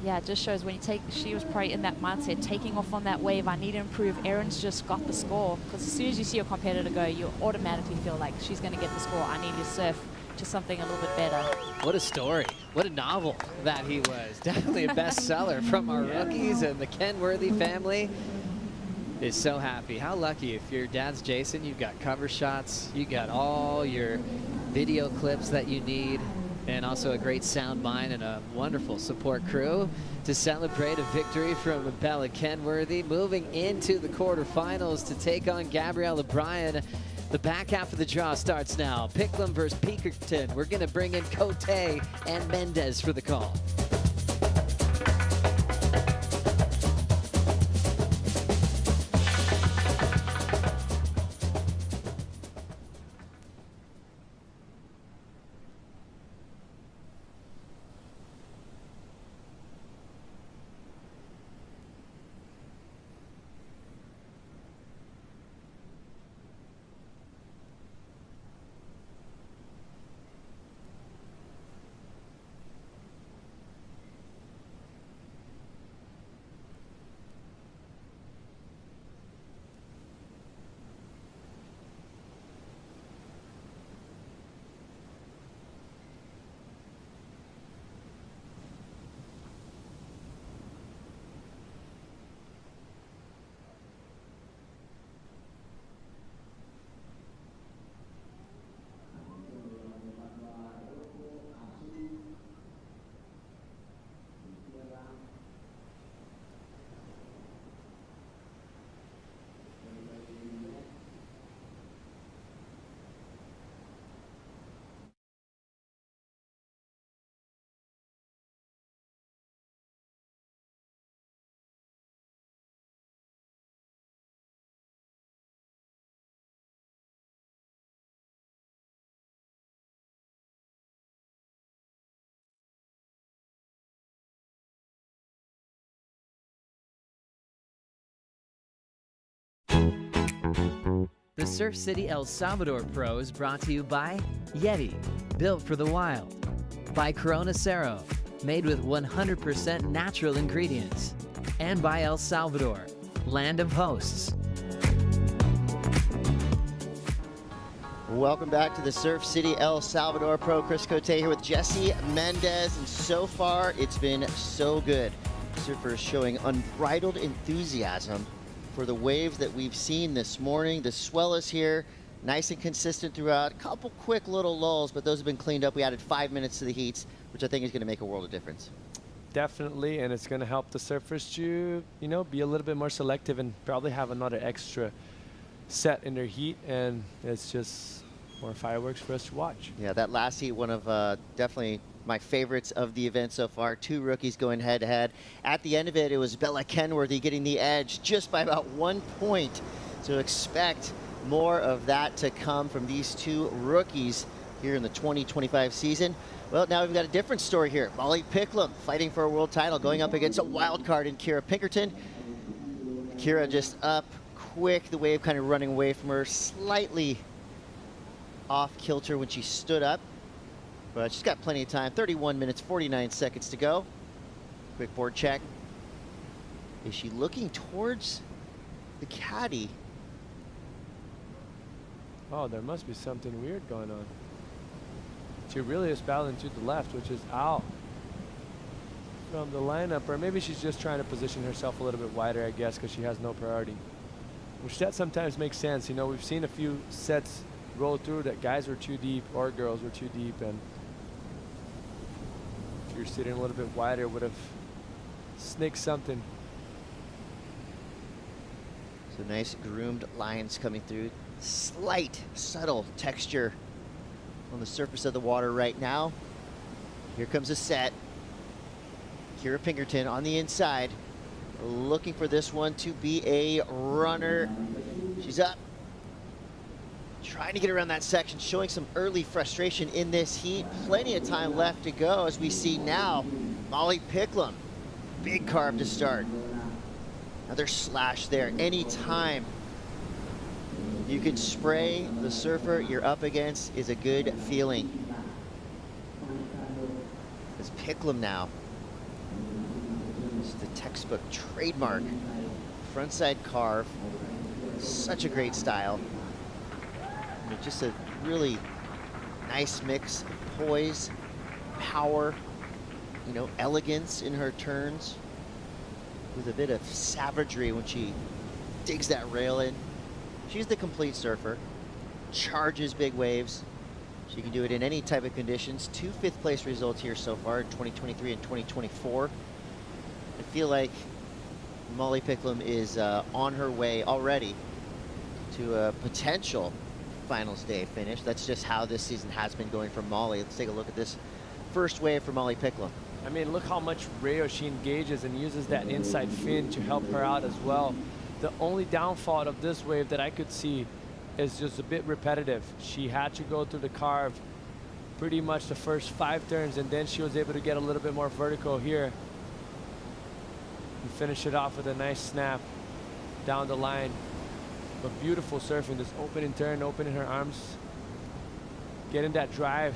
Yeah, it just shows when you take, she was probably in that mindset, taking off on that wave, I need to improve. Erin's just got the score. Because as soon as you see your competitor go, you automatically feel like she's going to get the score. I need to surf to something a little bit better. What a story. What a novel that he was. Definitely a bestseller from our rookies, and the Kenworthy family is so happy. How lucky. If your dad's Jason, you've got cover shots, you got all your video clips that you need, and also a great sound mind and a wonderful support crew to celebrate a victory from Bella Kenworthy. Moving into the quarterfinals to take on Gabriella Bryan. The back half of the draw starts now. Picklum versus Peakerton. We're going to bring in Cote and Mendez for the call. The Surf City El Salvador Pro is brought to you by Yeti, built for the wild. By Corona Cero, made with 100% natural ingredients. And by El Salvador, land of hosts. Welcome back to the Surf City El Salvador Pro. Chris Cote here with Jesse Mendez, and so far it's been so good. Surfers showing unbridled enthusiasm for the waves that we've seen this morning. The swell is here, nice and consistent throughout. A couple quick little lulls, but those have been cleaned up. We added 5 minutes to the heats, which I think is going to make a world of difference. Definitely, and it's going to help the surfers to, you know, be a little bit more selective and probably have another extra set in their heat, and it's just more fireworks for us to watch. Yeah, that last heat, one of definitely my favorites of the event so far. Two rookies going head-to-head. At the end of it, it was Bella Kenworthy getting the edge just by about 1 point. So expect more of that to come from these two rookies here in the 2025 season. Well, now we've got a different story here. Molly Picklum fighting for a world title, going up against a wild card in Kira Pinkerton. Kira just up quick, the wave kind of running away from her, slightly off kilter when she stood up. But she's got plenty of time. 31 minutes, 49 seconds to go. Quick board check. Is she looking towards the caddy? Oh, there must be something weird going on. She really is paddling to the left, which is out from the lineup. Or maybe she's just trying to position herself a little bit wider, I guess, because she has no priority. Which that sometimes makes sense. You know, we've seen a few sets roll through that guys were too deep or girls were too deep, and if you're sitting a little bit wider, would have snicked something. So nice groomed lines coming through. Slight, subtle texture on the surface of the water right now. Here comes a set. Kira Pinkerton on the inside, looking for this one to be a runner. She's up, trying to get around that section, showing some early frustration in this heat. Plenty of time left to go, as we see now. Molly Picklum, big carve to start. Another slash there. Anytime you can spray the surfer you're up against is a good feeling. It's Picklum now. This is the textbook trademark frontside carve. Such a great style. Just a really nice mix of poise, power, you know, elegance in her turns, with a bit of savagery when she digs that rail in. She's the complete surfer, charges big waves. She can do it in any type of conditions. 2 fifth-place results here so far in 2023 and 2024. I feel like Molly Picklum is on her way already to a potential finals day finish. That's just how this season has been going for Molly. Let's take a look at this first wave for Molly Picklum. I mean, look how much rail she engages and uses that inside fin to help her out as well. The only downfall of this wave that I could see is just a bit repetitive. She had to go through the carve pretty much the first 5 turns, and then she was able to get a little bit more vertical here and finish it off with a nice snap down the line. But beautiful surfing, this opening turn, opening her arms, getting that drive.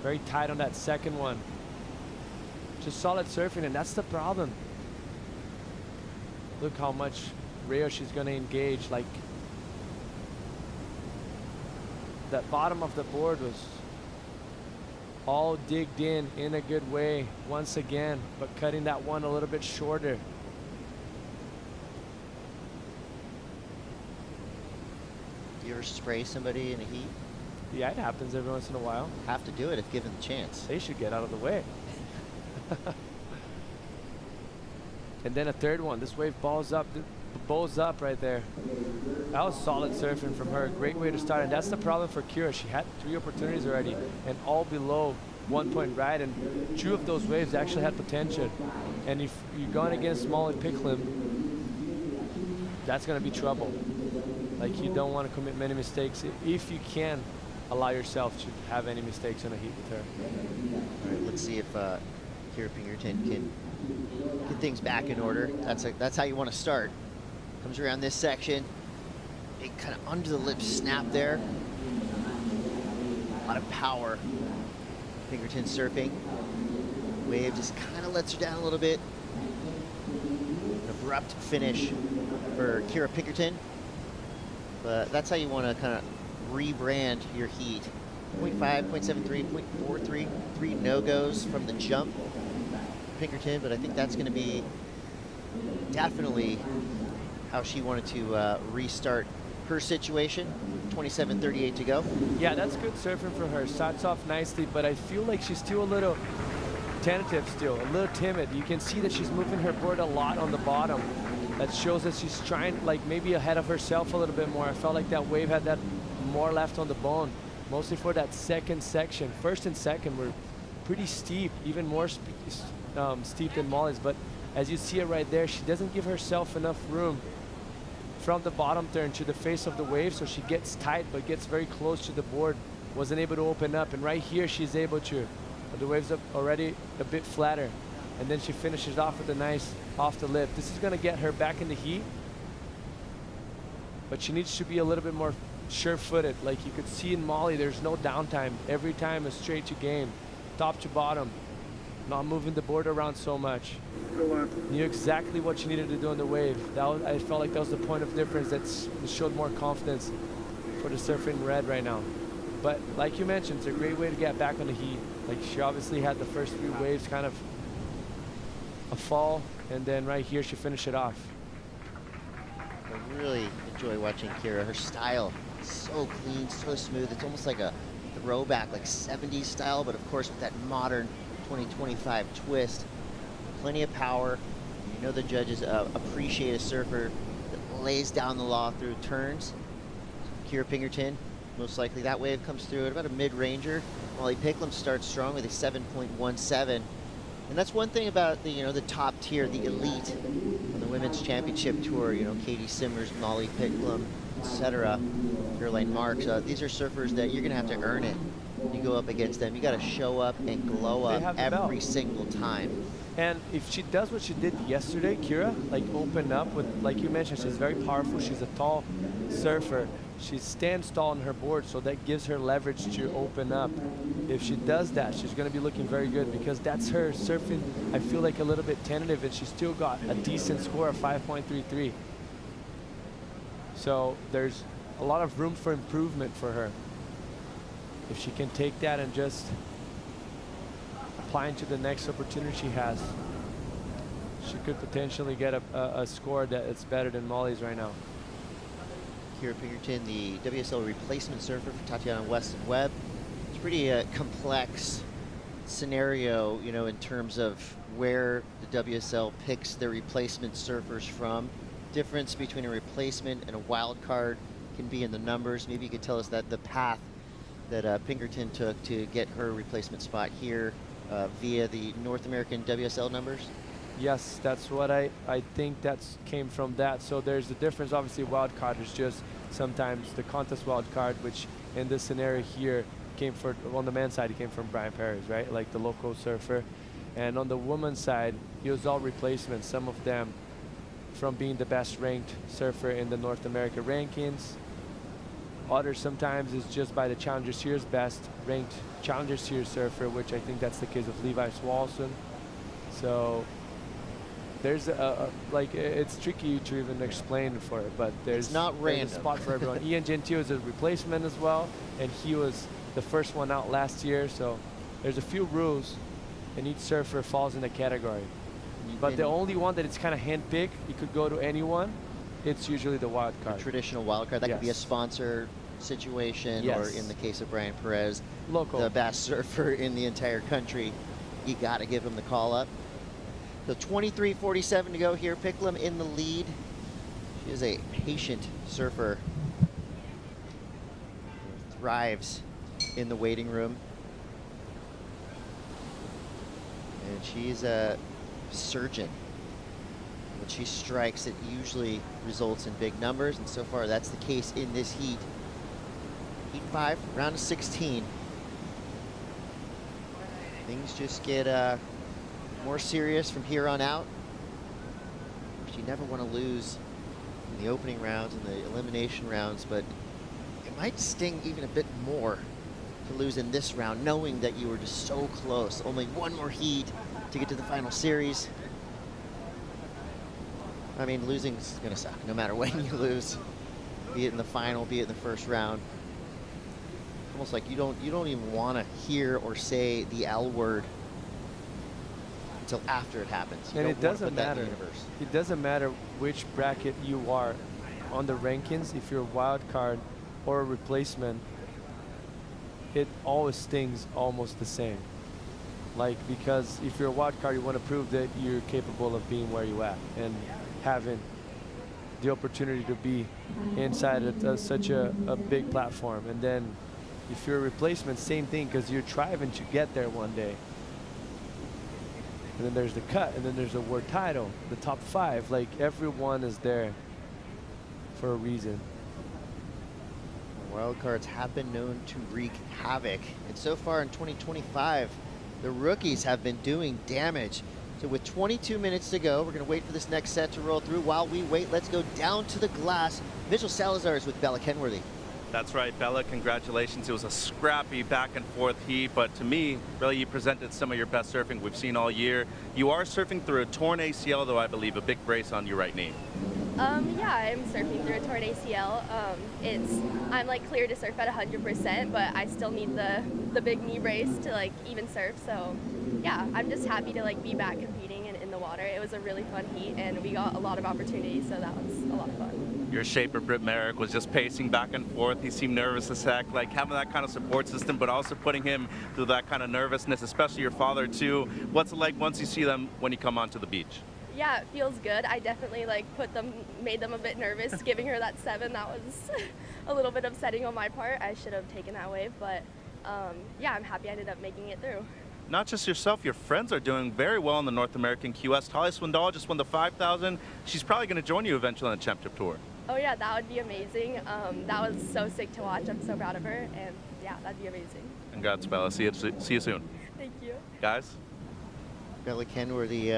Very tight on that second one. Just solid surfing, and that's the problem. Look how much rail she's gonna engage. Like, that bottom of the board was all digged in a good way once again, but cutting that one a little bit shorter. Do you ever spray somebody in a heat? Yeah, it happens every once in a while. Have to do it if given the chance. They should get out of the way. And then a third one. This wave balls up right there. That was solid surfing from her. Great way to start. And that's the problem for Kira. She had 3 opportunities already, and all below 1 point right. And 2 of those waves actually had potential. And if you're going against Molly Picklum, that's going to be trouble. Like, you don't want to commit many mistakes if you can allow yourself to have any mistakes in a heat with her. All right, let's see if Kira Pinkerton can get things back in order. That's how you want to start. Comes around this section, Big kind of under the lip snap there. A lot of power. Pinkerton surfing. Wave just kind of lets her down a little bit. An abrupt finish for Kira Pinkerton. But that's how you want to kind of rebrand your heat. 0.5, 0.73, 0.43, 3 no-goes from the jump. Pinkerton, but I think that's going to be definitely how she wanted to restart her situation. 27:38 to go. Yeah, that's good surfing for her. Starts off nicely, but I feel like she's still a little tentative still, a little timid. You can see that she's moving her board a lot on the bottom. That shows that she's trying, like, maybe ahead of herself a little bit more. I felt like that wave had that more left on the bone, mostly for that second section. First and second were pretty steep, even more steep than Molly's, but as you see it right there, she doesn't give herself enough room from the bottom turn to the face of the wave, so she gets tight but gets very close to the board, wasn't able to open up, and right here she's able to. The wave's up already a bit flatter, and then she finishes off with a nice off the lip. This is going to get her back in the heat, but she needs to be a little bit more sure-footed. Like you could see in Molly, there's no downtime. Every time is straight to game, top to bottom, not moving the board around so much. Knew exactly what she needed to do on the wave. I felt like that was the point of difference that showed more confidence for the surfer in red right now. But like you mentioned, it's a great way to get back on the heat. Like she obviously had the first few waves kind of a fall, and then right here she finished it off. I really enjoy watching Kira. Her style is so clean, so smooth. It's almost like a throwback, like 70s style, but of course with that modern 2025 twist. Plenty of power. You know the judges appreciate a surfer that lays down the law through turns. Kira Pinkerton, most likely that wave comes through at about a mid-ranger. Molly Picklum starts strong with a 7.17. And that's one thing about the top tier, the elite on the Women's Championship Tour. Katie Simmers, Molly Picklum, etc. Caroline Marks. These are surfers that you're going to have to earn it. You go up against them. You got to show up and glow up every single time. And if she does what she did yesterday, Kira, like open up with, like you mentioned, she's very powerful. She's a tall surfer. She stands tall on her board, so that gives her leverage to open up. If she does that, she's going to be looking very good, because that's her surfing, I feel like, a little bit tentative, and she still got a decent score of 5.33. So there's a lot of room for improvement for her. If she can take that and just apply into the next opportunity she has, she could potentially get a score that is better than Molly's right now. Kira Pinkerton, the WSL replacement surfer for Tatiana Weston Webb. It's a pretty complex scenario, in terms of where the WSL picks their replacement surfers from. Difference between a replacement and a wild card can be in the numbers. Maybe you could tell us that the path that Pinkerton took to get her replacement spot here via the North American WSL numbers? Yes, that's what I think that's came from that. So there's the difference. Obviously, wild card is just sometimes the contest wild card, which in this scenario here came on the men's side, it came from Brian Perez, right? Like the local surfer. And on the women's side, it was all replacements. Some of them from being the best ranked surfer in the North America rankings. Others sometimes is just by the Challenger Series best ranked Challenger Series surfer, which I think that's the case of Levi Swalson. So there's it's tricky to even explain for it, but there's not random. There's a spot for everyone. Ian Gentile is a replacement as well, and he was the first one out last year. So there's a few rules, and each surfer falls in a category. But the only one that it's kind of handpicked, it could go to anyone. It's usually the wild card. The traditional wild card. That could be a sponsor situation, or in the case of Brian Perez, local, the best surfer in the entire country. You got to give him the call up. So 23:47 to go here. Picklum in the lead. She is a patient surfer. Thrives in the waiting room. And she's a surgeon. When she strikes, it usually results in big numbers, and so far that's the case in this heat. Heat 5, round of 16. Things just get more serious from here on out. You never want to lose in the opening rounds and the elimination rounds, but it might sting even a bit more to lose in this round, knowing that you were just so close. Only one more heat to get to the final series. I mean, losing's gonna suck, no matter when you lose, be it in the final, be it in the first round. Almost like you don't even want to hear or say the L word until after it happens. You And don't it wanna doesn't put that in matter. the universe. It doesn't matter which bracket you are on the rankings. If you're a wild card or a replacement, it always stings almost the same. Like, because if you're a wild card, you want to prove that you're capable of being where you at and having the opportunity to be inside such a big platform. And then if you're a replacement, same thing, because you're striving to get there one day. And then there's the cut, and then there's the world title, the top 5. Like, everyone is there for a reason. Wild cards have been known to wreak havoc, and so far in 2025, the rookies have been doing damage. So with 22 minutes to go, we're going to wait for this next set to roll through. While we wait, let's go down to the glass. Mitchell Salazar is with Bella Kenworthy. That's right, Bella, congratulations. It was a scrappy back and forth heat, but to me, really, you presented some of your best surfing we've seen all year. You are surfing through a torn ACL, though, I believe, a big brace on your right knee. Yeah, I'm surfing through a torn ACL. I'm like clear to surf at 100%, but I still need the big knee brace to like even surf. So yeah, I'm just happy to like be back competing and in the water. It was a really fun heat, and we got a lot of opportunities, so that was a lot of fun. Your shaper, Britt Merrick, was just pacing back and forth. He seemed nervous as heck. Like, having that kind of support system, but also putting him through that kind of nervousness, especially your father too. What's it like once you see them when you come onto the beach? Yeah, it feels good. I definitely like made them a bit nervous, giving her that 7. That was a little bit upsetting on my part. I should have taken that wave, but yeah, I'm happy I ended up making it through. Not just yourself, your friends are doing very well in the North American QS. Talia Swindoll just won the 5,000. She's probably going to join you eventually on the championship tour. Oh yeah, that would be amazing. That was so sick to watch. I'm so proud of her, and yeah, that'd be amazing. Congrats, Bella. See you soon. Thank you. Guys? Bella Kenworthy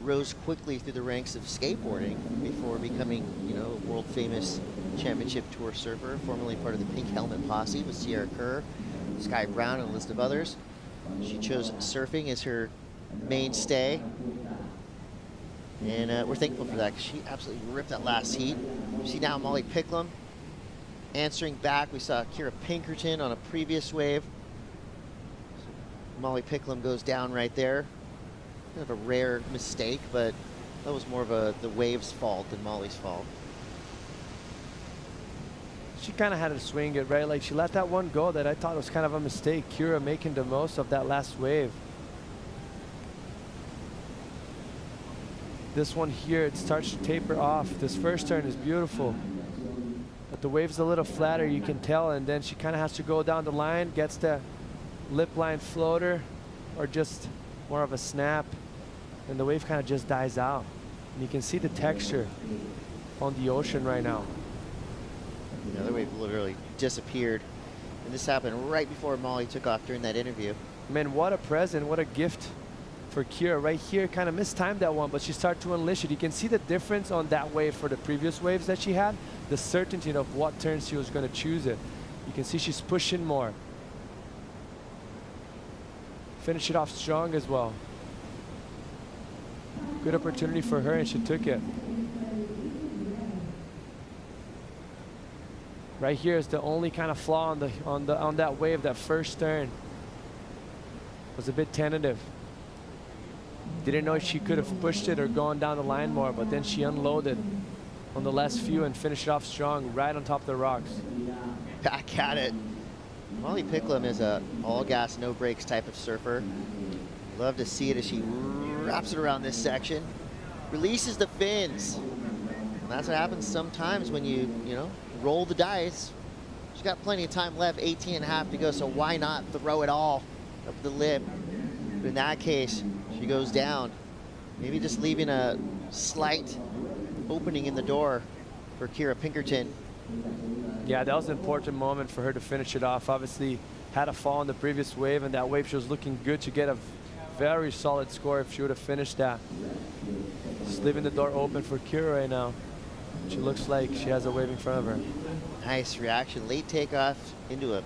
rose quickly through the ranks of skateboarding before becoming, a world famous championship tour surfer, formerly part of the Pink Helmet Posse with Sierra Kerr, Sky Brown, and a list of others. She chose surfing as her mainstay, and we're thankful for that because she absolutely ripped that last heat. You see now Molly Picklum answering back. We saw Kira Pinkerton on a previous wave. Molly Picklum goes down right there. Kind of a rare mistake, but that was more of the wave's fault than Molly's fault. She kind of had to swing it, right? Like, she let that one go that I thought was kind of a mistake. Kira making the most of that last wave. This one here, it starts to taper off. This first turn is beautiful, but the wave's a little flatter, you can tell, and then she kind of has to go down the line, gets the lip line floater, or just more of a snap, and the wave kind of just dies out. And you can see the texture on the ocean right now. The other wave literally disappeared, and this happened right before Molly took off during that interview. Man, what a present, what a gift for Kira. Right here, kind of mistimed that one, but she started to unleash it. You can see the difference on that wave for the previous waves that she had, the certainty of what turn she was going to choose it. You can see she's pushing more. Finish it off strong as well. Good opportunity for her, and she took it. Right here is the only kind of flaw on that wave. That first turn was a bit tentative. Didn't know if she could have pushed it or gone down the line more, but then she unloaded on the last few and finished it off strong right on top of the rocks. Back at it. Molly Picklum is a all gas, no brakes type of surfer. Love to see it as she wraps it around this section, releases the fins. And that's what happens sometimes when you roll the dice. She's got plenty of time left, 18 and a half to go, so why not throw it all up the lip? But in that case, she goes down, maybe just leaving a slight opening in the door for Kira Pinkerton. Yeah, that was an important moment for her to finish it off. Obviously, had a fall in the previous wave, and that wave she was looking good to get a very solid score if she would have finished that. Just leaving the door open for Kira right now. She looks like she has a wave in front of her. Nice reaction. Late takeoff into a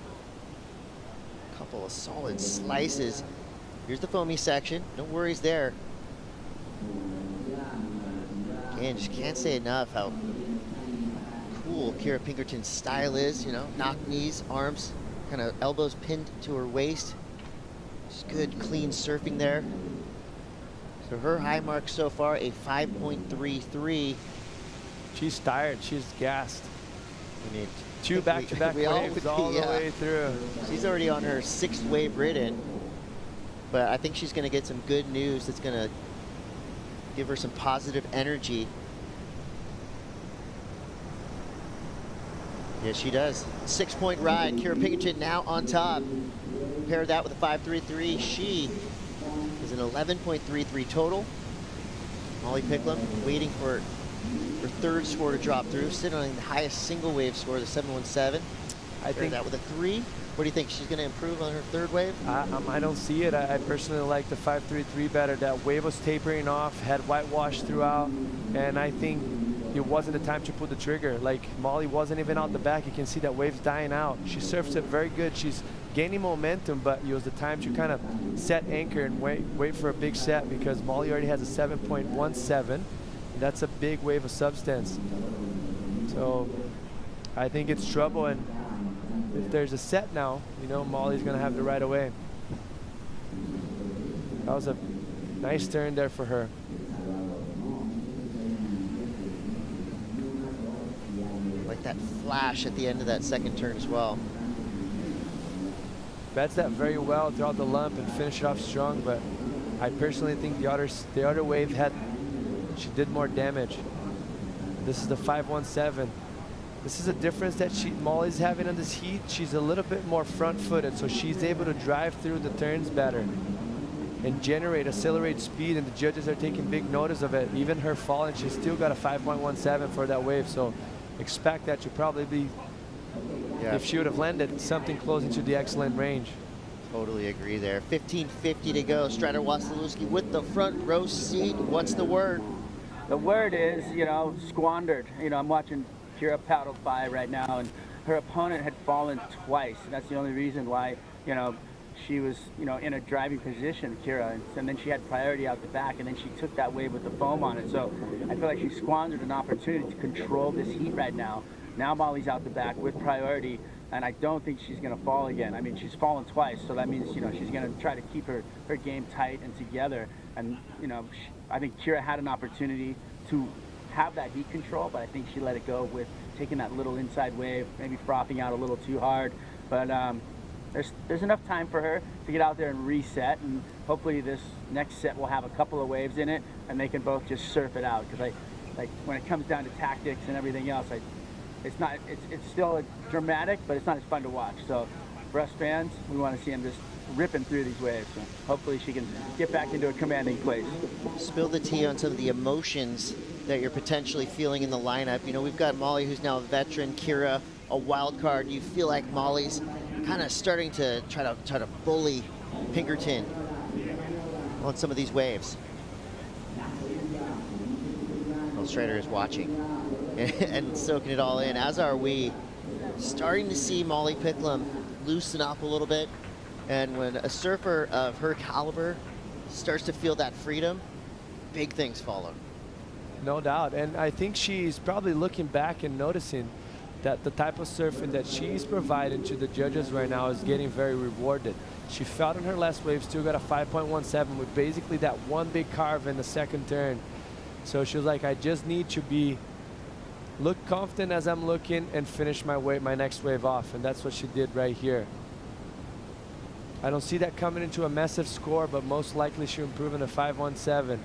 couple of solid slices. Here's the foamy section. No worries there. Again, just can't say enough how cool Kira Pinkerton's style is. You know, knock knees, arms, kind of elbows pinned to her waist. Just good, clean surfing there. So her high mark so far, a 5.33. She's tired. She's gassed. I mean, two back-to-back waves all the way through. She's already on her 6th wave ridden, but I think she's going to get some good news that's going to give her some positive energy. Yes, she does. 6-point ride. Kira Pinkerton now on top. Pair that with a 5.33. She is an 11.33 total. Molly Picklum waiting for her 3rd score to drop through, sitting on the highest single wave score, the 717. I think that with a 3. What do you think? She's going to improve on her 3rd wave? I don't see it. I personally like the 5.33 better. That wave was tapering off, had whitewash throughout, and I think it wasn't the time to pull the trigger. Like, Molly wasn't even out the back. You can see that wave's dying out. She surfs it very good. She's gaining momentum, but it was the time to kind of set anchor and wait for a big set, because Molly already has a 7.17. That's a big wave of substance. So I think it's trouble, and if there's a set now, you know, Molly's gonna have to ride away. That was a nice turn there for her. Like that flash at the end of that 2nd turn as well. Bets that very well throughout the lump and finish it off strong, but I personally think the other wave she did more damage. This is the 5.17. This is a difference that Molly's having on this heat. She's a little bit more front-footed, so she's able to drive through the turns better and accelerate speed, and the judges are taking big notice of it. Even her falling, she's still got a 5.17 for that wave, so expect that to probably be, if she would have landed, something close into the excellent range. Totally agree there. 15:50 to go. Strider Wasilewski with the front row seat. What's the word? The word is, you know, squandered. You know, I'm watching Kira paddle by right now, and her opponent had fallen twice. That's the only reason why, you know, she was, you know, in a driving position, Kira, and then she had priority out the back, and then she took that wave with the foam on it. So I feel like she squandered an opportunity to control this heat right now. Now Molly's out the back with priority, and I don't think she's going to fall again. I mean, she's fallen twice, so that means, you know, she's going to try to keep her game tight and together. And, you know, I think Kira had an opportunity to have that heat control, but I think she let it go with taking that little inside wave, maybe frothing out a little too hard. But there's enough time for her to get out there and reset, and hopefully this next set will have a couple of waves in it, and they can both just surf it out. Because like when it comes down to tactics and everything else, it's still dramatic, but it's not as fun to watch. So for us fans, we want to see them just ripping through these waves. So hopefully she can get back into a commanding place. Spill the tea on some of the emotions that you're potentially feeling in the lineup. You know, we've got Molly, who's now a veteran, Kira, a wild card. You feel like Molly's kind of starting to try to bully Pinkerton on some of these waves. Well, Strider is watching and soaking it all in, as are we. Starting to see Molly Picklum loosen up a little bit, and when a surfer of her caliber starts to feel that freedom, big things follow. No doubt, and I think she's probably looking back and noticing that the type of surfing that she's providing to the judges right now is getting very rewarded. She felt on her last wave, still got a 5.17 with basically that one big carve in the 2nd turn. So she was like, I just need to look confident as I'm looking and finish my next wave off, and that's what she did right here. I don't see that coming into a massive score, but most likely she'll improve in a 5.17.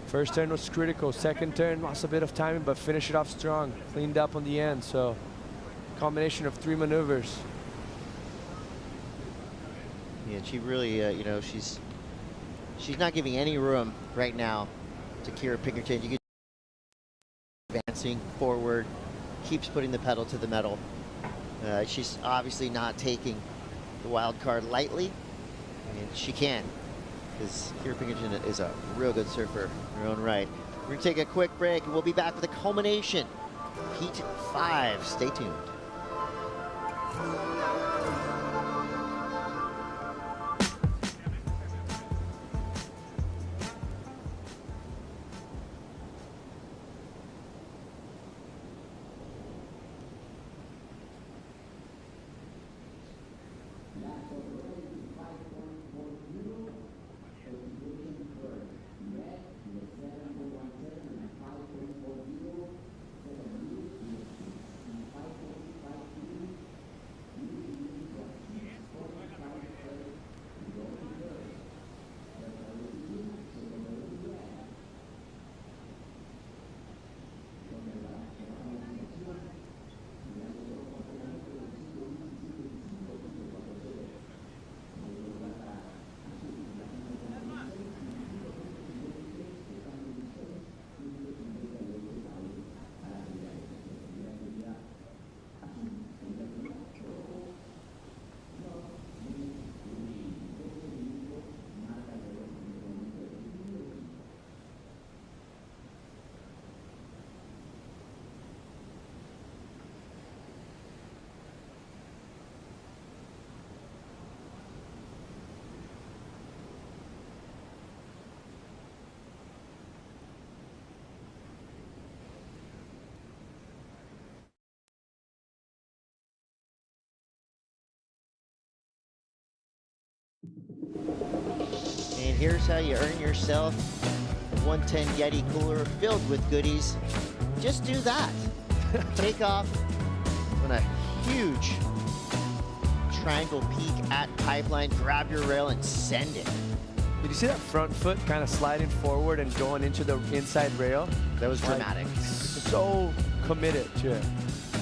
First turn was critical. 2nd turn lost a bit of timing, but finished it off strong. Cleaned up on the end. So combination of 3 maneuvers. Yeah, she really, you know, she's not giving any room right now to Kira Pinkerton. You can advancing forward, keeps putting the pedal to the metal. She's obviously not taking the wild card lightly, and she can, because Kira Pinkerton is a real good surfer in her own right. We're going to take a quick break, and we'll be back with a culmination. Heat 5. Stay tuned. And here's how you earn yourself a 110 Yeti cooler filled with goodies. Just do that. Take off on a huge triangle peak at Pipeline, grab your rail and send it. Did you see that front foot kind of sliding forward and going into the inside rail? That was dramatic. So committed to it.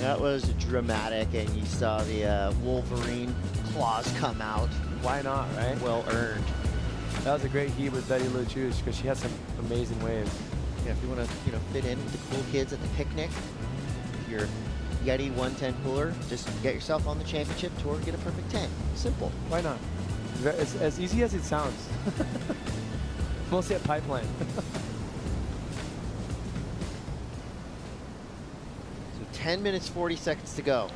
That was dramatic, and you saw the Wolverine claws come out. Why not, right? Well earned. That was a great heat with Betty Lou Chus because she has some amazing waves. Yeah, if you want to, fit in with the cool kids at the picnic, your Yeti 110 cooler, just get yourself on the championship tour and get a perfect 10. Simple. Why not? It's as easy as it sounds. Mostly at Pipeline. So 10 minutes, 40 seconds to go.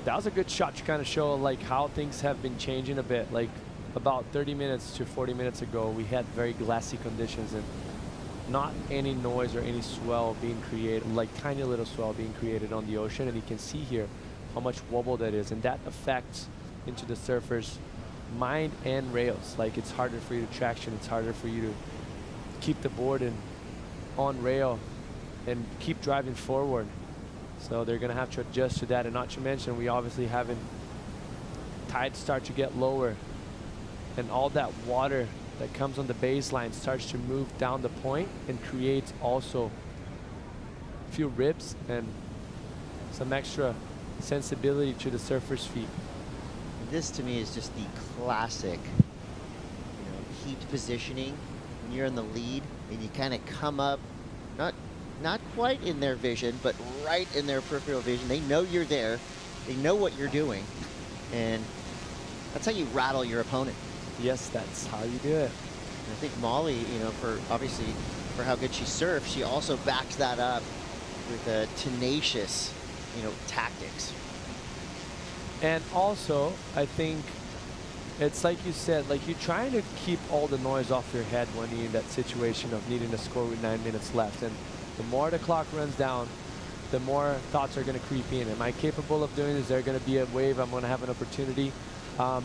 That was a good shot to kind of show like how things have been changing a bit. Like about 30 minutes to 40 minutes ago, we had very glassy conditions and not any noise or any swell being created, like tiny little swell being created on the ocean. And you can see here how much wobble that is. And that affects into the surfers' mind and rails. Like it's harder for you to traction. It's harder for you to keep the board on rail and keep driving forward. So they're going to have to adjust to that. And not to mention, we obviously having tides start to get lower. And all that water that comes on the baseline starts to move down the point and creates also a few rips and some extra sensibility to the surfer's feet. This to me is just the classic, heat positioning. When you're in the lead and you kind of come up, not quite in their vision, but right in their peripheral vision. They know you're there. They know what you're doing. And that's how you rattle your opponent. Yes, that's how you do it. And I think Molly, for how good she surfs, she also backs that up with tenacious, tactics. And also, I think it's like you said, like you're trying to keep all the noise off your head when you're in that situation of needing to score with 9 minutes left. And the more the clock runs down, the more thoughts are going to creep in. Am I capable of doing this? Is there going to be a wave? I'm going to have an opportunity.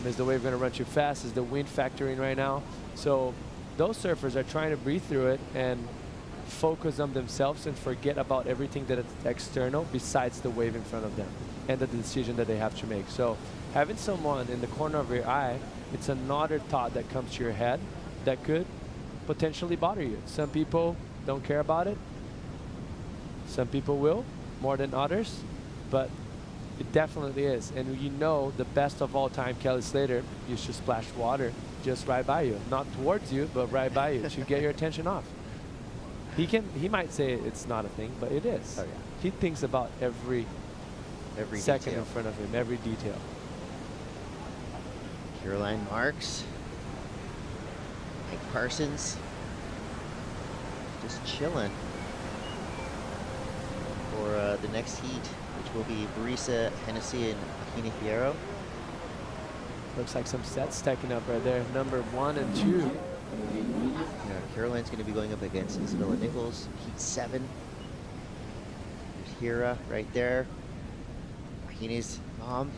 Is the wave going to run too fast? Is the wind factoring right now? So those surfers are trying to breathe through it and focus on themselves and forget about everything that is external besides the wave in front of them and the decision that they have to make. So having someone in the corner of your eye, it's another thought that comes to your head that could potentially bother you. Some people don't care about it. Some people will, more than others, but it definitely is. And the best of all time, Kelly Slater, used to splash water just right by you. Not towards you, but right by you to get your attention off. He might say it's not a thing, but it is. Oh, yeah. He thinks about every second detail in front of him, every detail. Caroline Marks, Mike Parsons. just chilling for the next heat, which will be Barisa, Hennessy, and Mahini Fierro. Looks like some sets stacking up right there. Number 1 and 2. Yeah, Caroline's going to be going up against Isabella Nichols, heat 7. There's Hira right there. Mahini's mom.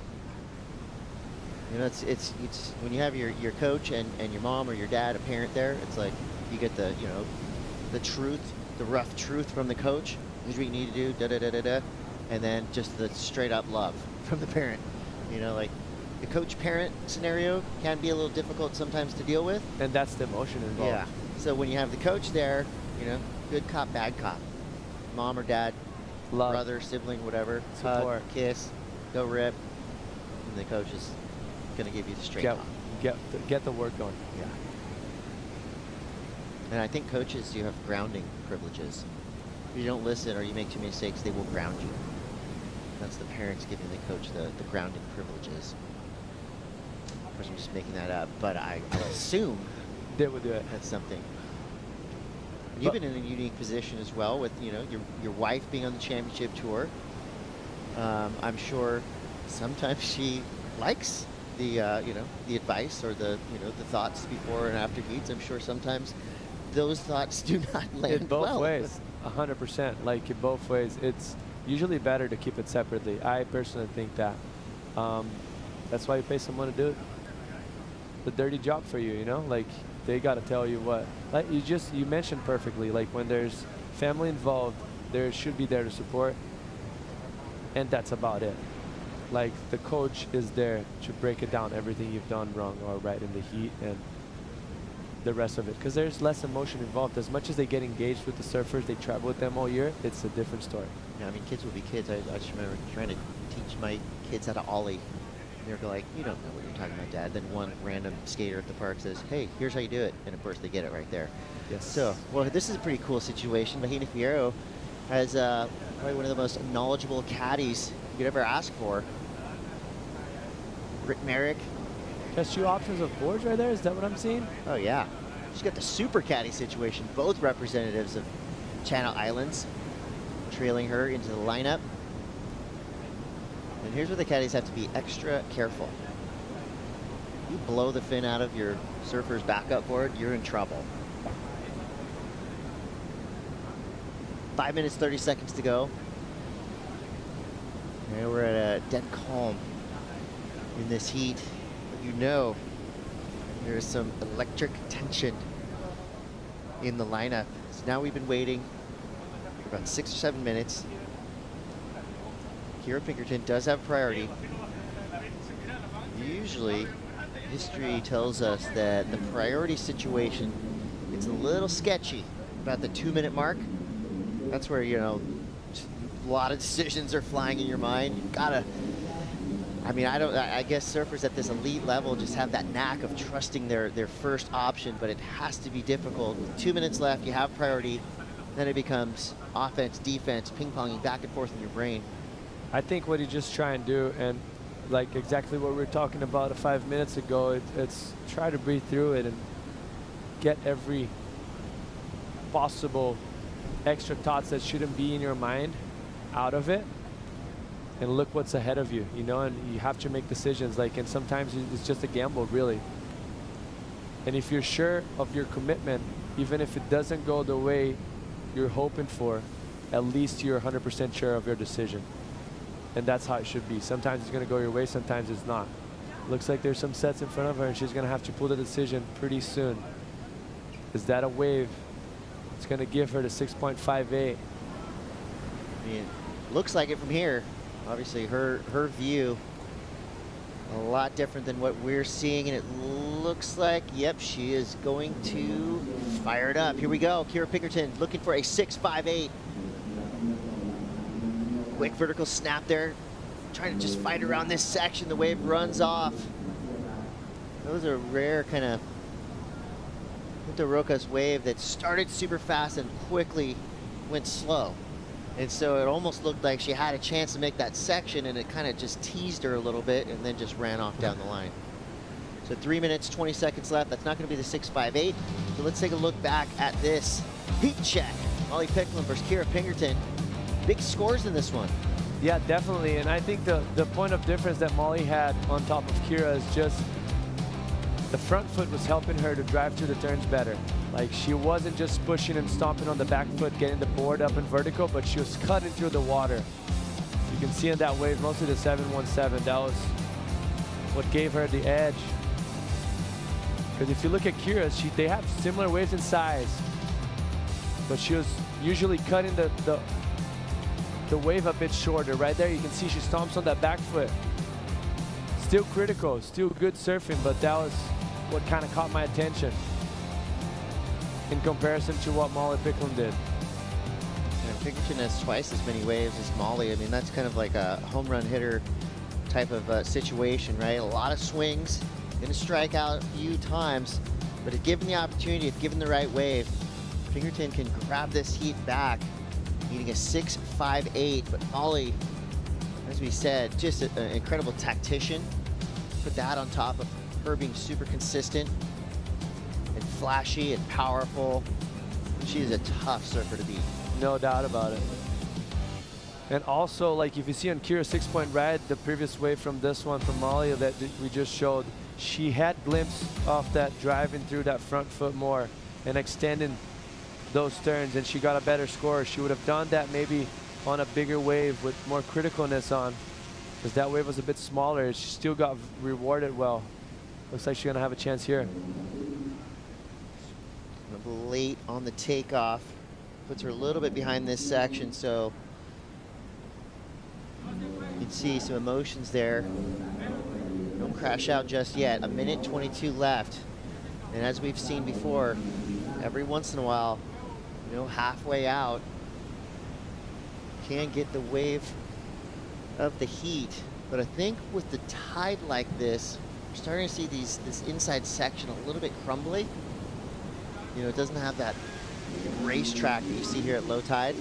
You know, it's when you have your coach and your mom or your dad, a parent there, it's like you get the, you know, the truth, the rough truth from the coach. Here's what you need to do, da-da-da-da-da. And then just the straight up love from the parent. You know, like the coach-parent scenario can be a little difficult sometimes to deal with. And that's the emotion involved. Yeah. So when you have the coach there, you know, good cop, bad cop. Mom or dad, love, brother, sibling, whatever. Support. Hug, kiss, go rip. And the coach is going to give you the straight talk. Get the work going. Yeah. And I think coaches, you have grounding privileges. If you don't listen or you make too many mistakes, they will ground you. That's the parents giving the coach the grounding privileges. Of course, I'm just making that up, but I assume they would do it. That's something. You've been in a unique position as well with, you know, your wife being on the championship tour. I'm sure sometimes she likes the, you know, the advice or the, you know, the thoughts before and after heats. I'm sure sometimes those thoughts do not land in both well. ways, 100%. Like in both ways, it's usually better to keep it separately. I personally think that. That's why you pay someone to do it. The dirty job for you, you know, like they got to tell you what, like you mentioned perfectly, like when there's family involved, there should be there to support, and that's about it. Like the coach is there to break it down, everything you've done wrong or right in the heat and the rest of it, because there's less emotion involved. As much as they get engaged with the surfers, they travel with them all year, it's a different story. Yeah, I mean, kids will be kids. I just remember trying to teach my kids how to ollie. They're like, you don't know what you're talking about, Dad. Then one random skater at the park says, hey, here's how you do it. And of course, they get it right there. Yes. So, well, this is a pretty cool situation. Mahini Fierro has probably one of the most knowledgeable caddies you could ever ask for. Rick Merrick. Has 2 options of boards right there. Is that what I'm seeing? Oh, yeah. She's got the super caddy situation. Both representatives of Channel Islands trailing her into the lineup. And here's where the caddies have to be extra careful. You blow the fin out of your surfer's backup board, you're in trouble. 5 minutes, 30 seconds to go. And we're at a dead calm in this heat. But you know there's some electric tension in the lineup. So now we've been waiting for about 6 or 7 minutes. Kira Pinkerton does have priority. Usually, history tells us that the priority situation gets a little sketchy about the 2-minute mark. That's where, you know, a lot of decisions are flying in your mind. You gotta, I mean, I guess surfers at this elite level just have that knack of trusting their first option, but it has to be difficult. With 2 minutes left, you have priority, then it becomes offense, defense, ping-ponging back and forth in your brain. I think what you just try and do, and like exactly what we were talking about 5 minutes ago, it's try to breathe through it and get every possible extra thoughts that shouldn't be in your mind out of it, and look what's ahead of you, you know, and you have to make decisions, like, and sometimes it's just a gamble, really. And if you're sure of your commitment, even if it doesn't go the way you're hoping for, at least you're 100% sure of your decision. And that's how it should be. Sometimes it's going to go your way, sometimes it's not. Looks like there's some sets in front of her, and she's going to have to pull the decision pretty soon. Is that a wave? It's going to give her the 6.58. I mean, looks like it from here. Obviously, her view a lot different than what we're seeing, and it looks like, yep, she is going to fire it up. Here we go. Kira Pinkerton looking for a 6.58. Quick vertical snap there. Trying to just fight around this section. The wave runs off. Those are rare kind of Punta Rocas wave that started super fast and quickly went slow. And so it almost looked like she had a chance to make that section, and it kind of just teased her a little bit and then just ran off down the line. So 3 minutes, 20 seconds left. That's not going to be the 6.58. So let's take a look back at this heat check. Molly Picklum versus Kira Pinkerton. Big scores in this one. Yeah, definitely. And I think the point of difference that Molly had on top of Kira is just the front foot was helping her to drive through the turns better. Like, she wasn't just pushing and stomping on the back foot, getting the board up and vertical, but she was cutting through the water. You can see in that wave, mostly the 717, that was what gave her the edge. Because if you look at Kira, they have similar waves in size, but she was usually cutting the wave a bit shorter. Right there, you can see she stomps on that back foot. Still critical, still good surfing, but that was what kind of caught my attention in comparison to what Molly Picklum did. And Pinkerton has twice as many waves as Molly. I mean, that's kind of like a home run hitter type of situation, right? A lot of swings, gonna strike out a few times, but if given the opportunity, if given the right wave, Pinkerton can grab this heat back, needing a 6.58. But Molly, as we said, just an incredible tactician. Put that on top of her being super consistent and flashy and powerful. She is a tough surfer to beat. No doubt about it. And also, like, if you see on Kira's 6-point ride, the previous wave from this one from Molly that we just showed, she had glimpse of that driving through that front foot more and extending those turns, and she got a better score. She would have done that maybe on a bigger wave with more criticalness on, because that wave was a bit smaller. She still got rewarded well. Looks like she's gonna have a chance here. Late on the takeoff, puts her a little bit behind this section, so you can see some emotions there. Don't crash out just yet. 1:22 left, and as we've seen before, every once in a while, you know, halfway out, can get the wave of the heat. But I think with the tide like this, we're starting to see this inside section a little bit crumbly. You know, it doesn't have that racetrack that you see here at low tide.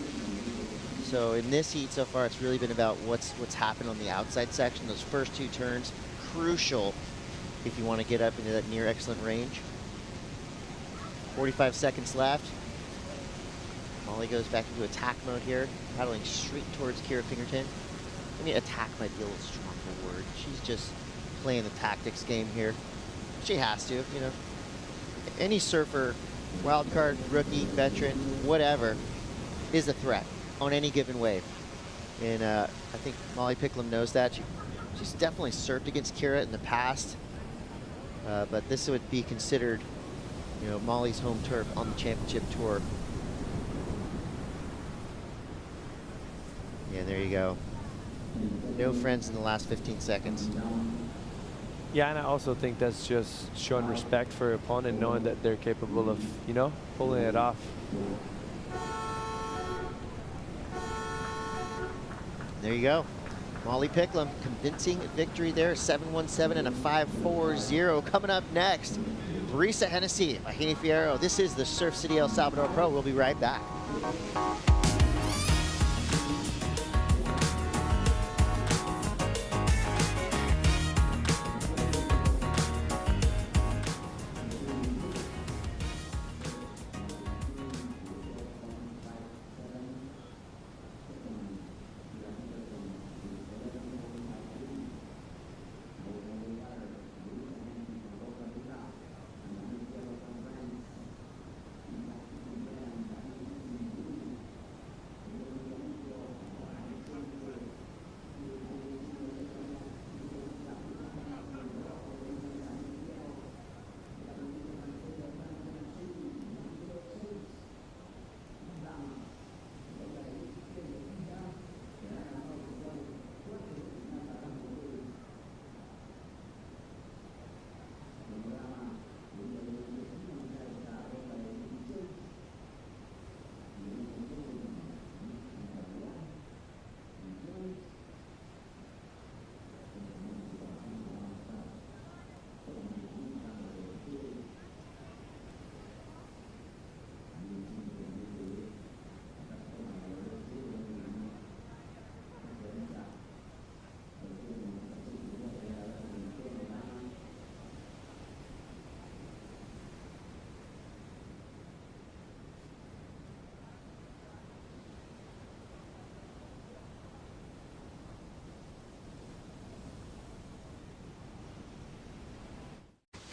So in this heat so far, it's really been about what's happened on the outside section. Those first two turns, crucial if you want to get up into that near excellent range. 45 seconds left. Molly goes back into attack mode here, paddling straight towards Kira Pinkerton. I mean, attack might be a little stronger word. She's just playing the tactics game here. She has to, you know. Any surfer, wild card, rookie, veteran, whatever, is a threat on any given wave. And I think Molly Picklum knows that. She's definitely surfed against Kira in the past, but this would be considered, you know, Molly's home turf on the championship tour. Yeah, there you go. No friends in the last 15 seconds. Yeah, and I also think that's just showing respect for your opponent, knowing that they're capable of, you know, pulling it off. There you go. Molly Picklum, convincing victory there, 717 and a 540. Coming up next, Brisa Hennessy, Mahini Fierro. This is the Surf City El Salvador Pro. We'll be right back.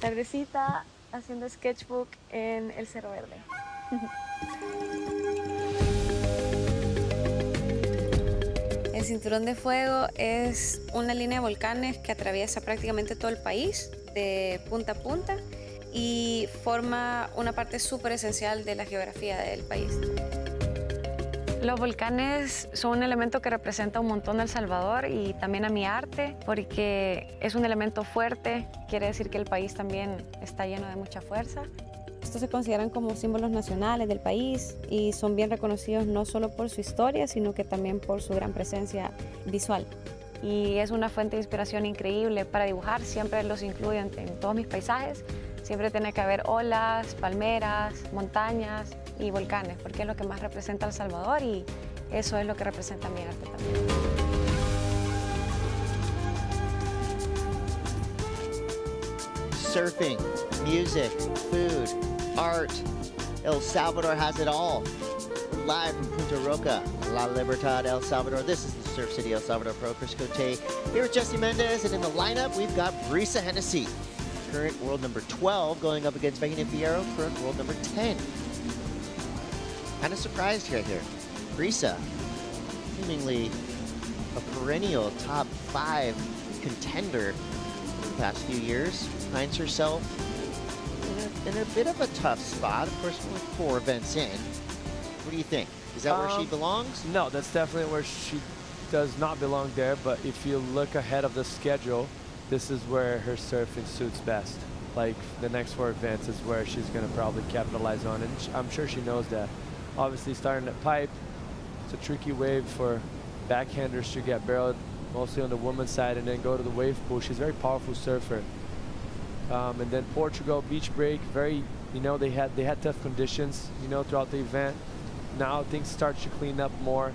Tardecita haciendo sketchbook en el Cerro Verde. El Cinturón de Fuego es una línea de volcanes que atraviesa prácticamente todo el país, de punta a punta, y forma una parte súper esencial de la geografía del país. Los volcanes son un elemento que representa un montón a El Salvador y también a mi arte, porque es un elemento fuerte, quiere decir que el país también está lleno de mucha fuerza. Estos se consideran como símbolos nacionales del país y son bien reconocidos no solo por su historia, sino que también por su gran presencia visual. Y es una fuente de inspiración increíble para dibujar, siempre los incluyo en todos mis paisajes. Siempre tiene que haber olas, palmeras, montañas y volcanes, porque es lo que más representa a El Salvador y eso es lo que representa mi arte también. Surfing, music, food, art. El Salvador has it all. We're live from Punta Roca, La Libertad, El Salvador. This is the Surf City El Salvador Pro. Chris Cote here with Jesse Mendez, and in the lineup we've got Brisa Hennessy, current world number 12, going up against Bahina Fierro, current world number 10. Kind of surprised here. Brisa, seemingly a perennial top 5 contender for the past few years, finds herself in a bit of a tough spot. Of course, only 4 events in. What do you think? Is that where she belongs? No, that's definitely where she does not belong there. But if you look ahead of the schedule, this is where her surfing suits best. Like the next 4 events is where she's going to probably capitalize on, and I'm sure she knows that. Obviously, starting at pipe, it's a tricky wave for backhanders to get barreled, mostly on the woman's side, and then go to the wave pool. She's a very powerful surfer. And then Portugal beach break, very, they had tough conditions, throughout the event. Now things start to clean up more.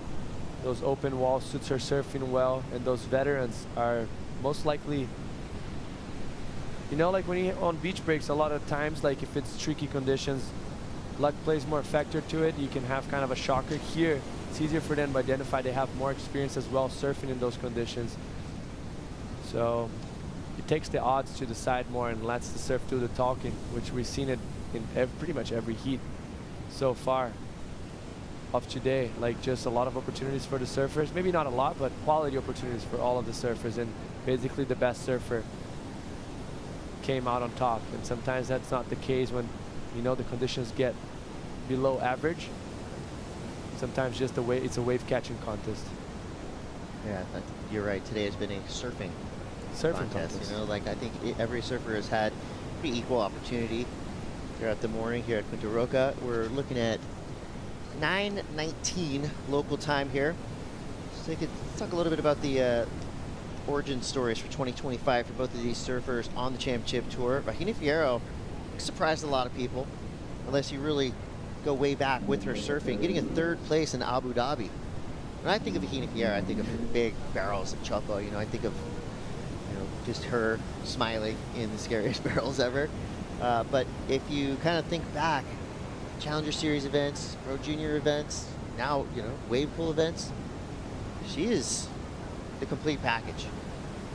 Those open wall suits her surfing well, and those veterans are most likely, like when you're on beach breaks, a lot of times, like if it's tricky conditions, luck plays more factor to it. You can have kind of a shocker. Here, it's easier for them to identify. They have more experience as well surfing in those conditions. So it takes the odds to the side more and lets the surf do the talking, which we've seen it in pretty much every heat so far of today. Like just a lot of opportunities for the surfers. Maybe not a lot, but quality opportunities for all of the surfers. And basically the best surfer came out on top. And sometimes that's not the case when, the conditions get below average. Sometimes just it's a wave catching contest. Yeah, you're right. Today has been a surfing contest. I think every surfer has had pretty equal opportunity throughout the morning here at Punta Roca. We're looking at 9:19 local time here. Let's talk a little bit about the origin stories for 2025 for both of these surfers on the championship tour. Bahina Fierro surprised a lot of people, unless you really go way back with her surfing, getting a 3rd place in Abu Dhabi. When I think of Bahina Fierro, I think of big barrels of choco. I think of just her smiling in the scariest barrels ever. But if you kind of think back, Challenger Series events, Pro Junior events, now wave pool events, she is the complete package.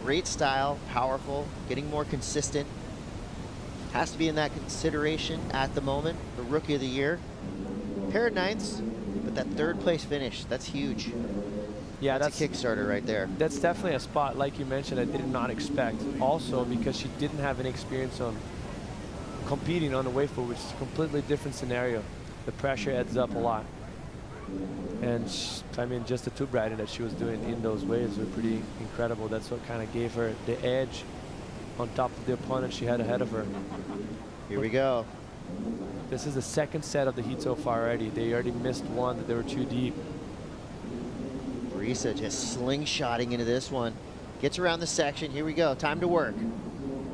Great style, powerful, getting more consistent. Has to be in that consideration at the moment for Rookie of the Year. Pair of 9ths, but that 3rd place finish, that's huge. Yeah, that's a Kickstarter right there. That's definitely a spot, like you mentioned, I did not expect. Also, because she didn't have any experience on competing on the wave pool, which is a completely different scenario. The pressure adds up a lot. And just the tube riding that she was doing in those waves were pretty incredible. That's what kind of gave her the edge on top of the opponent she had ahead of her. Here we go. This is the 2nd set of the heat so far already. They already missed one, that they were too deep. Brisa just slingshotting into this one. Gets around the section. Here we go. Time to work.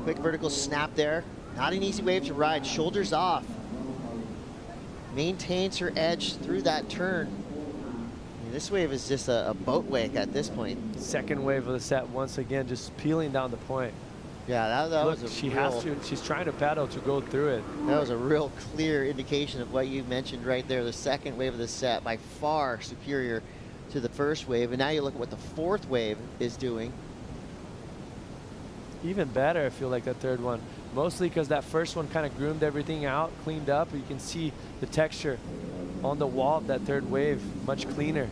Quick vertical snap there. Not an easy wave to ride. Shoulders off. Maintains her edge through that turn. This wave is just a boat wake at this point. 2nd wave of the set, once again, just peeling down the point. Yeah, that Look, was a she real, has to. She's trying to paddle to go through it. That was a real clear indication of what you mentioned right there. The 2nd wave of the set, by far superior to the 1st wave. And now you look at what the 4th wave is doing. even better, I feel like, that third one. Mostly because that first one kind of groomed everything out, cleaned up. You can see the texture on the wall of that third wave, much cleaner.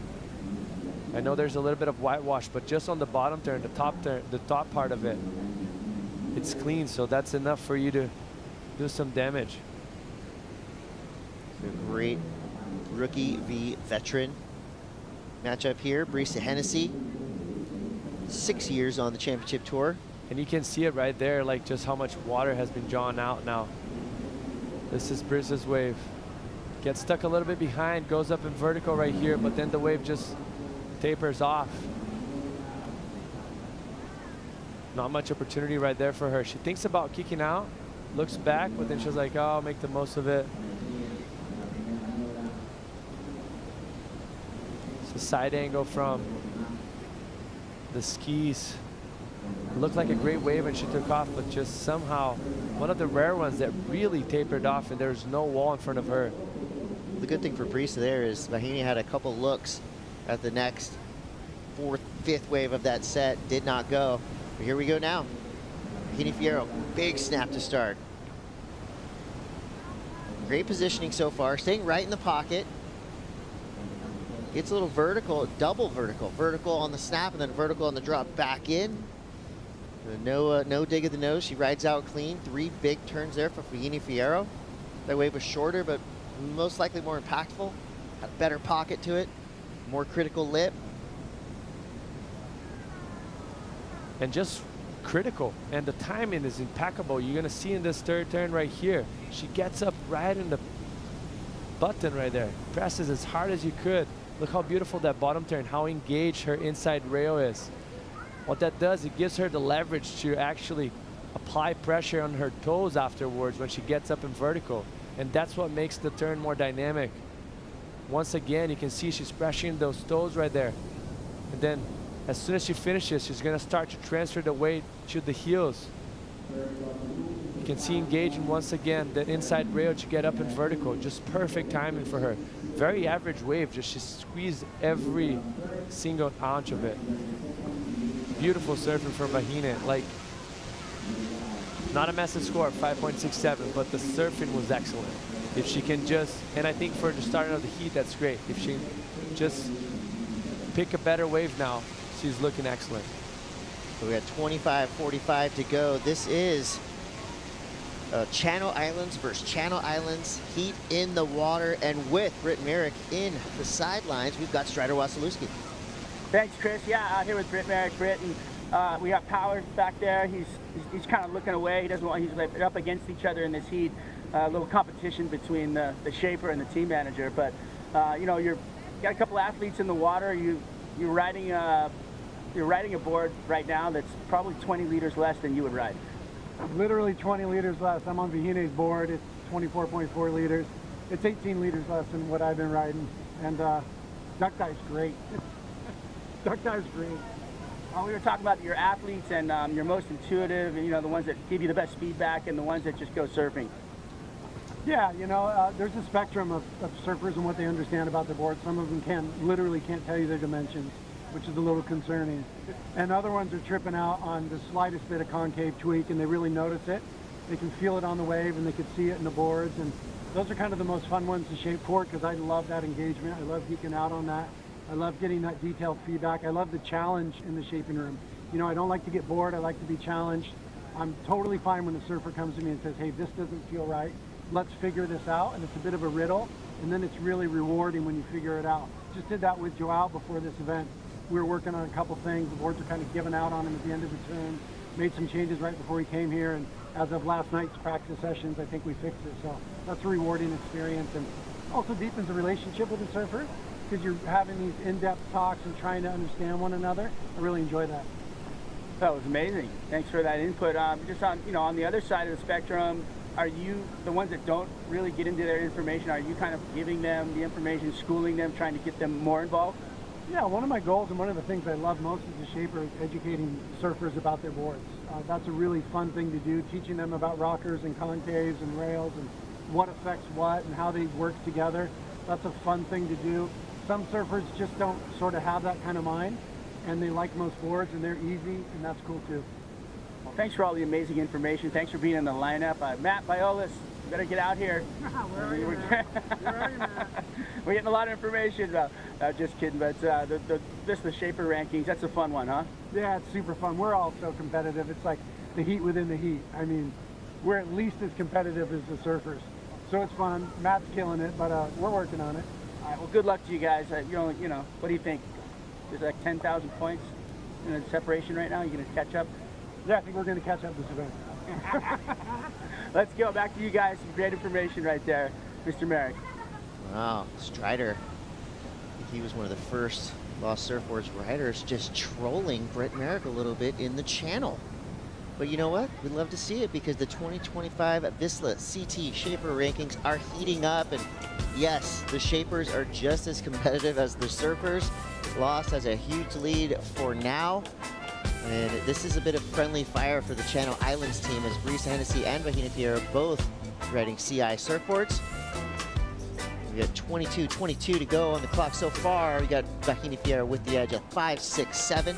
I know there's a little bit of whitewash, but just on the bottom turn, the top part of it, it's clean, so that's enough for you to do some damage. So great rookie v veteran matchup here. Brisa Hennessy, 6 years on the championship tour. And you can see it right there, like just how much water has been drawn out now. This is Brisa's wave. Gets stuck a little bit behind, goes up in vertical right here, but then the wave just tapers off. Not much opportunity right there for her. She thinks about kicking out, looks back, but then she's like, oh, I'll make the most of it. It's a side angle from the skis. Looked like a great wave and she took off, but just somehow one of the rare ones that really tapered off and there's no wall in front of her. The good thing for Brisa there is Mahini had a couple looks at the next fourth, fifth wave of that set, did not go. But here we go now. Mahini Fierro, big snap to start. Great positioning so far, staying right in the pocket. Gets a little vertical, double vertical. Vertical on the snap and then vertical on the drop back in. No dig at the nose. She rides out clean. 3 big turns there for Mahini Fierro. That wave was shorter, but most likely more impactful. Had a better pocket to it. More critical lip. And just critical. And the timing is impeccable. You're going to see in this third turn right here. She gets up right in the button right there. Presses as hard as you could. Look how beautiful that bottom turn, how engaged her inside rail is. What that does, it gives her the leverage to actually apply pressure on her toes afterwards when she gets up in vertical. And that's what makes the turn more dynamic. Once again, you can see she's pressuring those toes right there. And then as soon as she finishes, she's gonna start to transfer the weight to the heels. You can see engaging once again the inside rail to get up in vertical. Just perfect timing for her. Very average wave, just she squeezed every single ounce of it. Beautiful surfing from Mahini. Like, not a massive score, 5.67, but the surfing was excellent. If she can just, and I think for the start of the heat, that's great. If she just pick a better wave now, she's looking excellent. So we got 25:45 to go. This is Channel Islands versus Channel Islands. Heat in the water, and with Britt Merrick in the sidelines, we've got Strider Wasilewski. Thanks, Chris. Yeah, out here with Britt Merrick. Britt, and we got Powers back there. He's kind of looking away. He doesn't want. He's like up against each other in this heat. A little competition between the shaper and the team manager. But you know, you got a couple athletes in the water. You're riding a board right now that's probably 20 liters less than you would ride. Literally 20 liters less. I'm on Mahini's board. It's 24.4 liters. It's 18 liters less than what I've been riding. And duck dive's great. Duck dive's great. We were talking about your athletes and your most intuitive, and you know, the ones that give you the best feedback and the ones that just go surfing. Yeah, you know, there's a spectrum of surfers and what they understand about the board. Some of them literally can't tell you their dimensions, which is a little concerning. And other ones are tripping out on the slightest bit of concave tweak, and they really notice it. They can feel it on the wave, and they can see it in the boards. And those are kind of the most fun ones to shape for, because I love that engagement. I love geeking out on that. I love getting that detailed feedback. I love the challenge in the shaping room. You know, I don't like to get bored. I like to be challenged. I'm totally fine when a surfer comes to me and says, hey, this doesn't feel right. Let's figure this out. And it's a bit of a riddle. And then it's really rewarding when you figure it out. Just did that with Joao before this event. We were working on a couple things. The boards were kind of giving out on him at the end of the turn. Made some changes right before he came here. And as of last night's practice sessions, I think we fixed it. So that's a rewarding experience. And also deepens the relationship with the surfer, because you're having these in-depth talks and trying to understand one another. I really enjoy that. That was amazing. Thanks for that input. Just on, you know, on the other side of the spectrum, are you the ones that don't really get into their information? Are you kind of giving them the information, schooling them, trying to get them more involved? Yeah, one of my goals and one of the things I love most as a shaper is educating surfers about their boards. That's a really fun thing to do, teaching them about rockers and concaves and rails and what affects what and how they work together. That's a fun thing to do. Some surfers just don't sort of have that kind of mind, and they like most boards, and they're easy, and that's cool too. Well, thanks for all the amazing information. Thanks for being in the lineup. Matt Biolis, you better get out here. Where are you, Matt? Where are you, Matt? We're getting a lot of information. Just kidding, but the Shaper rankings, that's a fun one, huh? Yeah, it's super fun. We're all so competitive. It's like the heat within the heat. I mean, we're at least as competitive as the surfers. So it's fun. Matt's killing it, but we're working on it. All right, well, good luck to you guys. You know, what do you think? There's like 10,000 points in separation right now. You gonna catch up? Yeah, I think we're gonna catch up this event. Let's go back to you guys. Some great information right there, Mr. Merrick. Wow, Strider. I think he was one of the first Lost Surfboards riders just trolling Brett Merrick a little bit in the channel. But you know what? We'd love to see it because the 2025 Vissla CT Shaper rankings are heating up. And yes, the Shapers are just as competitive as the Surfers. Lost has a huge lead for now. And this is a bit of friendly fire for the Channel Islands team as Breeze Hennessy and Vahina Pierre both riding CI surfboards. We got 22:22 to go on the clock so far. We got Vahina Pierre with the edge at 5.67.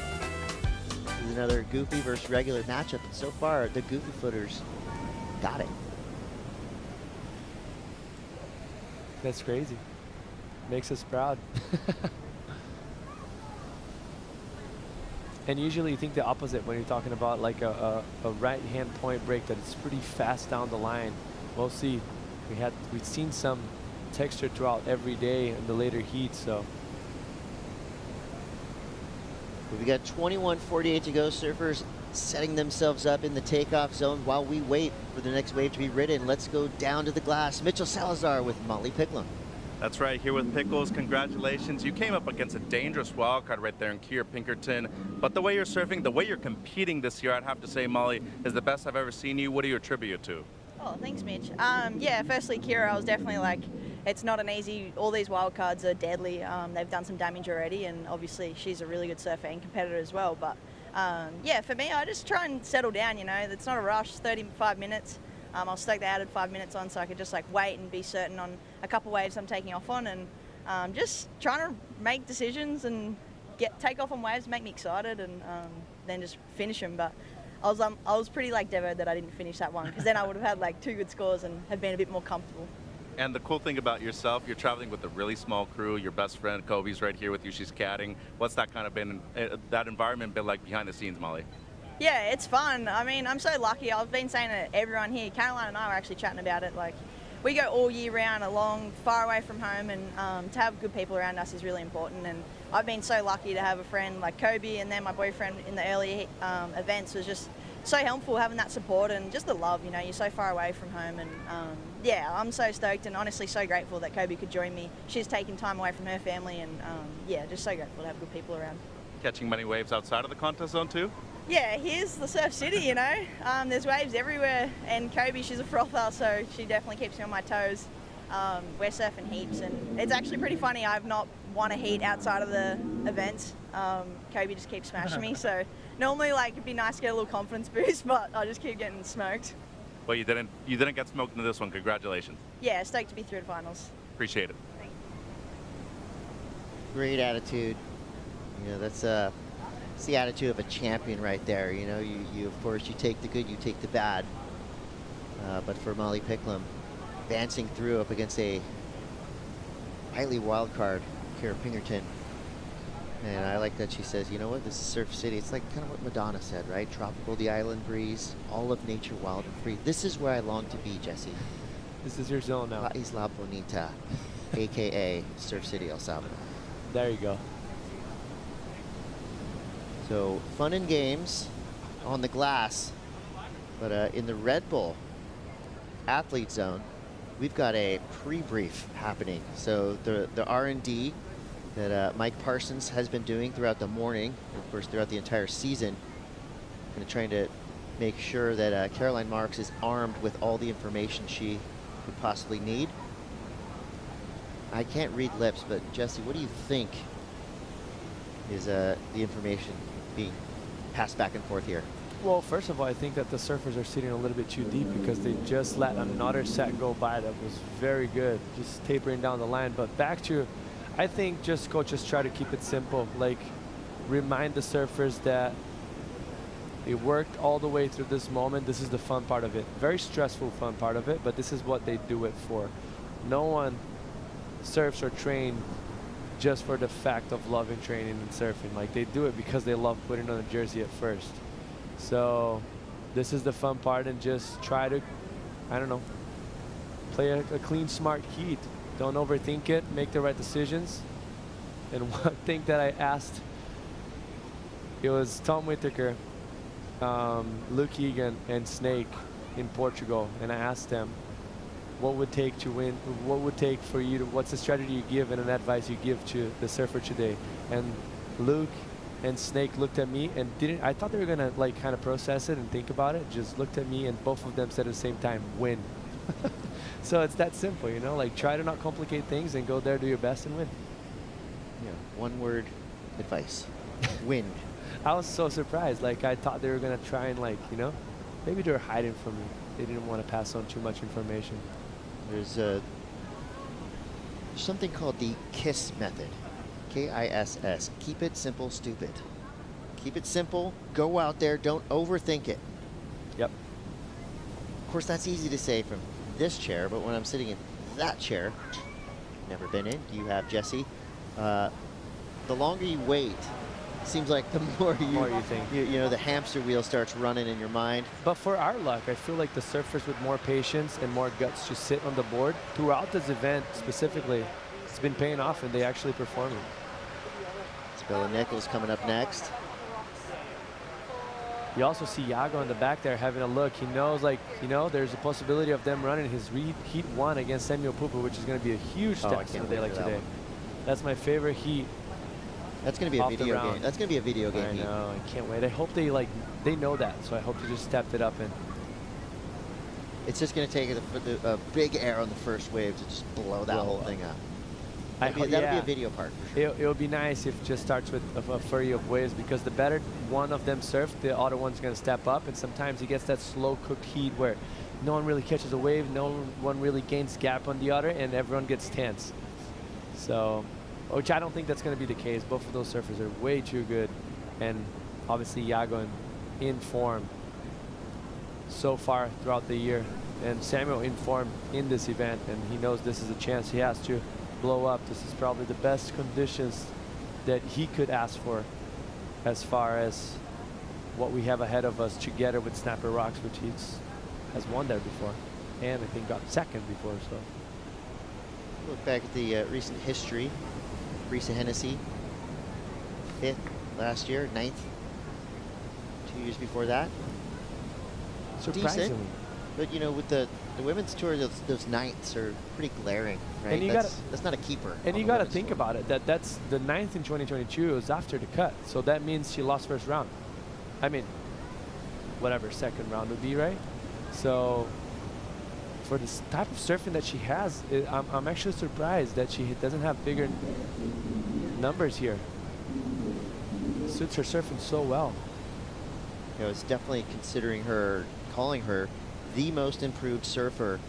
This is another goofy versus regular matchup, and so far the goofy footers got it. That's crazy. Makes us proud. And usually you think the opposite when you're talking about like a right-hand point break, that it's pretty fast down the line. We'll see. We've seen some texture throughout every day in the later heat, so. We got 21:48 to go. Surfers setting themselves up in the takeoff zone while we wait for the next wave to be ridden. Let's go down to the glass. Mitchell Salazar with Molly Picklum. That's right, here with Pickles, congratulations. You came up against a dangerous wildcard right there in Kier Pinkerton. But the way you're surfing, the way you're competing this year, I'd have to say, Molly, is the best I've ever seen you. What do you attribute it to? Oh, thanks, Mitch. Yeah, firstly, Kira, I was definitely like, it's not an easy, all these wildcards are deadly. They've done some damage already, and obviously she's a really good surfer and competitor as well. But yeah, for me, I just try and settle down, you know. It's not a rush, 35 minutes. I was stoked they added 5 minutes on so I could just like wait and be certain on a couple waves I'm taking off on, and just trying to make decisions and take off on waves, make me excited, and then just finish them. But I was pretty like devoted that I didn't finish that one, because then I would have had like 2 good scores and have been a bit more comfortable. And the cool thing about yourself, you're traveling with a really small crew. Your best friend Kobe's right here with you. She's caddying. What's that kind of been, that environment been like behind the scenes, Molly? Yeah, it's fun. I mean, I'm so lucky. I've been saying to everyone here, Caroline and I were actually chatting about it. Like, we go all year round along, far away from home, and to have good people around us is really important. And I've been so lucky to have a friend like Kobe, and then my boyfriend in the early events was just so helpful, having that support and just the love, you know. You're so far away from home, and yeah, I'm so stoked and honestly so grateful that Kobe could join me. She's taken time away from her family, and yeah, just so grateful to have good people around. Catching many waves outside of the contest zone too? Yeah, here's the surf city, you know. There's waves everywhere, and Kobe, she's a frother, so she definitely keeps me on my toes. We're surfing heaps, and it's actually pretty funny. I've not won a heat outside of the events. Kobe just keeps smashing me, so normally like it'd be nice to get a little confidence boost, but I just keep getting smoked. Well, you didn't get smoked into this one. Congratulations. Yeah, stoked to be through to finals. Appreciate it. Great attitude. You know, that's it's the attitude of a champion right there. You know, you of course, you take the good, you take the bad. But for Molly Picklum, advancing through up against a highly wild card, Kara Pinkerton. And I like that she says, you know what, this is Surf City. It's like kind of what Madonna said, right? Tropical, the island breeze, all of nature wild and free. This is where I long to be, Jesse. This is your zone now. La Isla Bonita, AKA Surf City, El Salvador. There you go. So fun and games on the glass, but in the Red Bull athlete zone, we've got a pre-brief happening. So the R&D that Mike Parsons has been doing throughout the morning, and of course throughout the entire season, trying to make sure that Caroline Marks is armed with all the information she could possibly need. I can't read lips, but Jesse, what do you think is the information being passed back and forth here? Well, first of all, I think that the surfers are sitting a little bit too deep because they just let another set go by that was very good, just tapering down the line. But back to, I think just coaches try to keep it simple, like remind the surfers that They worked all the way through this moment. This is the fun part of it. Very stressful fun part of it, but this is what they do it for. No one surfs or train just for the fact of loving training and surfing. Like, they do it because they love putting on a jersey at first. So this is the fun part, and just try to, I don't know, play a clean, smart heat. Don't overthink it, make the right decisions. And one thing that I asked, it was Tom Whittaker, Luke Egan, and Snake in Portugal, and I asked them, what would take to win, what would take for you to, what's the strategy you give and an advice you give to the surfer today? And Luke and Snake looked at me and didn't, I thought they were gonna like kind of process it and think about it, just looked at me, and both of them said at the same time, win. So it's that simple, you know, like, try to not complicate things and go there, do your best, and win. Yeah, one word advice, win. I was so surprised. Like, I thought they were gonna try and, like, you know, maybe they were hiding from me. They didn't want to pass on too much information. There's something called the KISS method, K-I-S-S. Keep it simple, stupid. Keep it simple, go out there, don't overthink it. Yep. Of course, that's easy to say from this chair, but when I'm sitting in that chair, never been in, you have, Jesse, the longer you wait, seems like the more you think. You know, the hamster wheel starts running in your mind. But for our luck, I feel like the surfers with more patience and more guts to sit on the board throughout this event specifically, it's been paying off, and they actually performing. Bella Nichols coming up next. You also see Iago in the back there having a look. He knows, like, you know, there's a possibility of them running his heat 1 against Samuel Pupa, which is going to be a huge test on a day like today. That's my favorite heat. That's going to be a video game. That's going to be a video game. I know. I can't wait. I hope they know that. So I hope they just stepped it up, and it's just going to take a big air on the first wave to just blow that whole thing up. That'll be a video part for sure. It would be nice if it just starts with a flurry of waves, because the better one of them surf, the other one's going to step up, and sometimes he gets that slow cooked heat where no one really catches a wave, no one really gains gap on the other, and everyone gets tense. So, which I don't think that's going to be the case. Both of those surfers are way too good, and obviously Iago in form so far throughout the year, and Samuel in form in this event, and he knows this is a chance he has to blow up. This is probably the best conditions that he could ask for as far as what we have ahead of us, together with Snapper Rocks, which he has won there before, and I think got second before. So look back at the recent history. Brisa Hennessy, 5th last year, 9th 2 years before that. Surprisingly. Decent, but you know, with the women's tour, those 9ths are pretty glaring, right? And that's not a keeper. And you got to think about it, that's the 9th in 2022 is after the cut, so that means she lost first round. I mean, whatever second round would be, right? So for this type of surfing that she has, I'm actually surprised that she doesn't have bigger numbers here. It suits her surfing so well. You know, it's definitely calling her the most improved surfer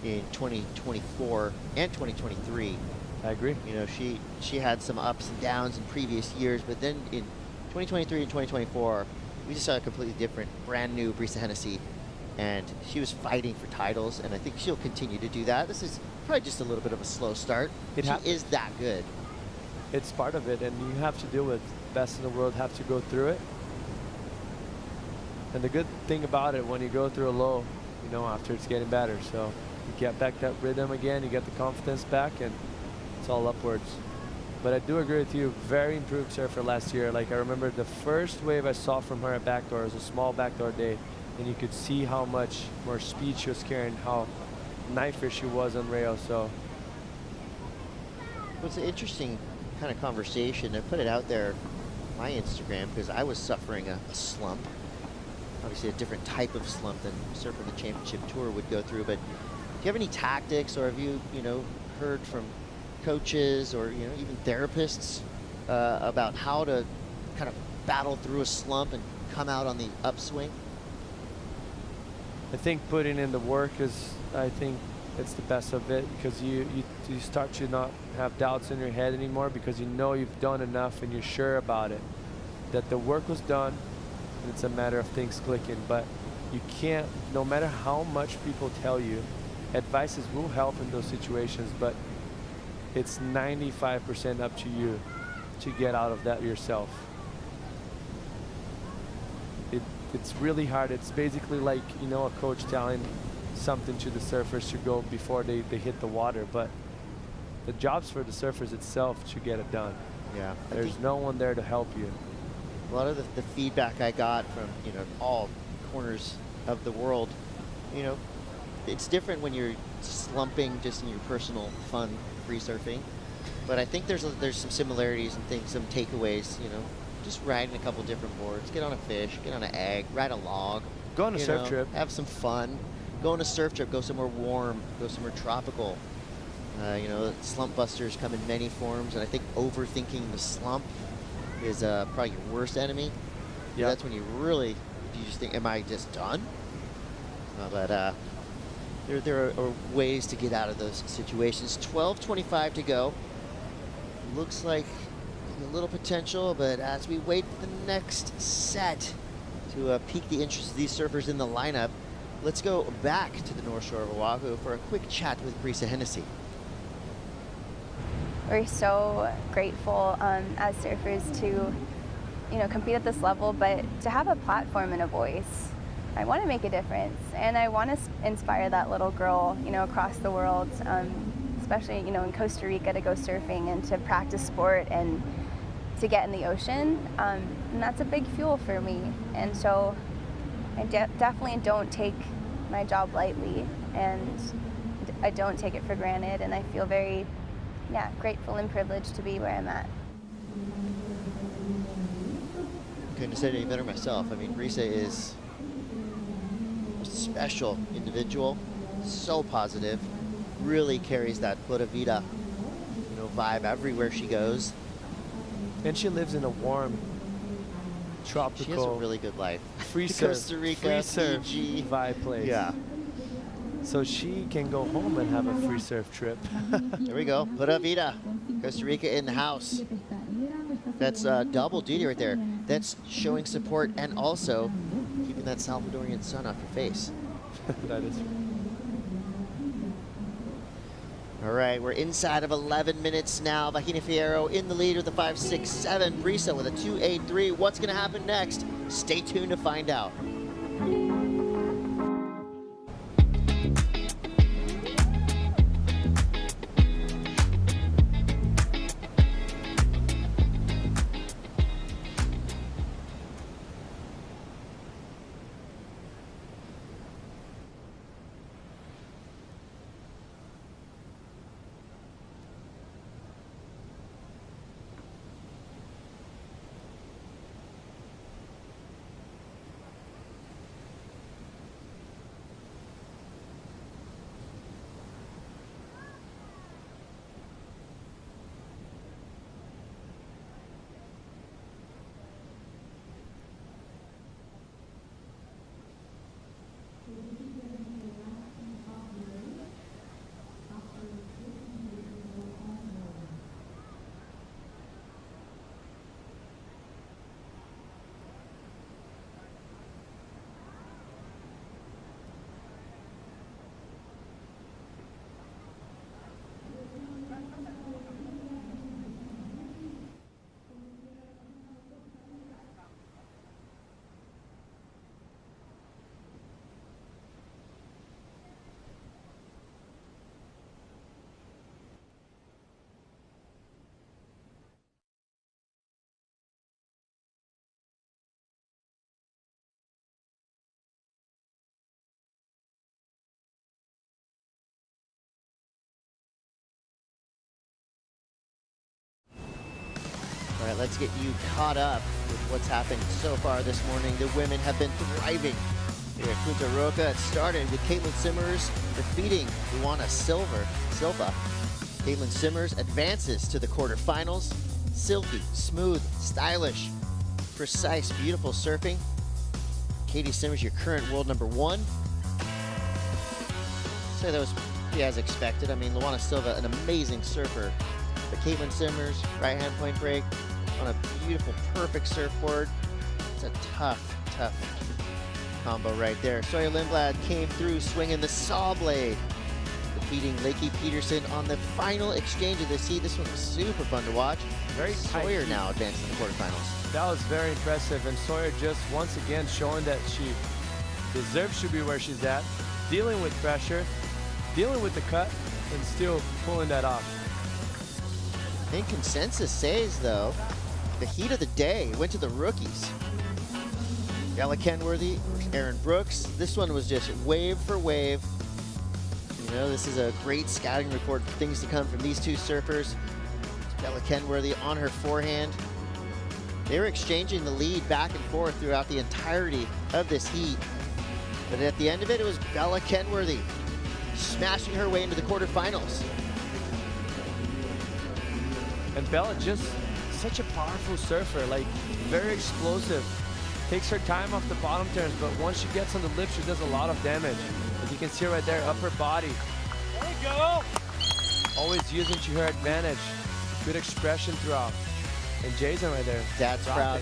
in 2024 and 2023. I agree. You know, she had some ups and downs in previous years, but then in 2023 and 2024, we just saw a completely different, brand new Brisa Hennessy, and she was fighting for titles, and I think she'll continue to do that. This is probably just a little bit of a slow start. She is that good. It's part of it, and you have to deal with best in the world, have to go through it. And the good thing about it, when you go through a low, you know, after it's getting better. So you get back that rhythm again, you get the confidence back, and it's all upwards. But I do agree with you, very improved surfer last year. Like, I remember the first wave I saw from her at backdoor, it was a small backdoor day, and you could see how much more speed she was carrying, how knifer she was on rail. So it was an interesting kind of conversation. I put it out there on my Instagram because I was suffering a slump. Obviously a different type of slump than surfing the championship tour would go through, but do you have any tactics, or have you heard from coaches or even therapists about how to kind of battle through a slump and come out on the upswing? I think putting in the work is, I think it's the best of it, because you start to not have doubts in your head anymore, because you know you've done enough and you're sure about it, that the work was done, and it's a matter of things clicking. But you can't, no matter how much people tell you, advices will help in those situations, but it's 95% up to you to get out of that yourself. It's really hard. It's basically like, you know, a coach telling something to the surfers to go before they hit the water, but the job's for the surfers itself to get it done. Yeah. There's no one there to help you. A lot of the feedback I got from, you know, all corners of the world, you know, it's different when you're slumping just in your personal fun free surfing, but I think there's some similarities and things, some takeaways, you know, just riding a couple different boards, get on a fish, get on an egg, ride a log. Go on a surf trip. Have some fun. Go on a surf trip, go somewhere warm, go somewhere tropical. You know, slump busters come in many forms, and I think overthinking the slump is probably your worst enemy. Yeah. That's when you just think, am I just done? But there are ways to get out of those situations. 12:25 to go. Looks like a little potential, but as we wait for the next set to pique the interest of these surfers in the lineup, let's go back to the North Shore of Oahu for a quick chat with Brisa Hennessy. We're so grateful as surfers to, you know, compete at this level, but to have a platform and a voice. I want to make a difference, and I want to inspire that little girl, you know, across the world, especially, you know, in Costa Rica, to go surfing and to practice sport and to get in the ocean, and that's a big fuel for me. And so I definitely don't take my job lightly, and I don't take it for granted, and I feel very, grateful and privileged to be where I'm at. Couldn't have said it any better myself. I mean, Brisa is a special individual, so positive, really carries that Pura Vida, you know, vibe everywhere she goes. And she lives in a warm, tropical, she has a really good life. Free surf, Costa Rica, free surf Fiji. vibe place. Yeah. So she can go home and have a free surf trip. There we go. Pura Vida, Costa Rica in the house. That's double duty right there. That's showing support and also keeping that Salvadorian sun off your face. That is. All right, we're inside of 11 minutes now. Vahina Fierro in the lead with a 5.67. Brisa with a 2.83. What's going to happen next? Stay tuned to find out. All right, let's get you caught up with what's happened so far this morning. The women have been thriving here at Punta Roca. It started with Caitlin Simmers defeating Luana Silva. Caitlin Simmers advances to the quarterfinals. Silky, smooth, stylish, precise, beautiful surfing. Katie Simmers, your current world number 1. So that was pretty as expected. I mean, Luana Silva, an amazing surfer. But Caitlin Simmers, right hand point break on a beautiful, perfect surfboard. It's a tough tough combo right there. Sawyer Lindblad came through swinging the saw blade, defeating Lakey Peterson on the final exchange of this heat. This one was super fun to watch. Very Sawyer tight now advancing to the quarterfinals. That was very impressive, and Sawyer just once again showing that she deserves to be where she's at, dealing with pressure, dealing with the cut, and still pulling that off. I think consensus says, though, the heat of the day went to the rookies. Ella Kenworthy, Erin Brooks. This one was just wave for wave. You know, this is a great scouting report for things to come from these two surfers. Ella Kenworthy on her forehand. They were exchanging the lead back and forth throughout the entirety of this heat. But at the end of it, it was Bella Kenworthy smashing her way into the quarterfinals. And Bella just such a powerful surfer, like very explosive. Takes her time off the bottom turns, but once she gets on the lip, she does a lot of damage. As you can see right there, upper body. There you go! Always using to her advantage. Good expression throughout. And Jason right there. Dad's proud.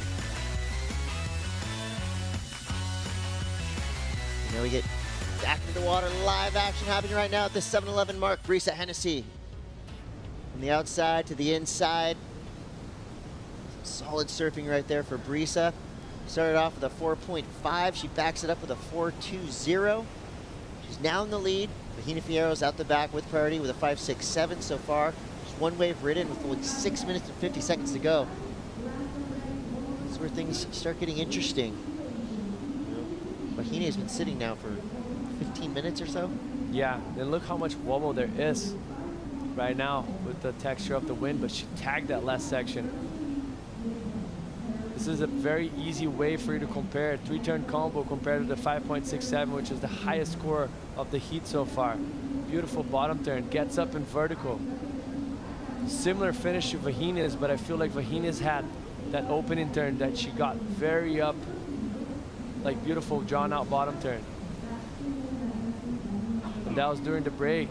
You know, we get back into the water, live action happening right now at the 7-Eleven mark. Brisa Hennessy from the outside to the inside. Solid surfing right there for Brisa. Started off with a 4.5. She backs it up with a 4.20. She's now in the lead. Vahina Fierro's out the back with priority with a 5.67 so far. Just one wave ridden with only 6 minutes and 50 seconds to go. This is where things start getting interesting. Vahina has been sitting now for 15 minutes or so. Yeah, and look how much wobble there is right now with the texture of the wind, but she tagged that last section. This is a very easy way for you to compare. 3-turn combo compared to the 5.67, which is the highest score of the heat so far. Beautiful bottom turn, gets up in vertical. Similar finish to Vahina's, but I feel like Vahina's had that opening turn that she got very up, like beautiful drawn out bottom turn. And that was during the break.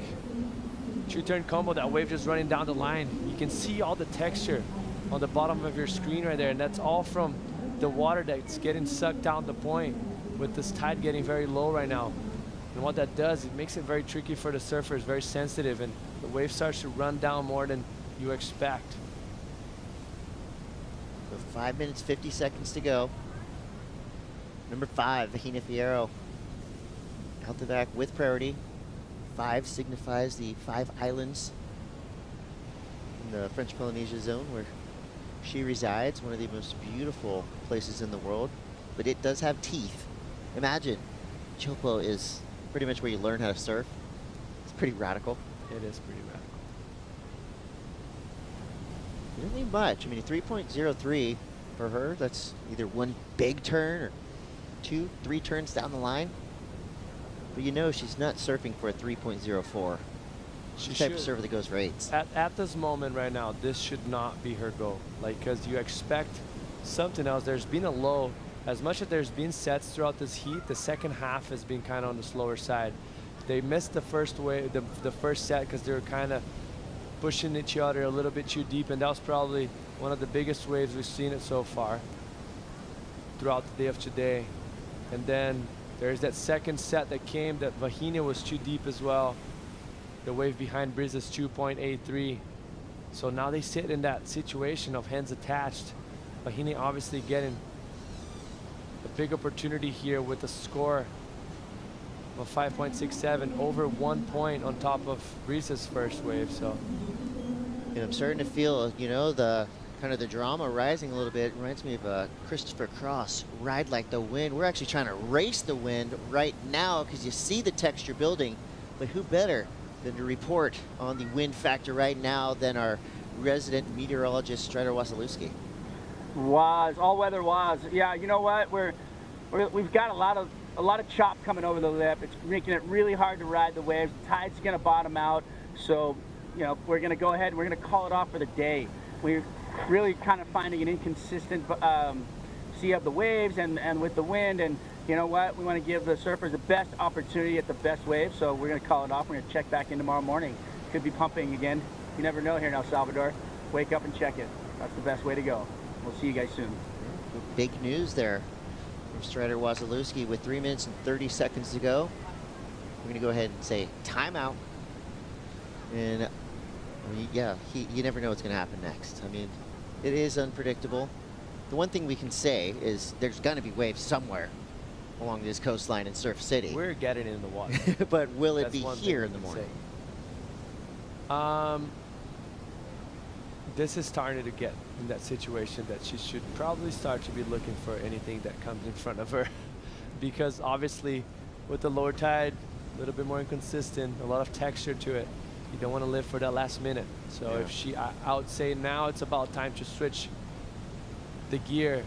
2-turn combo, that wave just running down the line. You can see all the texture on the bottom of your screen right there, and that's all from the water that's getting sucked down the point with this tide getting very low right now. And what that does, it makes it very tricky for the surfers, very sensitive, and the wave starts to run down more than you expect. With 5 minutes, 50 seconds to go. Number 5, Vahina Fierro. Out the back with priority. 5 signifies the 5 islands in the French Polynesia zone where she resides, one of the most beautiful places in the world, but it does have teeth. Imagine, Chopo is pretty much where you learn how to surf. It's pretty radical. It is pretty radical. You don't need much. I mean, a 3.03 for her, that's either one big turn or 2, 3 turns down the line. But you know she's not surfing for a 3.04. She's the type of surfer that goes for 8s. At this moment right now, this should not be her goal. Like, because you expect something else. There's been a low. As much as there's been sets throughout this heat, the second half has been kind of on the slower side. They missed the first wave, the first set, because they were kind of pushing each other a little bit too deep, and that was probably one of the biggest waves we've seen it so far throughout the day of today. And then there's that second set that came that Vahina was too deep as well. The wave behind Briz is 2.83. So now they sit in that situation of hands attached. Vahina obviously getting a big opportunity here with a score of 5.67, over 1 point on top of Briz's first wave. So, and I'm starting to feel, you know, the kind of the drama rising a little bit. It reminds me of Christopher Cross, Ride Like the Wind. We're actually trying to race the wind right now because you see the texture building, but who better than to report on the wind factor right now than our resident meteorologist Strider Wasilewski. All-weather was. Yeah, you know what? We've got a lot of chop coming over the lip. It's making it really hard to ride the waves. The tide's going to bottom out, so you know we're going to go ahead and we're going to call it off for the day. We're really kind of finding an inconsistent sea of the waves and with the wind, and you know what? We want to give the surfers the best opportunity at the best wave, so we're going to call it off. We're going to check back in tomorrow morning. Could be pumping again. You never know here in El Salvador. Wake up and check it. That's the best way to go. We'll see you guys soon. Big news there Strider Wasilewski with 3 minutes and 30 seconds to go. We're gonna go ahead and say timeout. And I mean, yeah, you never know what's gonna happen next. I mean, it is unpredictable. The one thing we can say is there's gonna be waves somewhere along this coastline in Surf City. We're getting in the water. But will it That's be one thing here we in the can morning? say. This is starting to get in that situation that she should probably start to be looking for anything that comes in front of her. Because obviously with the lower tide, a little bit more inconsistent, a lot of texture to it. You don't want to live for that last minute. So if she, I would say now it's about time to switch the gear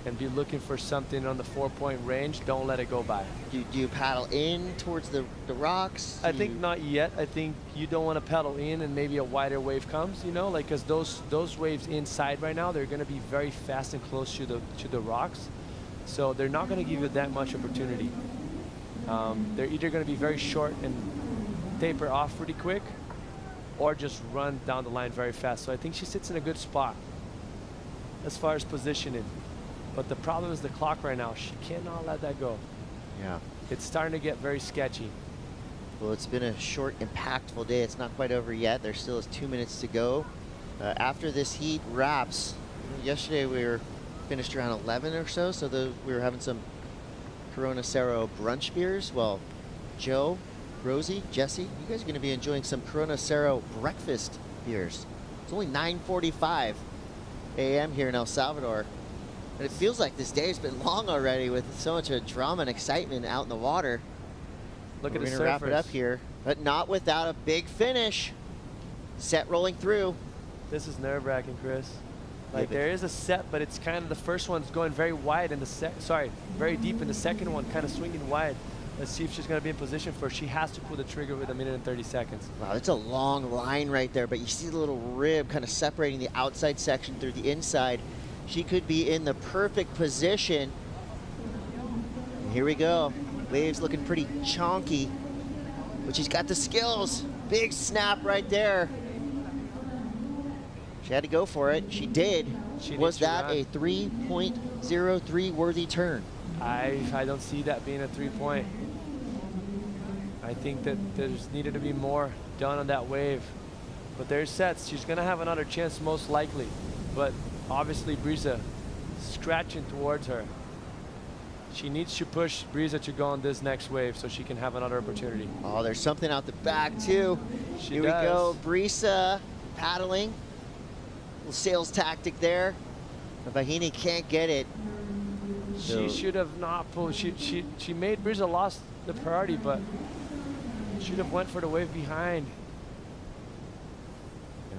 and be looking for something on the 4-point range. Don't let it go by. Do you paddle in towards the rocks? I think not yet. I think you don't want to paddle in and maybe a wider wave comes, you know, like, because those waves inside right now, they're going to be very fast and close to the rocks. So they're not going to give you that much opportunity. They're either going to be very short and taper off pretty quick, or just run down the line very fast. So I think she sits in a good spot as far as positioning. But the problem is the clock right now. She cannot let that go. Yeah. It's starting to get very sketchy. Well, it's been a short, impactful day. It's not quite over yet. There still is 2 minutes to go. After this heat wraps, yesterday we were finished around 11 or so, we were having some Corona Cero brunch beers. Well, Joe, Rosie, Jesse, you guys are going to be enjoying some Corona Cero breakfast beers. It's only 9:45 a.m. here in El Salvador. And it feels like this day has been long already with so much drama and excitement out in the water. Look at the surfers. We're going to wrap it up here, but not without a big finish. Set rolling through. This is nerve-wracking, Chris. Like, there is a set, but it's kind of the first one's going very wide and very deep, and the second one kind of swinging wide. Let's see if she's going to be in position for it. She has to pull the trigger with 1 minute and 30 seconds. Wow, that's a long line right there, but you see the little rib kind of separating the outside section through the inside. She could be in the perfect position. And here we go. Waves looking pretty chonky, but she's got the skills. Big snap right there. She had to go for it. She did. Was that a 3.03 worthy turn? I don't see that being a 3-point. I think that there's needed to be more done on that wave. But there's sets. She's going to have another chance most likely. But obviously Brisa scratching towards her. She needs to push Brisa to go on this next wave so she can have another opportunity. Oh, there's something out the back too. Here we go. Brisa paddling. Little sales tactic there. Vahini can't get it. She should have not pulled. She made Brisa lost the priority, but should have went for the wave behind.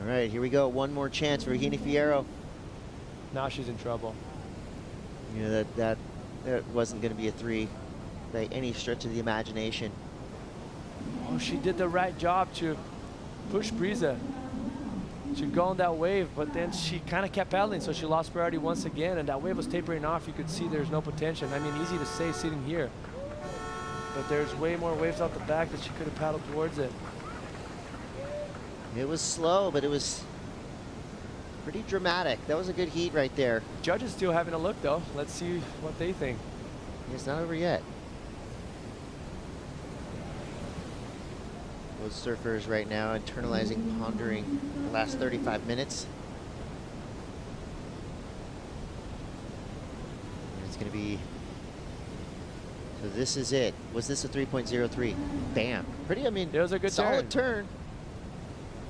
All right, here we go. One more chance for Vahini Fierro. Now she's in trouble. You know, that wasn't going to be a 3 by any stretch of the imagination. Oh, she did the right job to push Brisa to go on that wave, but then she kind of kept paddling, so she lost priority once again, and that wave was tapering off. You could see there's no potential. I mean, easy to say sitting here, but there's way more waves out the back that she could have paddled towards it. It was slow, but it was pretty dramatic. That was a good heat right there. Judges still having a look, though. Let's see what they think. It's not over yet. Those surfers right now internalizing, pondering the last 35 minutes. And it's going to be, so this is it. Was this a 3.03? Bam. Pretty, I mean, it was a good solid turn.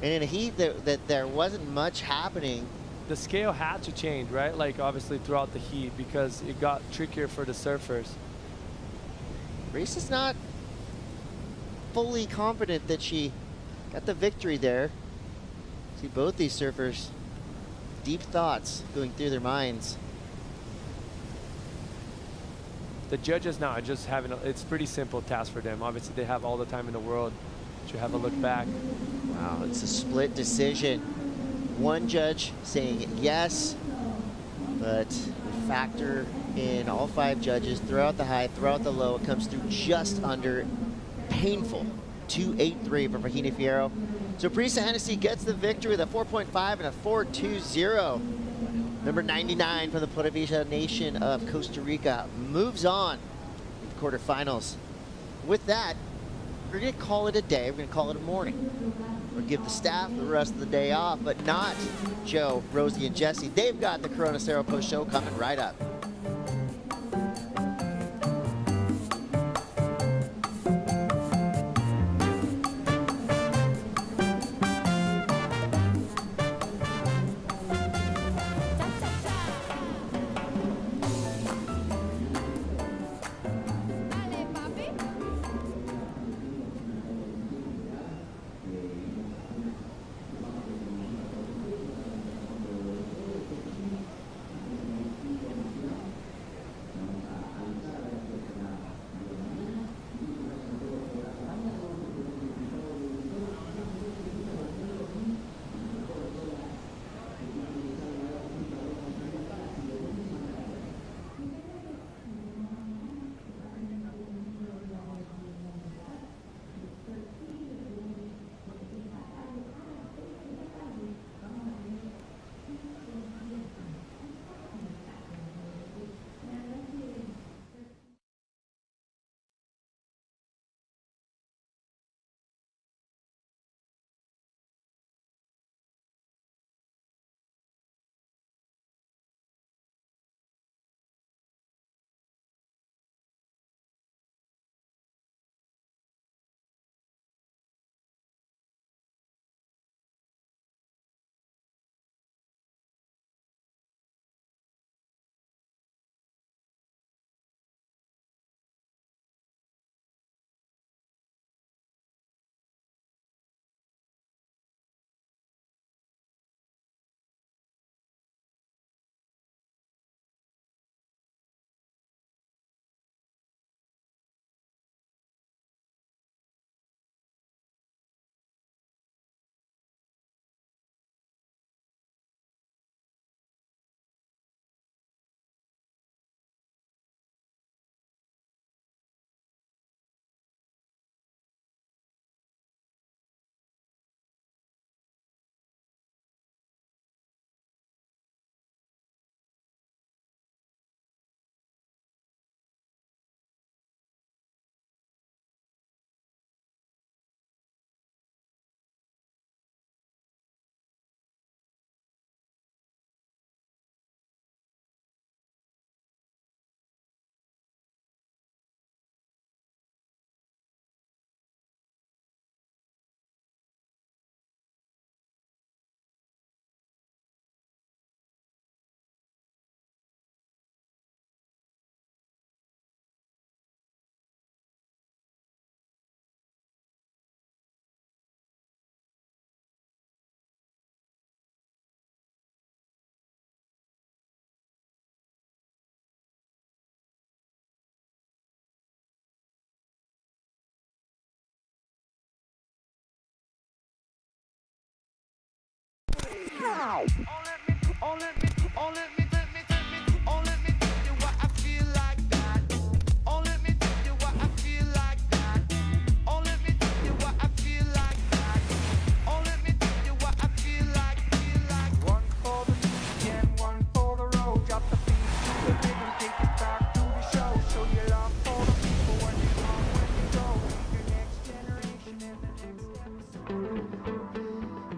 And in a heat that there wasn't much happening. The scale had to change, right? Like, obviously throughout the heat, because it got trickier for the surfers. Race is not fully confident that she got the victory there. See both these surfers, deep thoughts going through their minds. The judges now are just having it's pretty simple task for them. Obviously they have all the time in the world to have a look back. Wow, it's a split decision. One judge saying yes, but we factor in all 5 judges throughout the high, throughout the low. It comes through just under. Painful 2.83 for Vahini Fierro. So Brisa Hennessy gets the victory with a 4.5 and a 4.20. Number 99 from the Puerto nation of Costa Rica moves on to the quarterfinals. With that, we're going to call it a day. We're going to call it a morning. We'll give the staff the rest of the day off, but not Joe, Rosie, and Jesse. They've got the Corona Cero Post Show coming right up.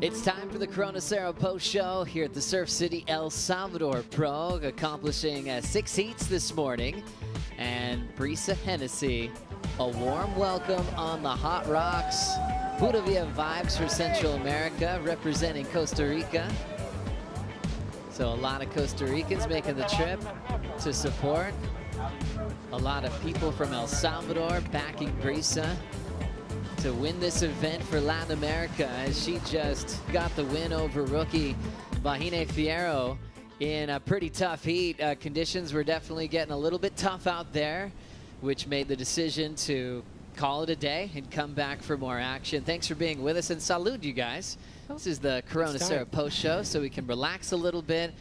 It's time for the Corona Cero Post Show here at the Surf City El Salvador Pro, accomplishing 6 heats this morning. And Brisa Hennessy, a warm welcome on the hot rocks. Pura Vida vibes for Central America, representing Costa Rica. So a lot of Costa Ricans making the trip to support. A lot of people from El Salvador backing Brisa to win this event for Latin America, as she just got the win over rookie Vahine Fierro in a pretty tough heat. Conditions were definitely getting a little bit tough out there, which made the decision to call it a day and come back for more action. Thanks for being with us, and salud, you guys. This is the Corona Cero Post Show, so we can relax a little bit.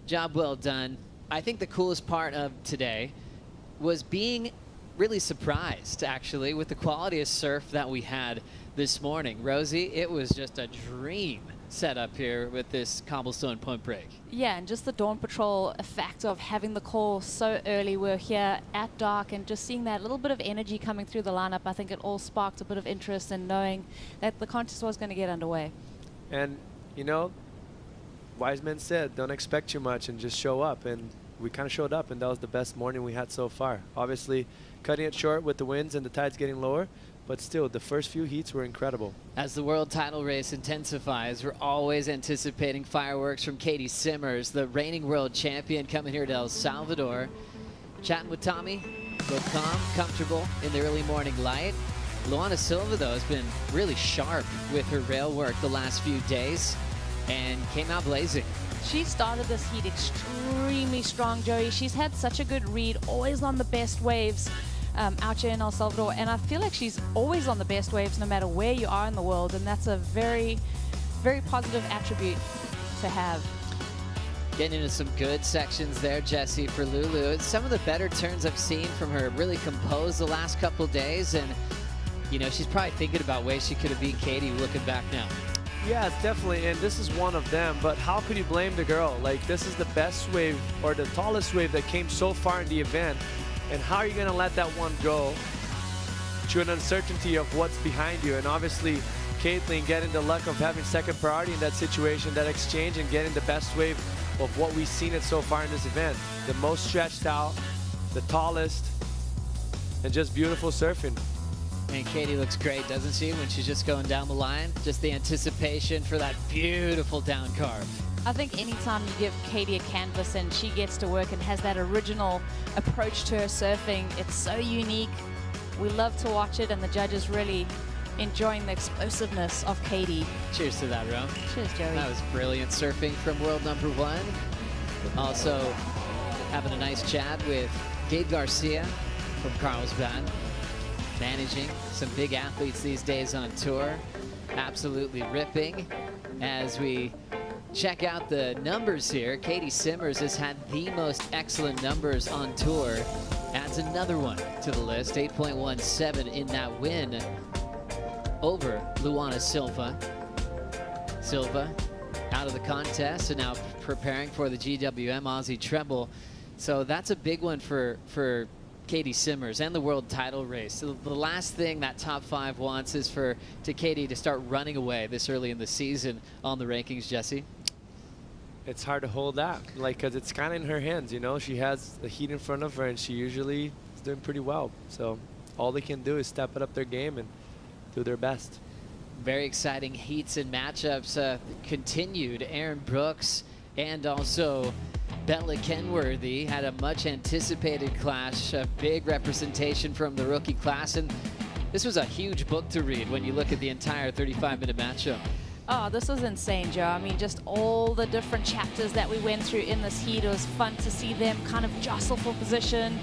Job well done. I think the coolest part of today was being really surprised, actually, with the quality of surf that we had this morning. Rosie, it was just a dream setup here with this cobblestone point break. Yeah, and just the Dawn Patrol effect of having the call so early. We're here at dark, and just seeing that little bit of energy coming through the lineup, I think it all sparked a bit of interest in knowing that the contest was going to get underway. And, you know, wise men said, don't expect too much and just show up. And we kind of showed up, and that was the best morning we had so far. Obviously, cutting it short with the winds and the tides getting lower, but still, the first few heats were incredible. As the world title race intensifies, we're always anticipating fireworks from Katie Simmers, the reigning world champion, coming here to El Salvador. Chatting with Tommy, look calm, comfortable in the early morning light. Luana Silva, though, has been really sharp with her rail work the last few days and came out blazing. She started this heat extremely strong, Joey. She's had such a good read, always on the best waves out here in El Salvador, and I feel like she's always on the best waves no matter where you are in the world, and that's a very, very positive attribute to have. Getting into some good sections there, Jesse, for Lulu. It's some of the better turns I've seen from her, really composed the last couple days, and you know, she's probably thinking about ways she could have beat Katie looking back now. Yeah, it's definitely, and this is one of them, but how could you blame the girl? Like, this is the best wave, or the tallest wave that came so far in the event, and how are you going to let that one go to an uncertainty of what's behind you? And obviously, Caitlin getting the luck of having second priority in that situation, that exchange, and getting the best wave of what we've seen it so far in this event. The most stretched out, the tallest, and just beautiful surfing. And Katie looks great, doesn't she, when she's just going down the line? Just the anticipation for that beautiful down carve. I think anytime you give Katie a canvas and she gets to work and has that original approach to her surfing, it's so unique. We love to watch it, and the judges really enjoying the explosiveness of Katie. Cheers to that, Ro. Cheers, Joey. That was brilliant surfing from world number one. Also having a nice chat with Gabe Garcia from Carlsbad, managing some big athletes these days on tour. Absolutely ripping. As we check out the numbers here, Katie Simmers has had the most excellent numbers on tour. Adds another one to the list, 8.17 in that win over Luana Silva. Silva out of the contest and now preparing for the GWM Aussie Treble. So that's a big one for Katie Simmers and the world title race. So the last thing that top five wants is for Katie to start running away this early in the season on the rankings, Jesse. It's hard to hold that, like, because it's kind of in her hands, you know. She has the heat in front of her, and she usually is doing pretty well. So all they can do is step it up their game and do their best. Very exciting heats and matchups continued. Erin Brooks and also Bella Kenworthy had a much anticipated clash, a big representation from the rookie class, and this was a huge book to read when you look at the entire 35-minute matchup. Oh, this was insane, Joe. I mean, just all the different chapters that we went through in this heat. It was fun to see them kind of jostle for position.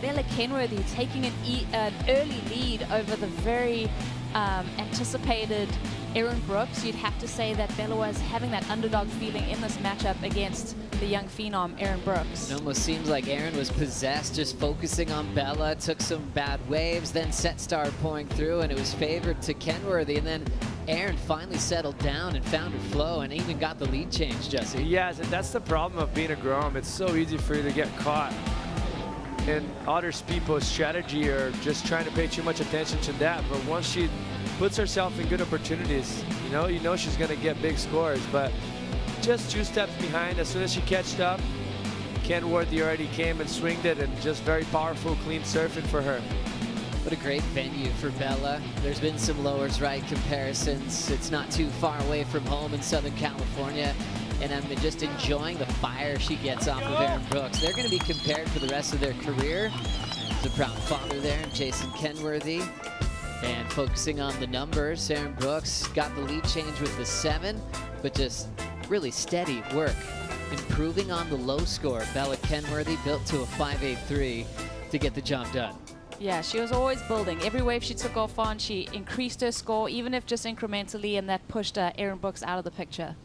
Bella Kenworthy taking an early lead over the very anticipated Erin Brooks. You'd have to say that Bella was having that underdog feeling in this matchup against the young phenom, Erin Brooks. It almost seems like Erin was possessed, just focusing on Bella, took some bad waves, then set started pouring through, and it was favored to Kenworthy, and then Erin finally settled down and found her flow and even got the lead change, Jesse. Yes, and that's the problem of being a Grom. It's so easy for you to get caught in other people's strategy or just trying to pay too much attention to that. But once she puts herself in good opportunities, you know she's going to get big scores. But just 2 steps behind, as soon as she catched up, Kenworthy already came and swinged it, and just very powerful, clean surfing for her. What a great venue for Bella. There's been some lowers right comparisons. It's not too far away from home in Southern California. And I'm just enjoying the fire she gets off of Erin Brooks. They're going to be compared for the rest of their career. There's a proud father there, Jason Kenworthy. And focusing on the numbers, Erin Brooks got the lead change with the 7, but just really steady work. Improving on the low score. Bella Kenworthy built to a 5.83 to get the job done. Yeah, she was always building. Every wave she took off on, she increased her score, even if just incrementally, and that pushed Erin Brooks out of the picture.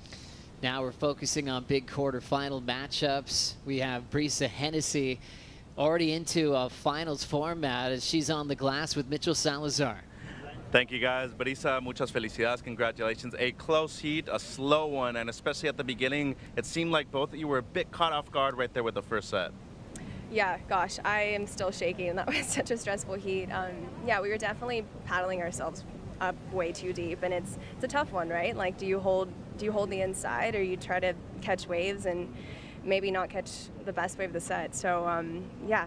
Now we're focusing on big quarterfinal matchups. We have Brisa Hennessy already into a finals format as she's on the glass with Mitchell Salazar. Thank you, guys. Brisa, muchas felicidades, congratulations. A close heat, a slow one, and especially at the beginning, it seemed like both of you were a bit caught off guard right there with the first set. Yeah, gosh, I am still shaking. That was such a stressful heat. Yeah, we were definitely paddling ourselves up way too deep, and it's a tough one, right? Like, do you hold the inside, or you try to catch waves and maybe not catch the best wave of the set? So yeah,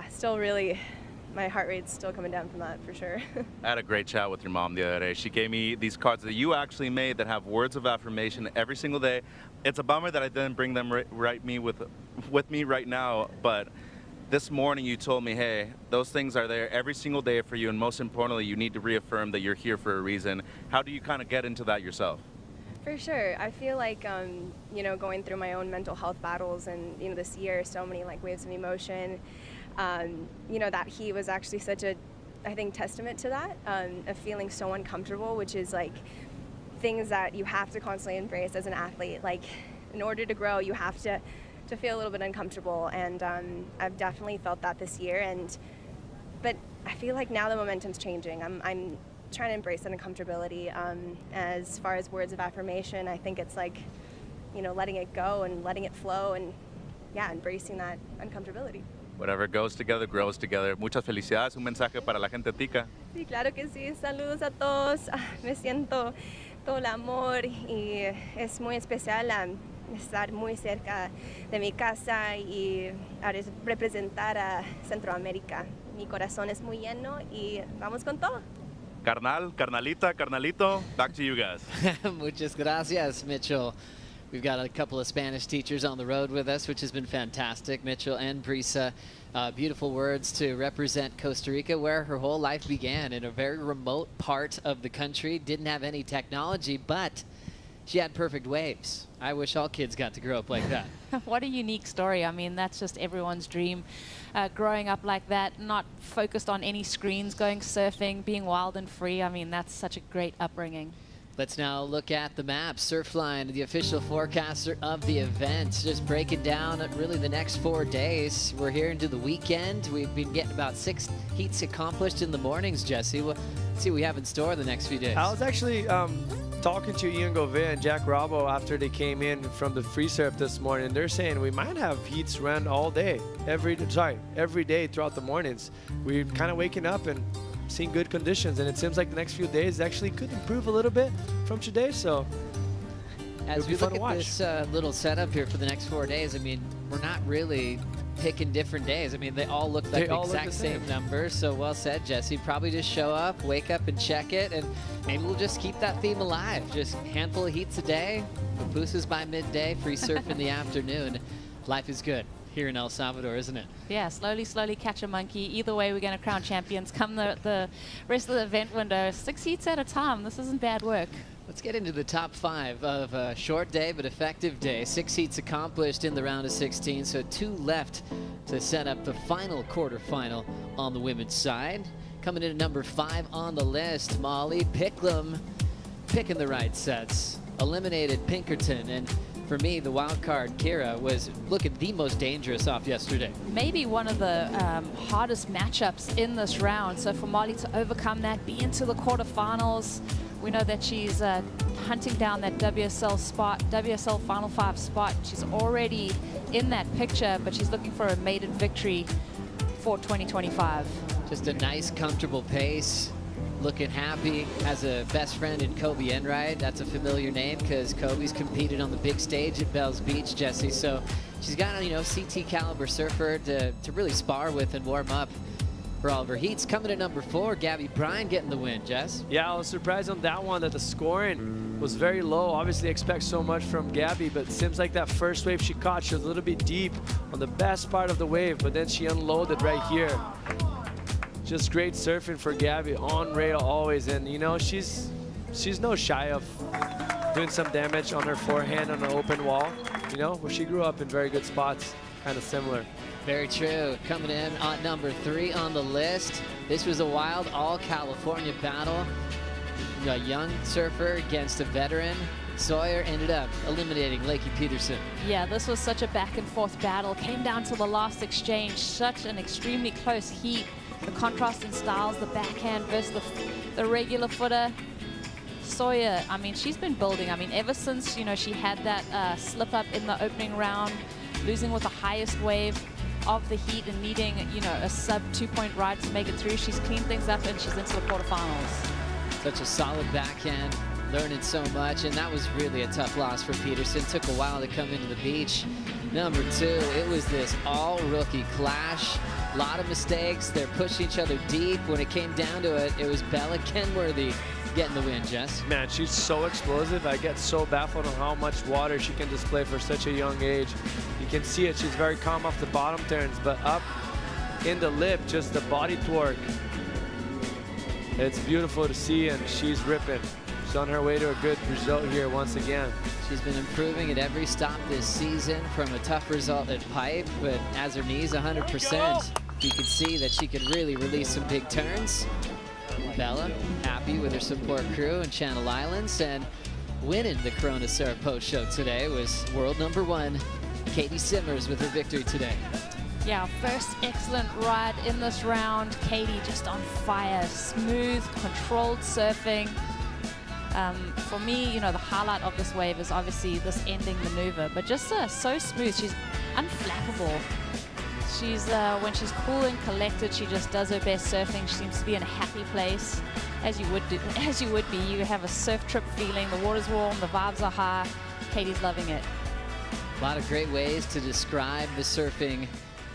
still really, my heart rate's still coming down from that for sure. I had a great chat with your mom the other day. She gave me these cards that you actually made that have words of affirmation every single day. It's a bummer that I didn't bring them with me right now, but this morning you told me, hey, those things are there every single day for you, and most importantly, you need to reaffirm that you're here for a reason. How do you kind of get into that yourself? For sure. I feel like, you know, going through my own mental health battles and, you know, this year, so many like waves of emotion, you know, that heat was actually such a, I think, testament to that, of feeling so uncomfortable, which is like things that you have to constantly embrace as an athlete. Like, in order to grow, you have to feel a little bit uncomfortable, and I've definitely felt that this year. But I feel like now the momentum's changing. I'm trying to embrace that uncomfortability. As far as words of affirmation, I think it's like, you know, letting it go and letting it flow, and yeah, embracing that uncomfortability. Whatever goes together, grows together. Muchas felicidades. Un mensaje para la gente tica. Sí, claro que sí. Saludos a todos. Me siento todo el amor, y es muy especial estar muy cerca de mi casa y representar a Centroamérica. Mi corazón es muy lleno y vamos con todo. Carnal, carnalita, carnalito, back to you guys. Muchas gracias, Mitchell. We've got a couple of Spanish teachers on the road with us, which has been fantastic. Mitchell and Brisa, beautiful words to represent Costa Rica, where her whole life began, in a very remote part of the country. Didn't have any technology, but she had perfect waves. I wish all kids got to grow up like that. What a unique story. I mean, that's just everyone's dream. Growing up like that, not focused on any screens, going surfing, being wild and free. I mean, that's such a great upbringing. Let's now look at the map. Surfline, the official forecaster of the event, just breaking down really the next 4 days. We're here into the weekend. We've been getting about 6 heats accomplished in the mornings, Jesse. Let's see what we have in store the next few days. I was actually talking to Ian Gouvet and Jack Robbo after they came in from the free surf this morning. They're saying we might have heats run all day, every day throughout the mornings. We're kind of waking up and seeing good conditions, and it seems like the next few days actually could improve a little bit from today, so as we look at this little setup here for the next 4 days, I mean, we're not really picking different days. I mean, they all look like the exact same numbers, so well said, Jesse. Probably just show up, wake up, and check it, and maybe we'll just keep that theme alive. Just a handful of heats a day, pupusas by midday, free surf in the afternoon. Life is good here in El Salvador, isn't it? Yeah, slowly catch a monkey. Either way, we're going to crown champions come the rest of the event window. 6 heats at a time. This isn't bad work. Let's get into the top 5 of a short day but effective day. 6 heats accomplished in the round of 16, so 2 left to set up the final quarterfinal on the women's side. Coming in at number 5 on the list, Molly Picklum, picking the right sets. Eliminated Pinkerton, and for me, the wild card, Kira, was looking the most dangerous off yesterday. Maybe one of the hardest matchups in this round. So for Molly to overcome that, be into the quarterfinals, we know that she's hunting down that WSL Final 5 spot. She's already in that picture, but she's looking for a maiden victory for 2025. Just a nice, comfortable pace. Looking happy, has a best friend in Kobe Enright. That's a familiar name because Kobe's competed on the big stage at Bells Beach, Jesse. So she's got a, CT caliber surfer to really spar with and warm up for all of her heats. Coming to number 4, Gabriella Bryan getting the win, Jess. Yeah, I was surprised on that one that the scoring was very low. Obviously expect so much from Gabby, but it seems like that first wave she caught, she was a little bit deep on the best part of the wave, but then she unloaded right here. Just great surfing for Gabby, on rail always, and she's no shy of doing some damage on her forehand on the open wall, where she grew up in very good spots, kind of similar. Very true. Coming in on number 3 on the list. This was a wild all-California battle. A young surfer against a veteran. Sawyer ended up eliminating Lakey Peterson. Yeah, this was such a back and forth battle. Came down to the last exchange. Such an extremely close heat. The contrast in styles, the backhand versus the regular footer. Sawyer, I mean, she's been building. I mean, ever since, you know, she had that slip up in the opening round, losing with the highest wave of the heat and needing, you know, a sub 2-point ride to make it through. She's cleaned things up and she's into the quarterfinals. Such a solid backhand, learning so much, and that was really a tough loss for Peterson. Took a while to come into the beach. Number 2, it was this all-rookie clash. A lot of mistakes. They're pushing each other deep. When it came down to it, it was Bella Kenworthy getting the win, Jess. Man, she's so explosive. I get so baffled on how much water she can display for such a young age. You can see it. She's very calm off the bottom turns, but up in the lip, just the body torque. It's beautiful to see, and she's ripping. She's on her way to a good result here once again. She's been improving at every stop this season from a tough result at Pipe, but as her knee's 100%, you can see that she could really release some big turns. Bella happy with her support crew in Channel Islands, and winning the Corona Sarah Post Show today was world number 1, Katie Simmers, with her victory today. Yeah, first excellent ride in this round. Katie just on fire, smooth, controlled surfing. For me, you know, the highlight of this wave is obviously this ending maneuver, but just so smooth. She's unflappable. She's when she's cool and collected, she just does her best surfing. She seems to be in a happy place, as you would be. You have a surf trip feeling. The water's warm, the vibes are high. Katie's loving it. A lot of great ways to describe the surfing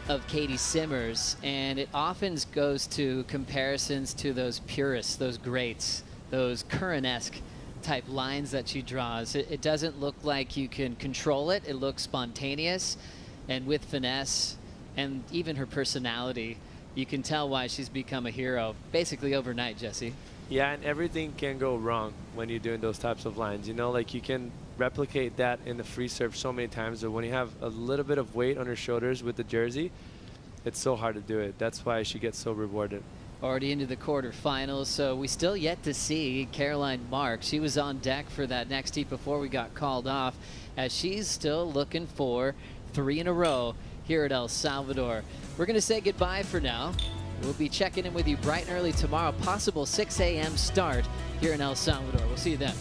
of Katie Simmers, and it often goes to comparisons to those purists, those greats, those Curran-esque type lines that she draws. It doesn't look like you can control it. It looks spontaneous, and with finesse and even her personality, you can tell why she's become a hero basically overnight, Jesse. Yeah, and everything can go wrong when you're doing those types of lines. You know, like you can replicate that in the free surf so many times, but when you have a little bit of weight on her shoulders with the jersey, it's so hard to do it. That's why she gets so rewarded. Already into the quarterfinals, so we still yet to see Caroline Mark. She was on deck for that next heat before we got called off, as she's still looking for 3 in a row here at El Salvador. We're going to say goodbye for now. We'll be checking in with you bright and early tomorrow, possible 6 a.m. start here in El Salvador. We'll see you then.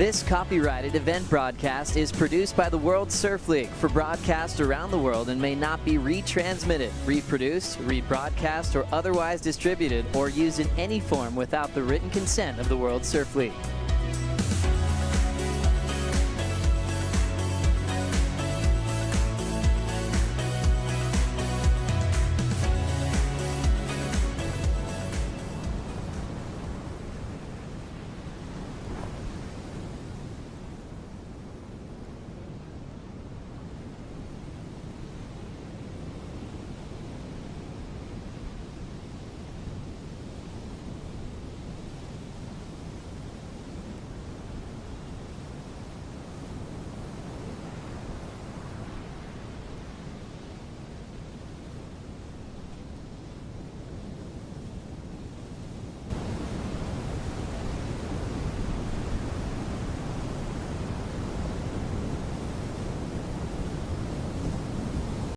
This copyrighted event broadcast is produced by the World Surf League for broadcast around the world and may not be retransmitted, reproduced, rebroadcast, or otherwise distributed or used in any form without the written consent of the World Surf League.